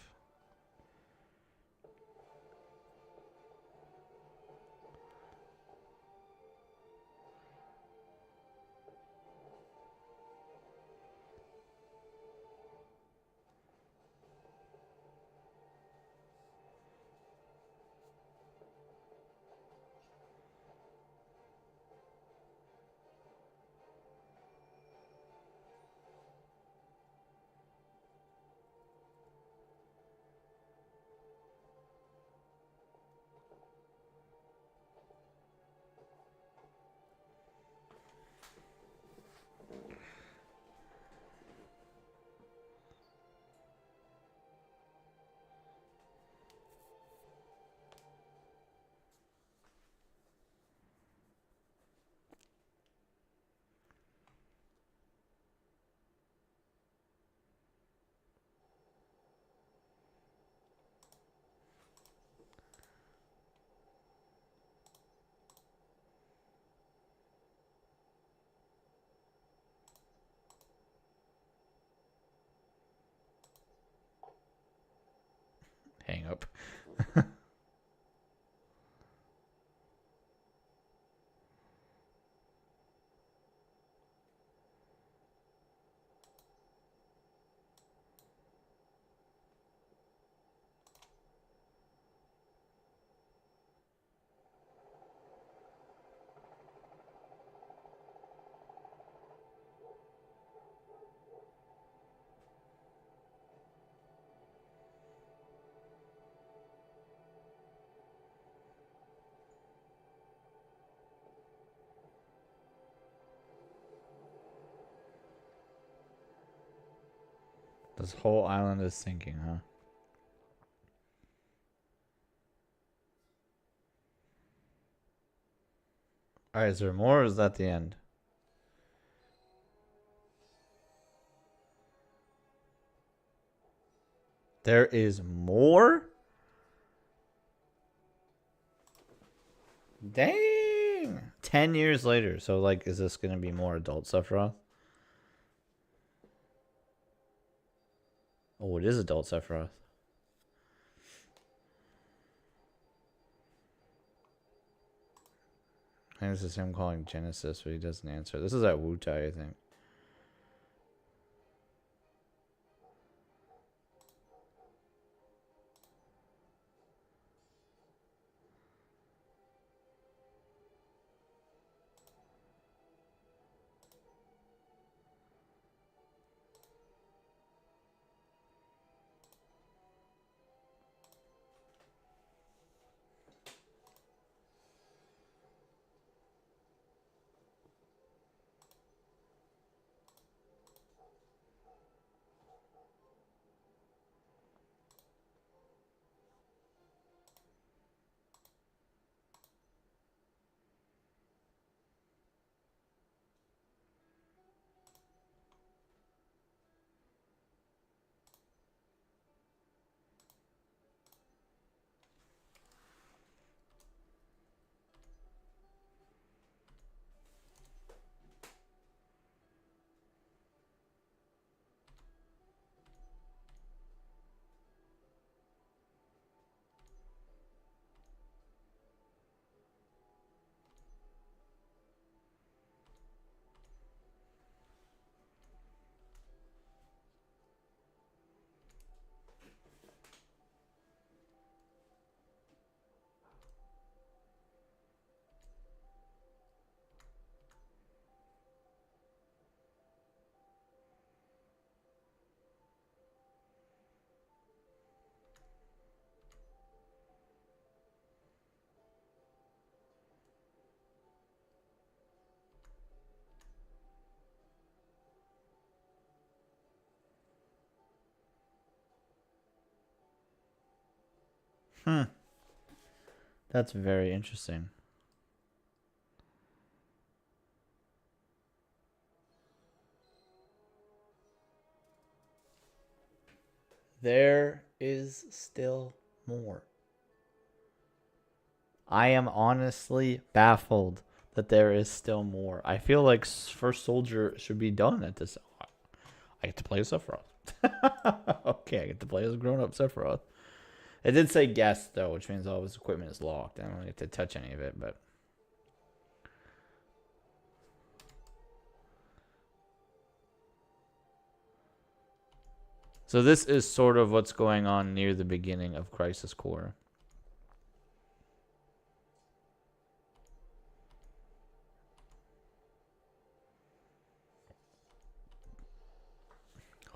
This whole island is sinking, huh? Alright, is there more or is that the end? There is more? Dang! 10 years later. So, like, is this going to be more adult Sephiroth? Oh, it is adult Sephiroth. I think this is him calling Genesis, but he doesn't answer. This is at Wutai, I think. Hmm. That's very interesting. There is still more. I am honestly baffled that there is still more. I feel like First Soldier should be done at this. I get to play as Sephiroth. Okay, I get to play as grown-up Sephiroth. It did say guest though, which means all of his equipment is locked. I don't really get to touch any of it, but so this is sort of what's going on near the beginning of Crisis Core.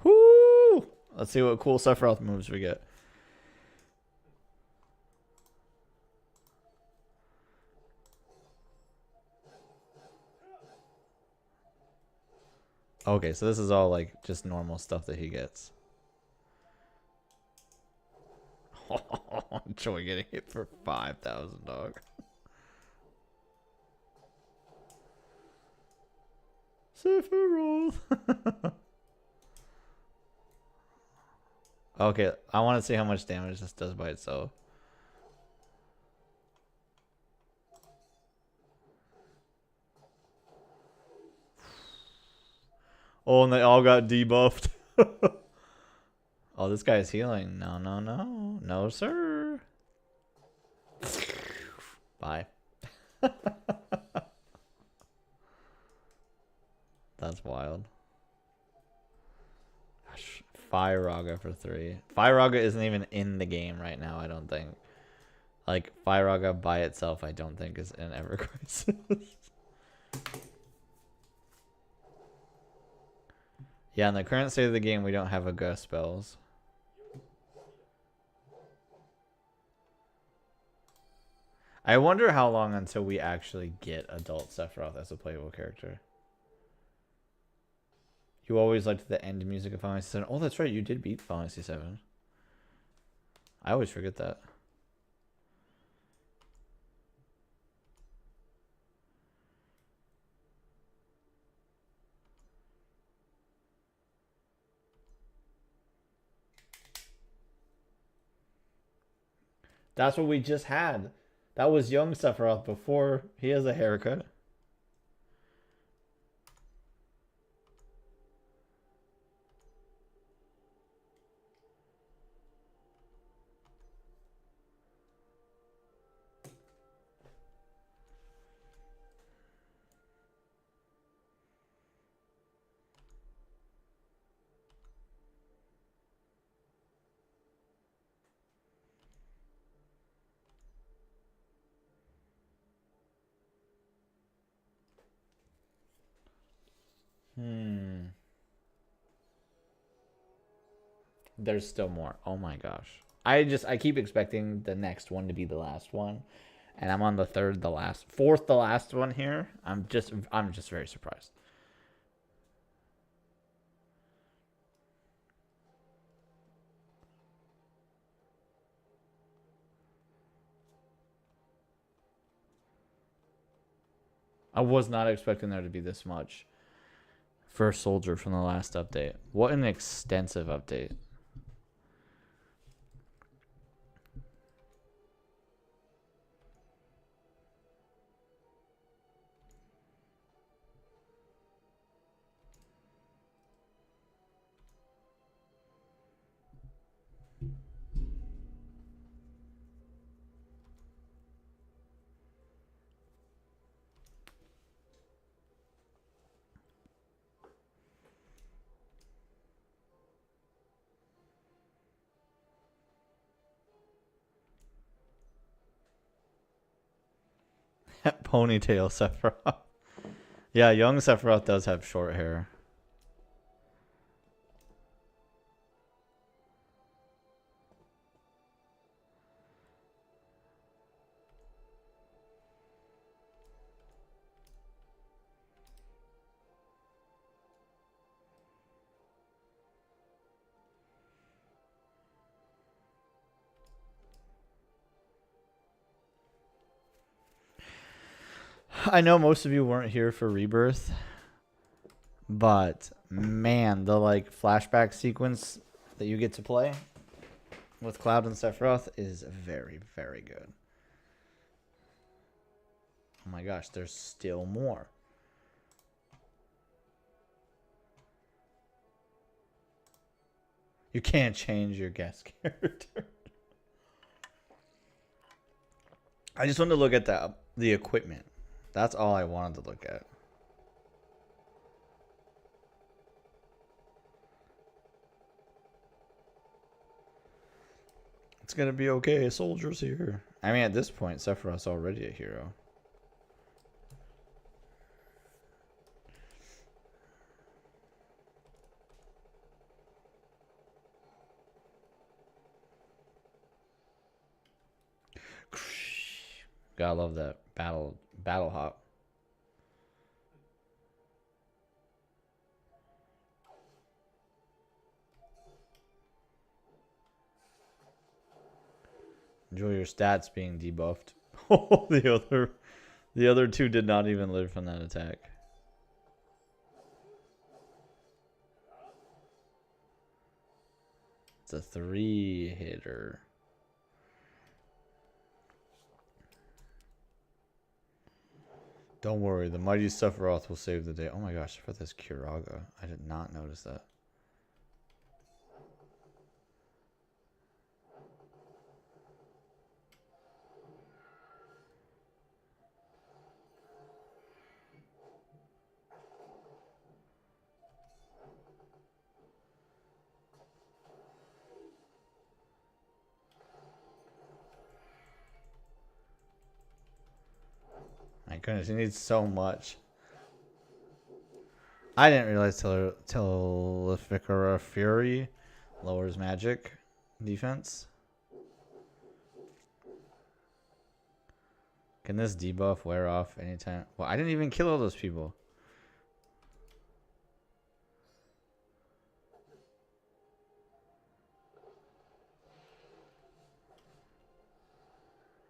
Whoo! Let's see what cool Sephiroth moves we get. Okay, so this is all like just normal stuff that he gets. Joy getting hit for 5,000, dog. Sephiroth. Okay, I want to see how much damage this does by itself. Oh, and they all got debuffed. Oh, this guy's healing. No, no, no. No, sir. Bye. That's wild. Gosh, Firaga for 3. Firaga isn't even in the game right now, I don't think. Like, Firaga by itself, I don't think is in Ever Crisis. Yeah, in the current state of the game, we don't have a gust spells. I wonder how long until we actually get adult Sephiroth as a playable character. You always liked the end music of Final Fantasy 7. Oh, that's right. You did beat Final Fantasy 7. I always forget that. That's what we just had. That was young Sephiroth before he has a haircut. There's still more. Oh my gosh. I keep expecting the next one to be the last one. And I'm on the fourth the last one here. I'm just very surprised. I was not expecting there to be this much for Soldier from the last update. What an extensive update. Ponytail Sephiroth. Yeah, young Sephiroth does have short hair. I know most of you weren't here for Rebirth, but man, the like flashback sequence that you get to play with Cloud and Sephiroth is very, very good. Oh my gosh, there's still more. You can't change your guest character. I just wanted to look at the equipment. That's all I wanted to look at. It's gonna be okay. Soldier's here. I mean, at this point, Sephiroth's already a hero. Gotta love that battle hop. Enjoy your stats being debuffed. Oh, the other two did not even live from that attack. It's a 3-hitter. Don't worry, the mighty Sephiroth will save the day. Oh my gosh, for this Curaga. I did not notice that. Goodness, he needs so much. I didn't realize Teleficera Fury lowers magic defense. Can this debuff wear off anytime? Well, I didn't even kill all those people.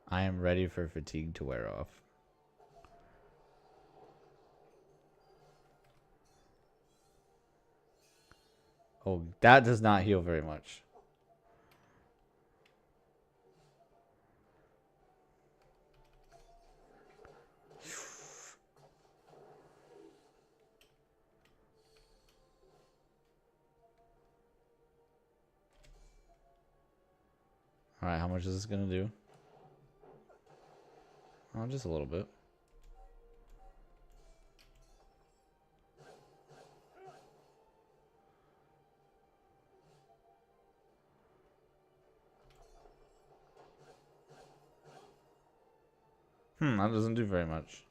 I am ready for fatigue to wear off. Oh, that does not heal very much. Alright, how much is this gonna do? Oh, just a little bit. That doesn't do very much.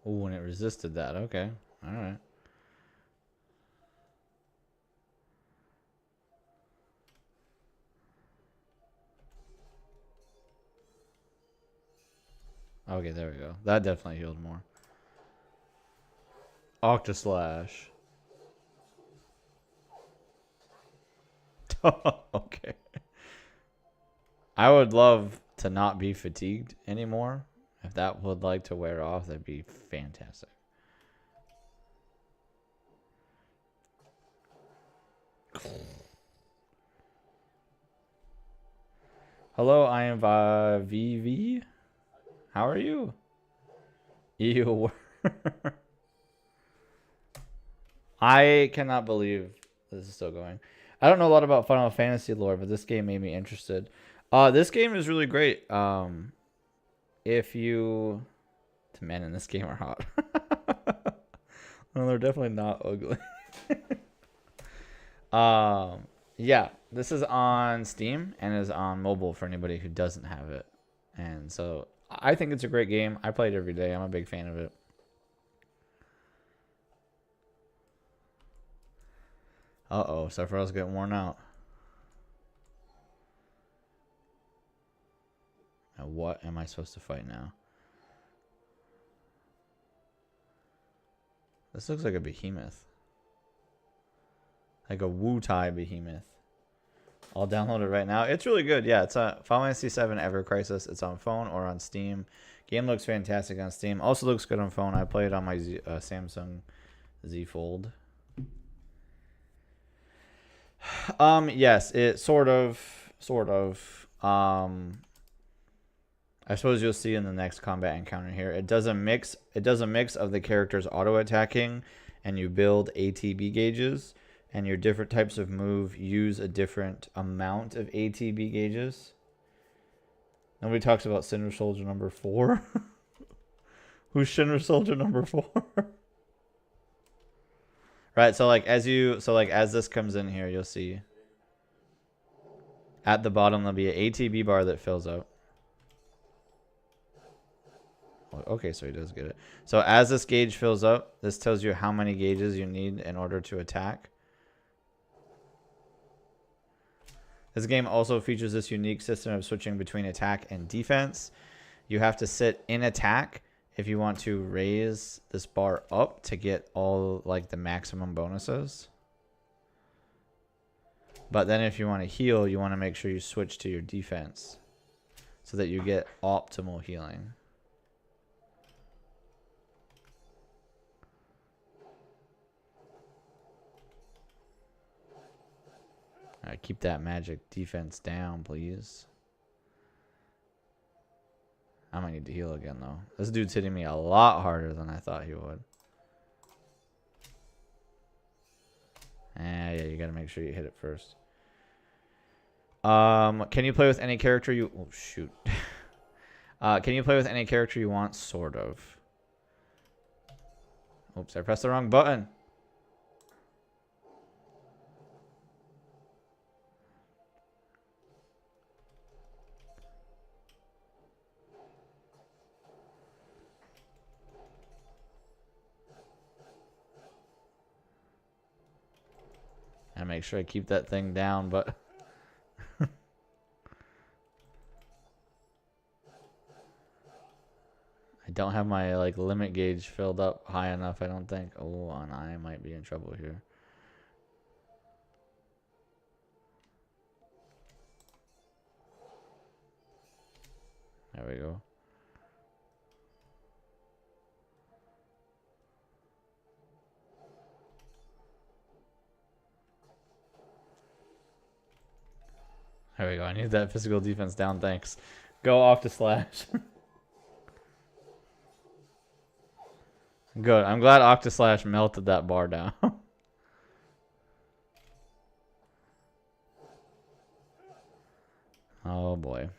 Oh, and it resisted that. Okay. Alright. Okay, there we go. That definitely healed more. Octaslash. Okay. I would love to not be fatigued anymore. If that would like to wear off, that'd be fantastic. Hello, I am VV. How are you? Ew. I cannot believe this is still going. I don't know a lot about Final Fantasy lore, but this game made me interested. This game is really great. If you... The men in this game are hot. Well, they're definitely not ugly. Yeah, this is on Steam and is on mobile for anybody who doesn't have it. And so I think it's a great game. I play it every day. I'm a big fan of it. Uh-oh, Sephiroth's getting worn out. Now what am I supposed to fight now? This looks like a behemoth. Like a Wu-Tai behemoth. I'll download it right now. It's really good. Yeah, it's a Final Fantasy VII Ever Crisis. It's on phone or on Steam. Game looks fantastic on Steam. Also looks good on phone. I play it on my Samsung Z Fold. Yes, it sort of. I suppose you'll see in the next combat encounter here. It does a mix of the characters auto attacking, and you build ATB gauges, and your different types of move use a different amount of ATB gauges. Nobody talks about Cinder Soldier number 4. Who's Cinder Soldier number 4? Right, so as this comes in here, you'll see at the bottom there'll be an ATB bar that fills up. Okay, so he does get it. So as this gauge fills up, this tells you how many gauges you need in order to attack. This game also features this unique system of switching between attack and defense. You have to sit in attack if you want to raise this bar up to get all the maximum bonuses. But then if you want to heal, you want to make sure you switch to your defense so that you get optimal healing. Alright, keep that magic defense down, please. I might need to heal again, though. This dude's hitting me a lot harder than I thought he would. Yeah, you gotta make sure you hit it first. Can you play with any character you... Oh, shoot. Can you play with any character you want? Sort of. Oops, I pressed the wrong button. make sure I keep that thing down, but I don't have my like limit gauge filled up high enough, I don't think. Oh, and I might be in trouble here. There we go. There we go. I need that physical defense down, thanks. Go Octaslash. Good. I'm glad Octaslash melted that bar down. Oh boy.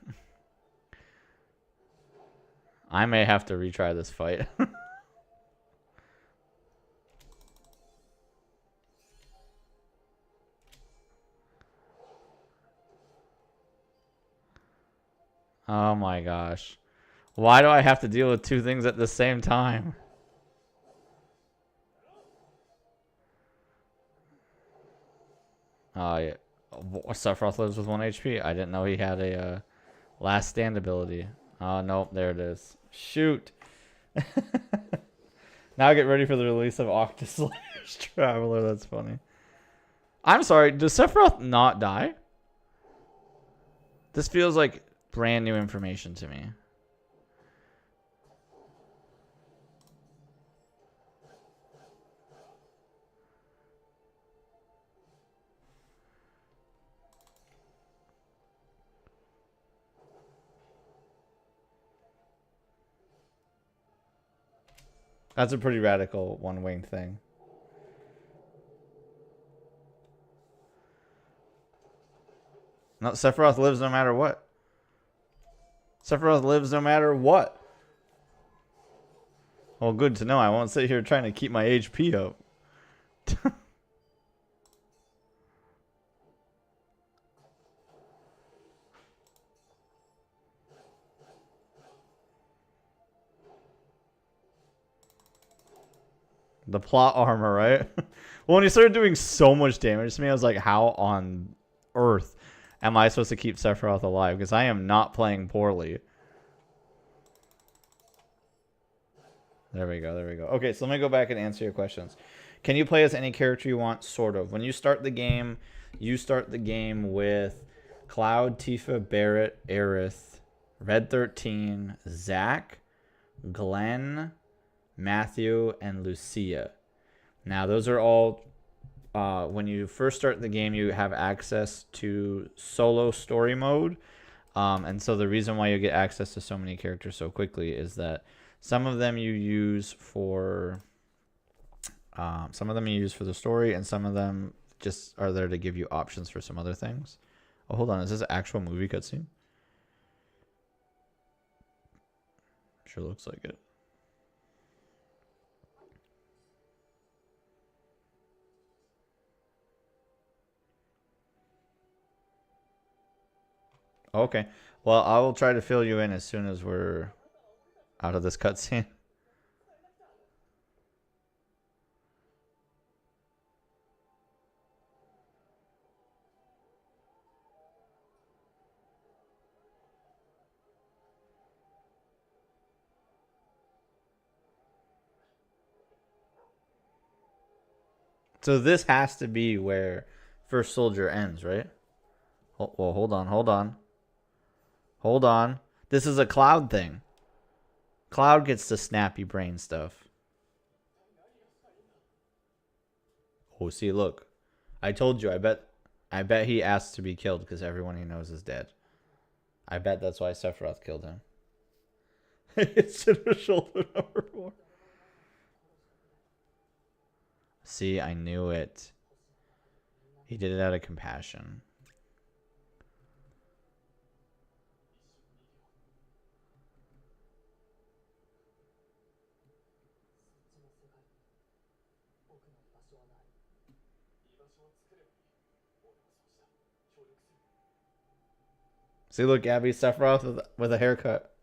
I may have to retry this fight. Oh my gosh. Why do I have to deal with two things at the same time? Yeah. Sephiroth lives with 1 HP. I didn't know he had a last stand ability. Oh, nope. There it is. Shoot. Now get ready for the release of Octaslash Traveler. That's funny. I'm sorry. Does Sephiroth not die? This feels like brand new information to me. That's a pretty radical one-wing thing. No, Sephiroth lives no matter what. Sephiroth lives no matter what. Well, good to know. I won't sit here trying to keep my HP up. The plot armor, right? Well, when he started doing so much damage to me, I was like, how on earth am I supposed to keep Sephiroth alive? Because I am not playing poorly. There we go, there we go. Okay, so let me go back and answer your questions. Can you play as any character you want? Sort of. When you start the game, you start the game with Cloud, Tifa, Barret, Aerith, Red 13, Zack, Glenn, Matthew, and Lucia. Now, those are all, when you first start the game, you have access to solo story mode. And so the reason why you get access to so many characters so quickly is that some of them you use for the story, and some of them just are there to give you options for some other things. Oh, hold on. Is this an actual movie cutscene? Sure looks like it. Okay. Well, I will try to fill you in as soon as we're out of this cutscene. So this has to be where First Soldier ends, right? Oh, well, hold on, hold on. Hold on. This is a Cloud thing. Cloud gets the snappy brain stuff. Oh, see, look. I told you, I bet he asked to be killed because everyone he knows is dead. I bet that's why Sephiroth killed him. It's in the shoulder number 4. See, I knew it. He did it out of compassion. See, look, Gabby, Sephiroth with a haircut.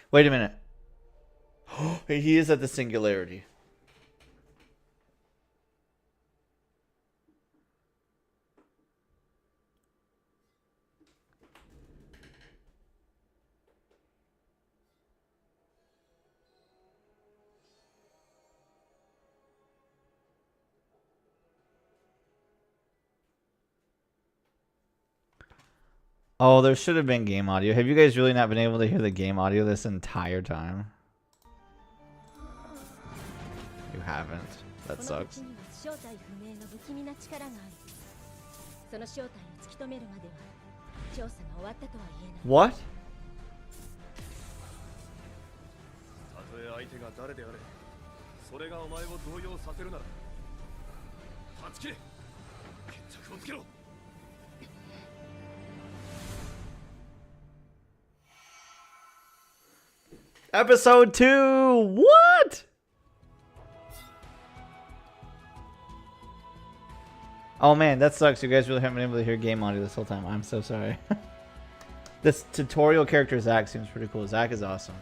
Wait a minute. He is at the singularity. Oh, there should have been game audio. Have you guys really not been able to hear the game audio this entire time? You haven't. That sucks. What? Episode 2! What? Oh man, that sucks. You guys really haven't been able to hear game audio this whole time. I'm so sorry. This tutorial character Zack seems pretty cool. Zack is awesome.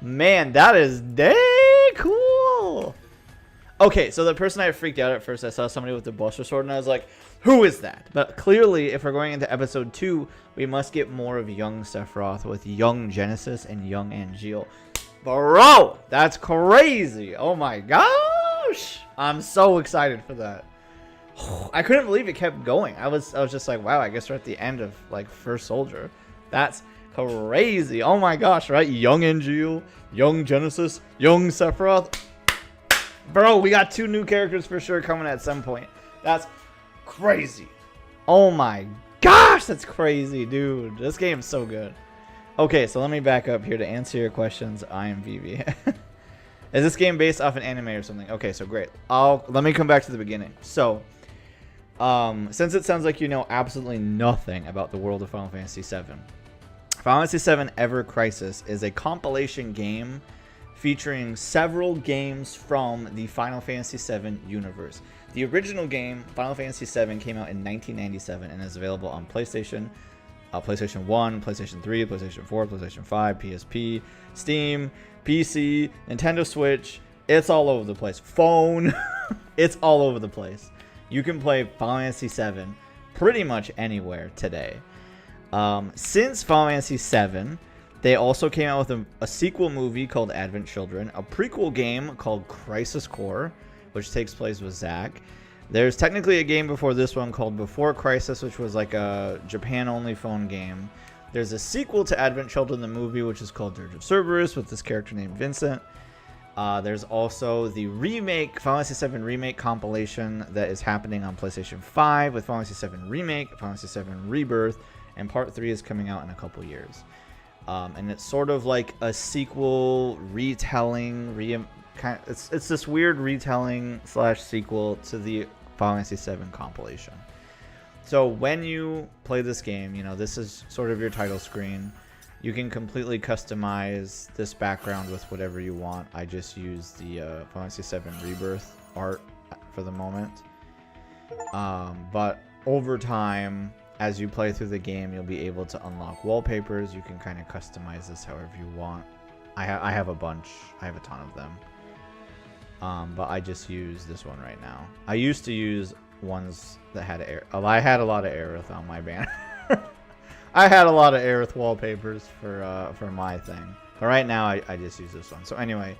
Man, that is dang cool. Okay, so the person I freaked out at first, I saw somebody with the Buster Sword and I was like, who is that? But clearly, if we're going into episode 2, we must get more of young Sephiroth with young Genesis and young Angeal. Bro, that's crazy. Oh my gosh. I'm so excited for that. I couldn't believe it kept going. I was just like, wow, I guess we're at the end of like First Soldier. That's crazy. Oh my gosh, right? Young Angeal, young Genesis, young Sephiroth. Bro, we got 2 new characters for sure coming at some point. That's crazy. Oh my gosh, that's crazy, dude. This game's so good. Okay, so let me back up here to answer your questions. I am Vivi. Is this game based off an anime or something? Okay, so great. Let me come back to the beginning. So, since it sounds like you know absolutely nothing about the world of Final Fantasy VII, Final Fantasy VII Ever Crisis is a compilation game featuring several games from the Final Fantasy VII universe. The original game, Final Fantasy VII, came out in 1997 and is available on PlayStation, PlayStation 1, PlayStation 3, PlayStation 4, PlayStation 5, PSP, Steam, PC, Nintendo Switch. It's all over the place. Phone. It's all over the place. You can play Final Fantasy VII pretty much anywhere today. Since Final Fantasy VII, they also came out with a sequel movie called Advent Children, a prequel game called Crisis Core, which takes place with Zack. There's technically a game before this one called Before Crisis, which was like a Japan-only phone game. There's a sequel to Advent Children, the movie, which is called Dirge of Cerberus, with this character named Vincent. There's also the remake, Final Fantasy VII Remake compilation that is happening on PlayStation 5 with Final Fantasy VII Remake, Final Fantasy VII Rebirth, and Part 3 is coming out in a couple years. And it's sort of like a sequel retelling, it's this weird retelling / sequel to the Final Fantasy VII compilation. So when you play this game, you know, this is sort of your title screen. You can completely customize this background with whatever you want. I just use the Final Fantasy VII Rebirth art for the moment. But over time, as you play through the game, you'll be able to unlock wallpapers. You can kind of customize this however you want. I have a bunch. I have a ton of them. But I just use this one right now. I used to use ones that had I had a lot of Aerith on my banner. I had a lot of Aerith wallpapers for my thing. But right now, I just use this one. So anyway,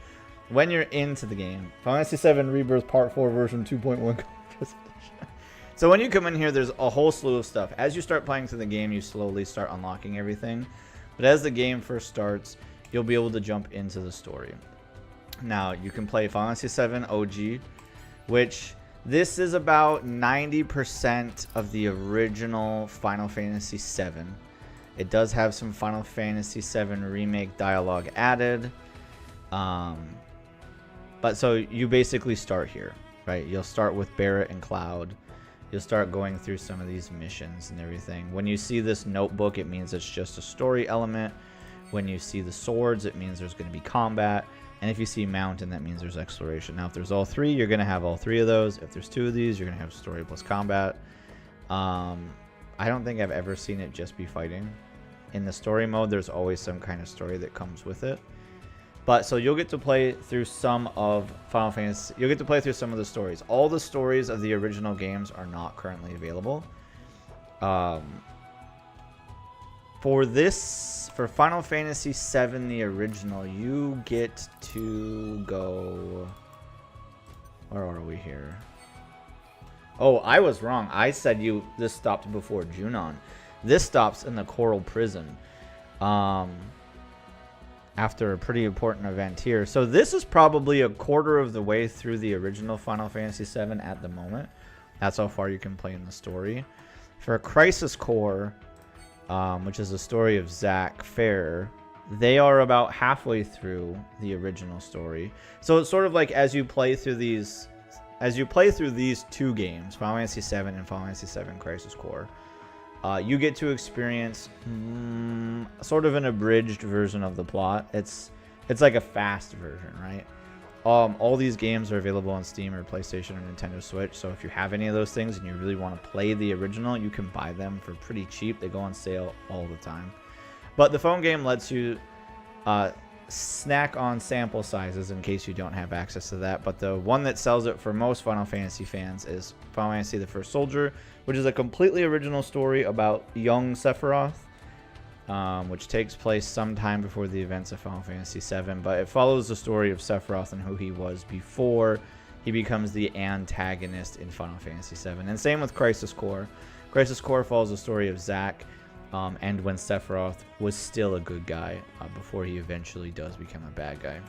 when you're into the game, Final Fantasy 7 Rebirth Part 4 version 2.1. So when you come in here, there's a whole slew of stuff. As you start playing through the game, you slowly start unlocking everything. But as the game first starts, you'll be able to jump into the story. Now, you can play Final Fantasy 7 OG, which this is about 90% of the original Final Fantasy 7. It does have some Final Fantasy 7 remake dialogue added. But so you basically start here, right? You'll start with Barret and Cloud. You'll start going through some of these missions and everything. When you see this notebook, it means it's just a story element. When you see the swords, it means there's going to be combat. And if you see mountain, that means there's exploration. Now, if there's all three, you're going to have all three of those. If there's two of these, you're going to have story plus combat. I don't think I've ever seen it just be fighting. In the story mode, there's always some kind of story that comes with it. But so you'll get to play through some of Final Fantasy. You'll get to play through some of the stories. All the stories of the original games are not currently available. For Final Fantasy VII, the original, you get to go. Where are we here? Oh, I was wrong. I said this stopped before Junon. This stops in the Coral Prison. After a pretty important event here. So this is probably a quarter of the way through the original Final Fantasy VII at the moment. That's how far you can play in the story. For Crisis Core, which is the story of Zack Fair, they are about halfway through the original story. So it's sort of like as you play through these two games, Final Fantasy VII and Final Fantasy VII Crisis Core, you get to experience sort of an abridged version of the plot. It's like a fast version, right? All these games are available on Steam or PlayStation or Nintendo Switch. So if you have any of those things and you really want to play the original, you can buy them for pretty cheap. They go on sale all the time. But the phone game lets you snack on sample sizes in case you don't have access to that. But the one that sells it for most Final Fantasy fans is Final Fantasy The First Soldier, which is a completely original story about young Sephiroth, which takes place sometime before the events of Final Fantasy VII. But it follows the story of Sephiroth and who he was before he becomes the antagonist in Final Fantasy VII. And same with Crisis Core. Crisis Core follows the story of Zack, and when Sephiroth was still a good guy before he eventually does become a bad guy.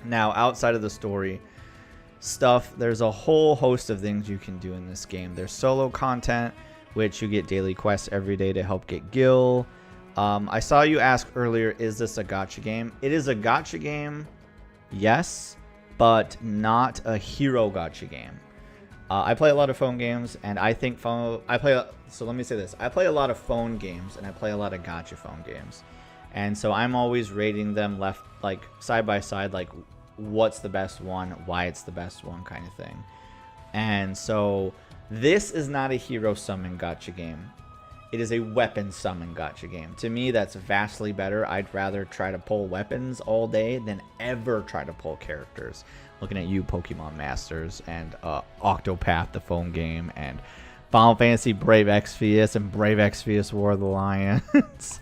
Now, outside of the story stuff, there's a whole host of things you can do in this game. There's solo content, which you get daily quests every day to help get Gil. I saw you ask earlier, is this a gacha game? It is a gacha game, yes, but not a hero gacha game. I play a lot of phone games, and I think so let me say this. I play a lot of phone games, and I play a lot of gacha phone games. And so I'm always rating them like side by side, like what's the best one, why it's the best one kind of thing. And so this is not a hero summon gacha game. It is a weapon summon gacha game. To me, that's vastly better. I'd rather try to pull weapons all day than ever try to pull characters. Looking at you, Pokemon Masters, and Octopath, the phone game, and Final Fantasy Brave Exvius and Brave Exvius War of the Lions.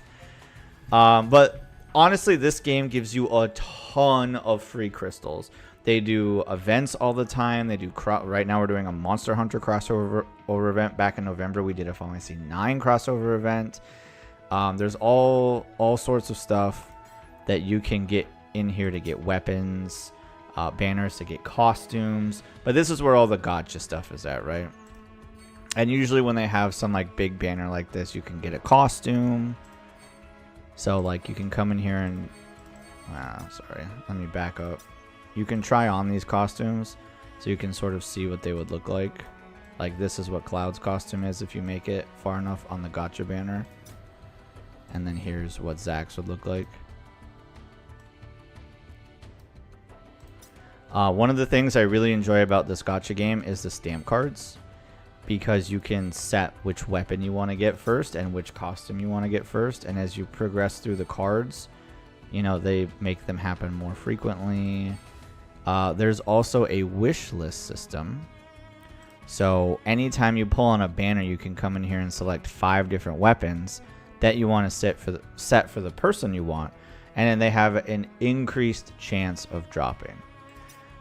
But honestly, this game gives you a ton of free crystals. They do events all the time. They do right now we're doing a Monster Hunter crossover event. Back in November, we did a Final Fantasy 9 crossover event. There's all sorts of stuff that you can get in here to get weapons, banners to get costumes. But this is where all the gacha stuff is at, right? And usually when they have some like big banner like this, you can get a costume. So like you can come in here and sorry, let me back up. You can try on these costumes so you can sort of see what they would look like. Like this is what Cloud's costume is if you make it far enough on the gacha banner. And then here's what Zack's would look like. One of the things I really enjoy about this gacha game is the stamp cards, because you can set which weapon you want to get first and which costume you want to get first. And as you progress through the cards, you know, they make them happen more frequently. There's also a wish list system. So anytime you pull on a banner, you can come in here and select 5 different weapons that you want to set for the person you want. And then they have an increased chance of dropping.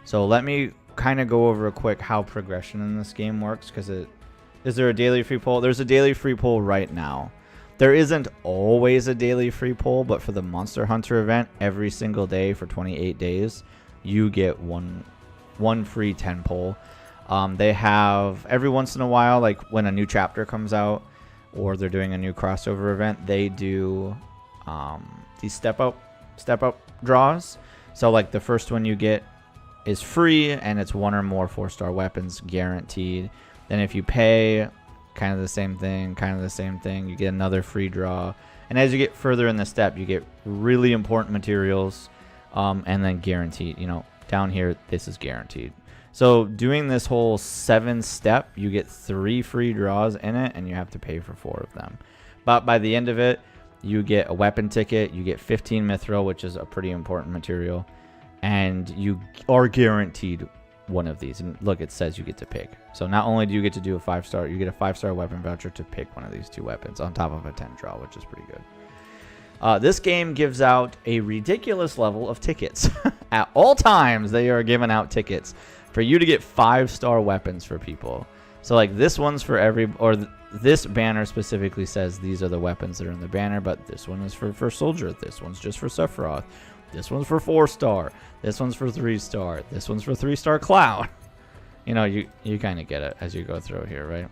So let me kind of go over a quick how progression in this game works, because is there a daily free pull? There's a daily free pull right now. There isn't always a daily free pull, but for the Monster Hunter event, every single day for 28 days, you get one free 10 pull. They have every once in a while, like when a new chapter comes out or they're doing a new crossover event, they do these step up draws. So like the first one you get is free, and it's 1 or more 4-star weapons guaranteed. Then if you pay, kind of the same thing, you get another free draw. And as you get further in the step, you get really important materials, and then guaranteed. You know, down here, this is guaranteed. So doing this whole 7-step, you get 3 free draws in it, and you have to pay for 4 of them. But by the end of it, you get a weapon ticket, you get 15 mithril, which is a pretty important material, and you are guaranteed one of these. And look, it says you get to pick. So not only do you get to do a 5-star, you get a 5-star weapon voucher to pick one of these 2 weapons on top of a 10 draw, which is pretty good. This game gives out a ridiculous level of tickets. At all times, they are giving out tickets for you to get 5-star weapons for people. So like this one's for this banner specifically says these are the weapons that are in the banner, but this one is for First Soldier. This one's just for Sephiroth. This one's for 4-star. This one's for 3-star. This one's for 3-star Cloud. You know, you kind of get it as you go through here, right?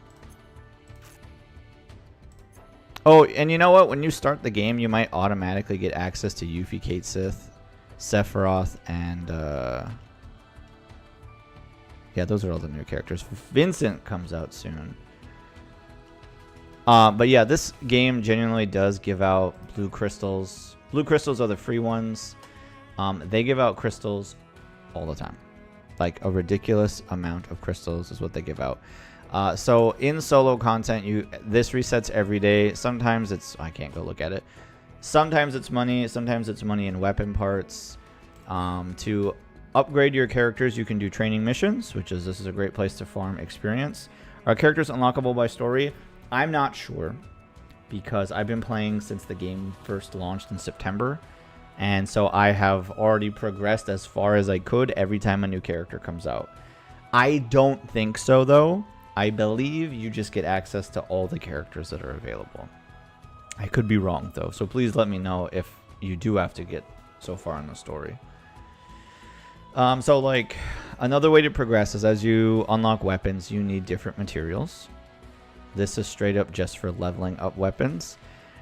Oh, and you know what? When you start the game, you might automatically get access to Yuffie, Cait Sith, Sephiroth, and yeah, those are all the new characters. Vincent comes out soon. But yeah, this game genuinely does give out blue crystals. Blue crystals are the free ones. They give out crystals all the time. Like a ridiculous amount of crystals is what they give out. So in solo content, this resets every day. Sometimes I can't go look at it. Sometimes it's money. Sometimes it's money in weapon parts. To upgrade your characters, you can do training missions, this is a great place to farm experience. Are characters unlockable by story? I'm not sure, because I've been playing since the game first launched in September. And so I have already progressed as far as I could every time a new character comes out. I don't think so, though. I believe you just get access to all the characters that are available. I could be wrong, though. So please let me know if you do have to get so far in the story. So, like, another way to progress is as you unlock weapons, you need different materials. This is straight up just for leveling up weapons.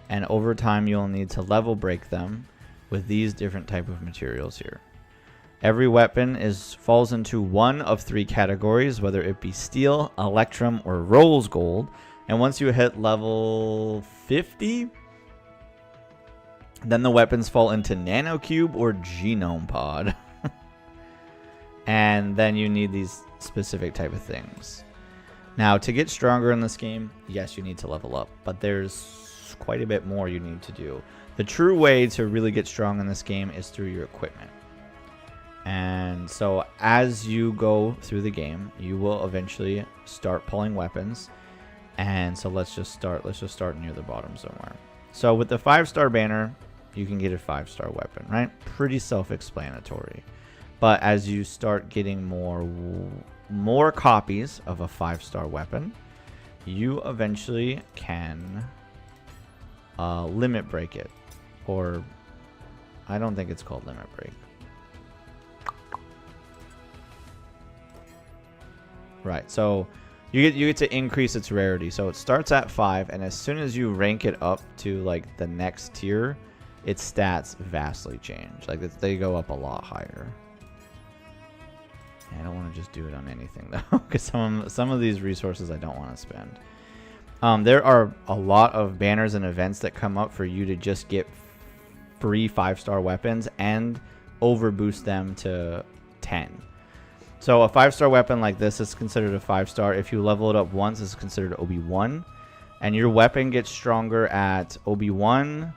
And over time, you'll need to level break them with these different type of materials here. Every weapon falls into one of 3 categories, whether it be steel, electrum, or rose gold. And once you hit level 50, then the weapons fall into nanocube or genome pod. And then you need these specific type of things. Now, to get stronger in this game, yes, you need to level up, but there's quite a bit more you need to do. The true way to really get strong in this game is through your equipment. And so as you go through the game, you will eventually start pulling weapons. And so let's just start near the bottom somewhere. So with the 5-star banner, you can get a 5-star weapon, right? Pretty self-explanatory. But as you start getting more copies of a 5-star weapon, you eventually can limit break it. Or I don't think it's called limit break. Right, so you get to increase its rarity. So it starts at 5, and as soon as you rank it up to like the next tier, its stats vastly change. Like they go up a lot higher. I don't want to just do it on anything though, because some of these resources I don't want to spend. There are a lot of banners and events that come up for you to just get free 5-star weapons and overboost them to 10. So a 5-star weapon like this is considered a 5-star. If you level it up once, it's considered OB1, and your weapon gets stronger at OB1,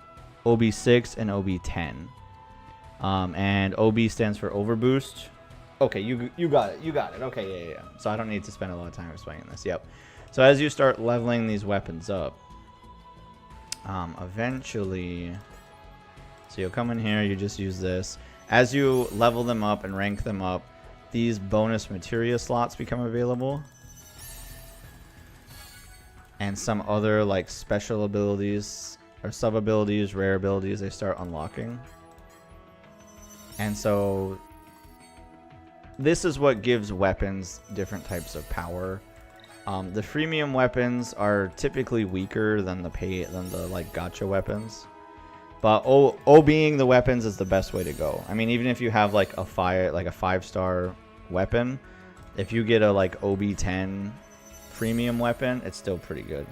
OB6, and OB10. And OB stands for overboost. Okay, you got it. You got it. Okay, yeah. So I don't need to spend a lot of time explaining this. Yep. So as you start leveling these weapons up, eventually, so you'll come in here, you just use this. As you level them up and rank them up, these bonus materia slots become available. And some other like special abilities or sub abilities, rare abilities, they start unlocking. And so this is what gives weapons different types of power. The freemium weapons are typically weaker than the like gacha weapons. But OBing the weapons is the best way to go. I mean, even if you have like a 5-star weapon, if you get a like OB10 premium weapon, it's still pretty good.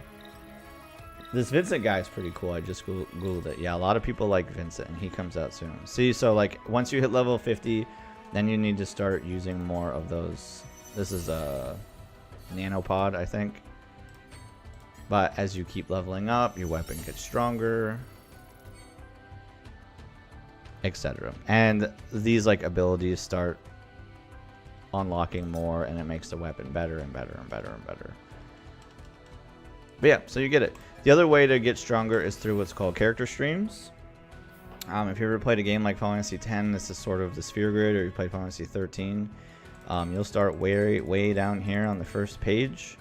This Vincent guy is pretty cool. I just googled it. Yeah, a lot of people like Vincent, and he comes out soon. See, so like once you hit level 50, then you need to start using more of those. This is a nanopod, I think. But as you keep leveling up, your weapon gets stronger, etc. And these like abilities start unlocking more, and it makes the weapon better and better and better and better. But yeah, so you get it. The other way to get stronger is through what's called character streams. If you ever played a game like Final Fantasy X, this is sort of the sphere grid, or you played Final Fantasy 13, you'll start way down here on the first page,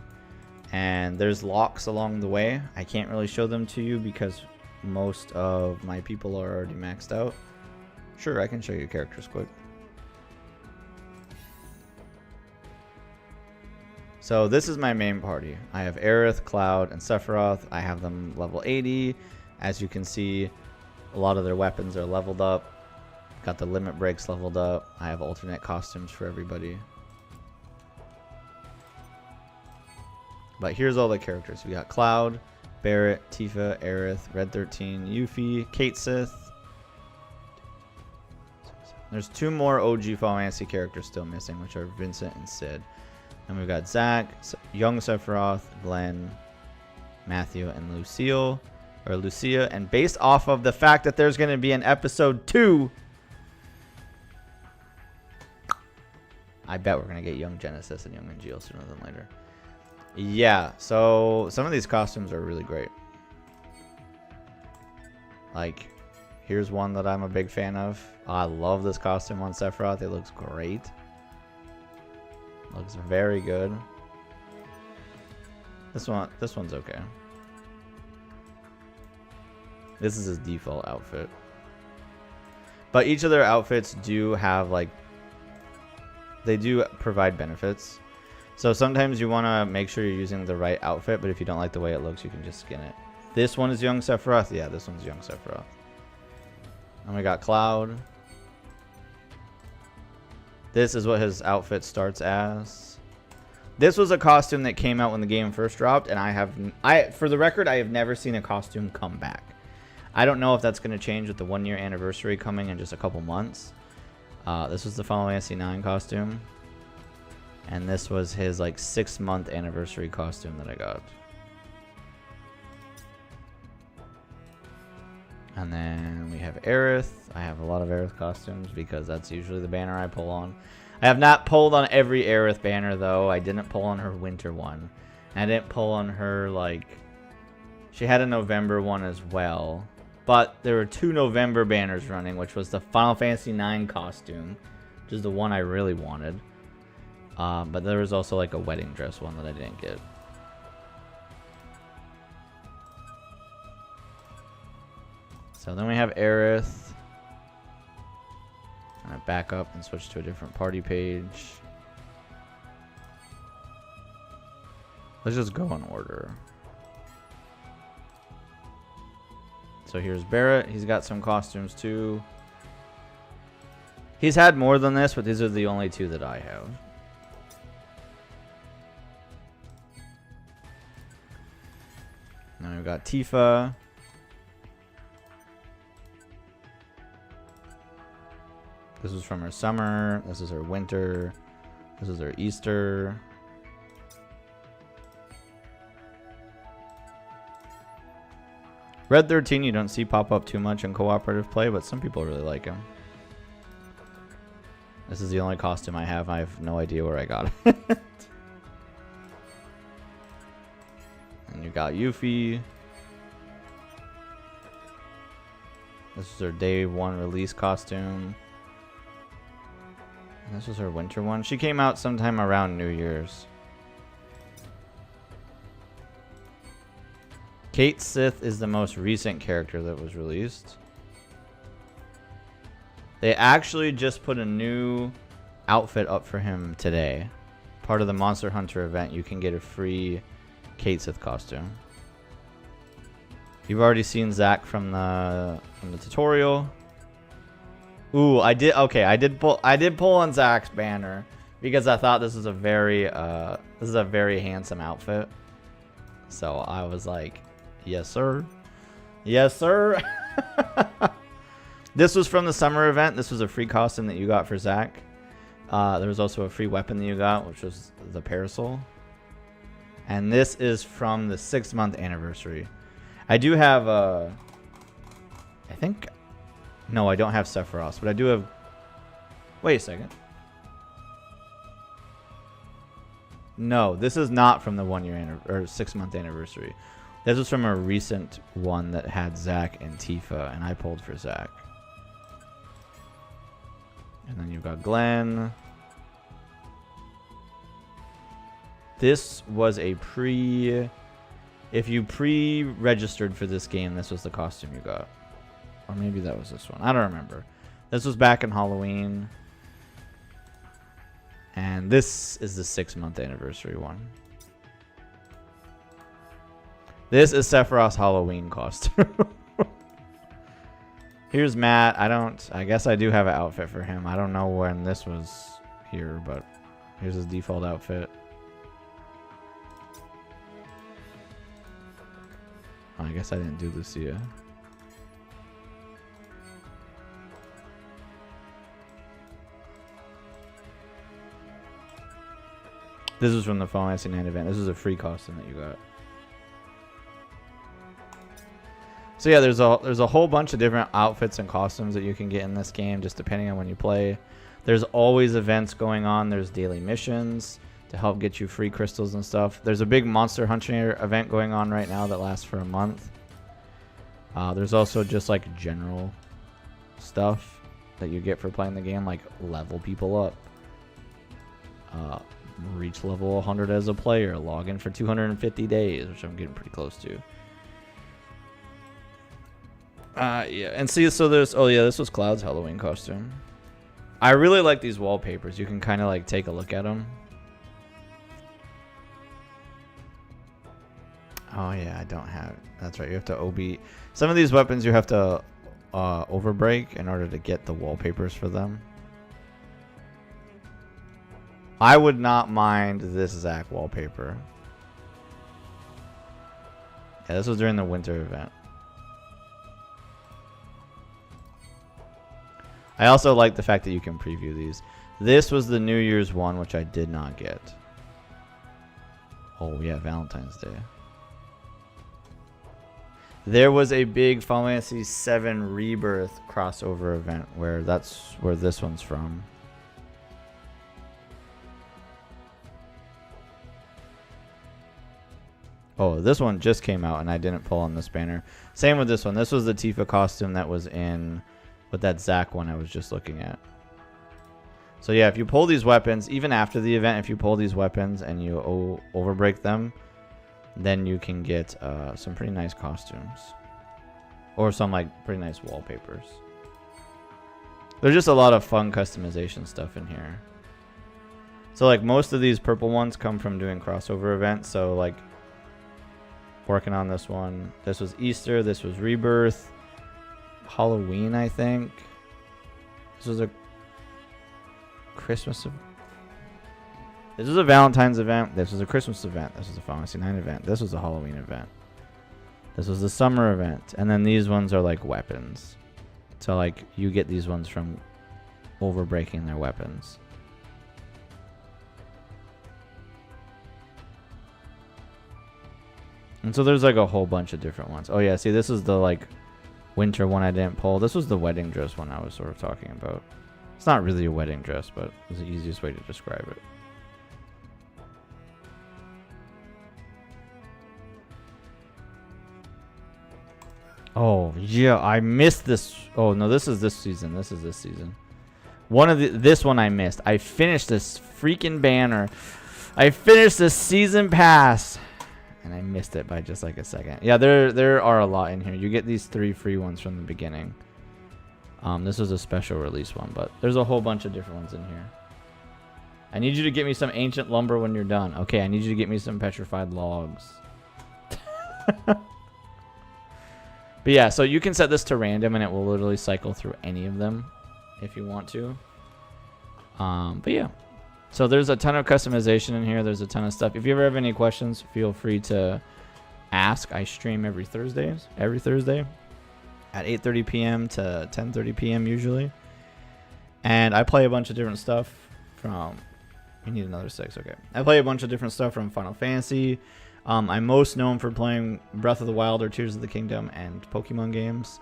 and there's locks along the way. I can't really show them to you because most of my people are already maxed out. Sure, I can show you characters quick. So this is my main party. I have Aerith, Cloud, and Sephiroth. I have them level 80. As you can see, a lot of their weapons are leveled up. Got the limit breaks leveled up. I have alternate costumes for everybody. But here's all the characters. We got Cloud, Barret, Tifa, Aerith, Red 13, Yuffie, Cait Sith. There's 2 more OG Final Fantasy characters still missing, which are Vincent and Cid. And we've got Zack, young Sephiroth, Glenn, Matthew, and Lucia. And based off of the fact that there's going to be an episode 2, I bet we're going to get young Genesis and young Angeal sooner than later. Yeah, so some of these costumes are really great. Like, here's one that I'm a big fan of. I love this costume on Sephiroth. It looks great. Looks very good. This one's okay. This is his default outfit. But each of their outfits do have like, they do provide benefits. So sometimes you want to make sure you're using the right outfit, but if you don't like the way it looks, you can just skin it. This one is young Sephiroth. Yeah, this one's young Sephiroth. And we got Cloud. This is what his outfit starts as. This was a costume that came out when the game first dropped, and for the record, I have never seen a costume come back. I don't know if that's going to change with the 1-year anniversary coming in just a couple months. This was the Final Fantasy IX costume, and this was his like 6-month anniversary costume that I got. And then we have Aerith. I have a lot of Aerith costumes because that's usually the banner I pull on. I have not pulled on every Aerith banner, though. I didn't pull on her winter one. I didn't pull on her, like... She had a November one as well. But there were 2 November banners running, which was the Final Fantasy IX costume, which is the one I really wanted. But there was also, like, a wedding dress one that I didn't get. So then we have Aerith. I back up and switch to a different party page. Let's just go in order. So here's Barret. He's got some costumes too. He's had more than this, but these are the only 2 that I have. Now we've got Tifa. This is from her summer. This is her winter. This is her Easter. Red 13 you don't see pop up too much in cooperative play, but some people really like him. This is the only costume I have. I have no idea where I got it. And you got Yuffie. This is her day 1 release costume. This was her winter one. She came out sometime around New Year's. Cait Sith is the most recent character that was released. They actually just put a new outfit up for him today. Part of the Monster Hunter event, you can get a free Cait Sith costume. You've already seen Zack from the tutorial. Ooh, I did pull on Zack's banner because I thought this is a very handsome outfit. So I was like, yes sir. Yes sir. This was from the summer event. This was a free costume that you got for Zack. There was also a free weapon that you got, which was the parasol. And this is from the 6-month anniversary. I do have no, I don't have Sephiroth, but I do have... Wait a second. No, this is not from the 6-month anniversary. This was from a recent one that had Zack and Tifa, and I pulled for Zack. And then you've got Glenn. This was a if you pre-registered for this game, this was the costume you got. Or maybe that was this one. I don't remember. This was back in Halloween. And this is the 6-month anniversary one. This is Sephiroth's Halloween costume. Here's Matt. I guess I do have an outfit for him. I don't know when this was here, but here's his default outfit. Oh, I guess I didn't do Lucia. This is from the Final Fantasy IX event. This is a free costume that you got. So yeah, there's a whole bunch of different outfits and costumes that you can get in this game, just depending on when you play. There's always events going on. There's daily missions to help get you free crystals and stuff. There's a big Monster Hunter event going on right now that lasts for a month. There's also just like general stuff that you get for playing the game, like level people up. Reach level 100 as a player, log in for 250 days, which I'm getting pretty close to. Yeah, and see, so there's, oh yeah, this was Cloud's Halloween costume. I really like these wallpapers. You can kind of like take a look at them. Oh yeah, I don't have, that's right, you have to OB. Some of these weapons you have to overbreak in order to get the wallpapers for them. I would not mind this Zack wallpaper. Yeah, this was during the winter event. I also like the fact that you can preview these. This was the New Year's one, which I did not get. Oh yeah, Valentine's Day. There was a big Final Fantasy VII Rebirth crossover event where that's where this one's from. Oh, this one just came out and I didn't pull on this banner. Same with this one. This was the Tifa costume that was in with that Zack one I was just looking at. So yeah, if you pull these weapons, even after the event, if you pull these weapons and you overbreak them, then you can get some pretty nice costumes. Or some like pretty nice wallpapers. There's just a lot of fun customization stuff in here. So like most of these purple ones come from doing crossover events. So like working on this one. This was Easter. This was Rebirth. Halloween, I think. This was a Christmas event. This was a Valentine's event. This was a Christmas event. This was a Final Fantasy IX event. This was a Halloween event. This was the summer event. And then these ones are like weapons. So like you get these ones from overbreaking their weapons. And so there's like a whole bunch of different ones. Oh yeah, see this is the like winter one I didn't pull. This was the wedding dress one I was sort of talking about. It's not really a wedding dress, but it's the easiest way to describe it. Oh yeah, I missed this. Oh no, this is this season. This is this season. This one I missed. I finished this freaking banner. I finished the season pass, and I missed it by just like a second. Yeah, there are a lot in here. You get these 3 free ones from the beginning. This was a special release one, but there's a whole bunch of different ones in here. I need you to get me some ancient lumber when you're done. Okay, I need you to get me some petrified logs. But yeah, so you can set this to random, and it will literally cycle through any of them if you want to. But yeah. So there's a ton of customization in here. There's a ton of stuff. If you ever have any questions, feel free to ask. I stream every Thursday at 8:30 p.m. to 10:30 p.m. usually. And I play a bunch of different stuff from... You need another 6, okay. I play a bunch of different stuff from Final Fantasy. I'm most known for playing Breath of the Wild or Tears of the Kingdom and Pokemon games.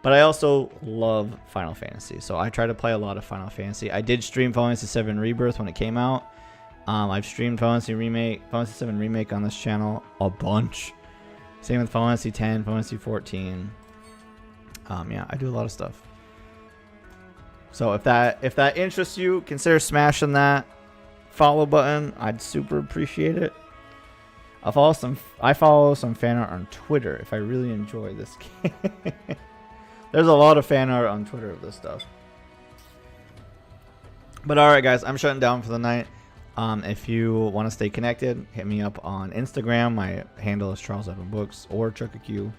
But I also love Final Fantasy, so I try to play a lot of Final Fantasy. I did stream Final Fantasy VII Rebirth when it came out. I've streamed Final Fantasy VII Remake on this channel a bunch. Same with Final Fantasy X, Final Fantasy 14. Yeah, I do a lot of stuff. So if that interests you, consider smashing that follow button. I'd super appreciate it. I follow some fan art on Twitter if I really enjoy this game. There's a lot of fan art on Twitter of this stuff. But alright guys, I'm shutting down for the night. If you want to stay connected, hit me up on Instagram. My handle is Charles Edwin Books or ChuckaQ.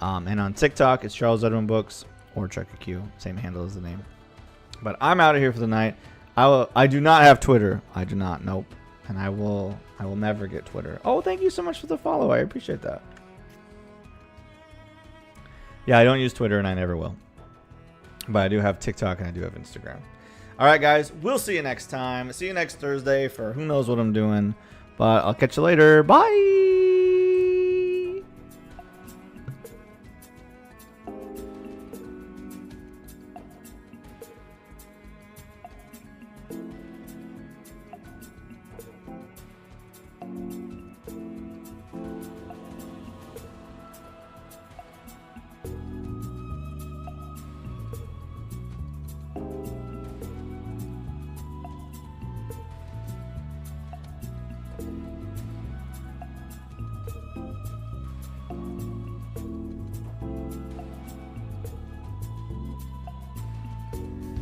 And on TikTok, it's Charles Edwin Books or ChuckaQ. Same handle as the name. But I'm out of here for the night. I do not have Twitter. I do not. Nope. And I will never get Twitter. Oh, thank you so much for the follow. I appreciate that. Yeah, I don't use Twitter and I never will. But I do have TikTok and I do have Instagram. All right, guys. We'll see you next time. See you next Thursday for who knows what I'm doing. But I'll catch you later. Bye.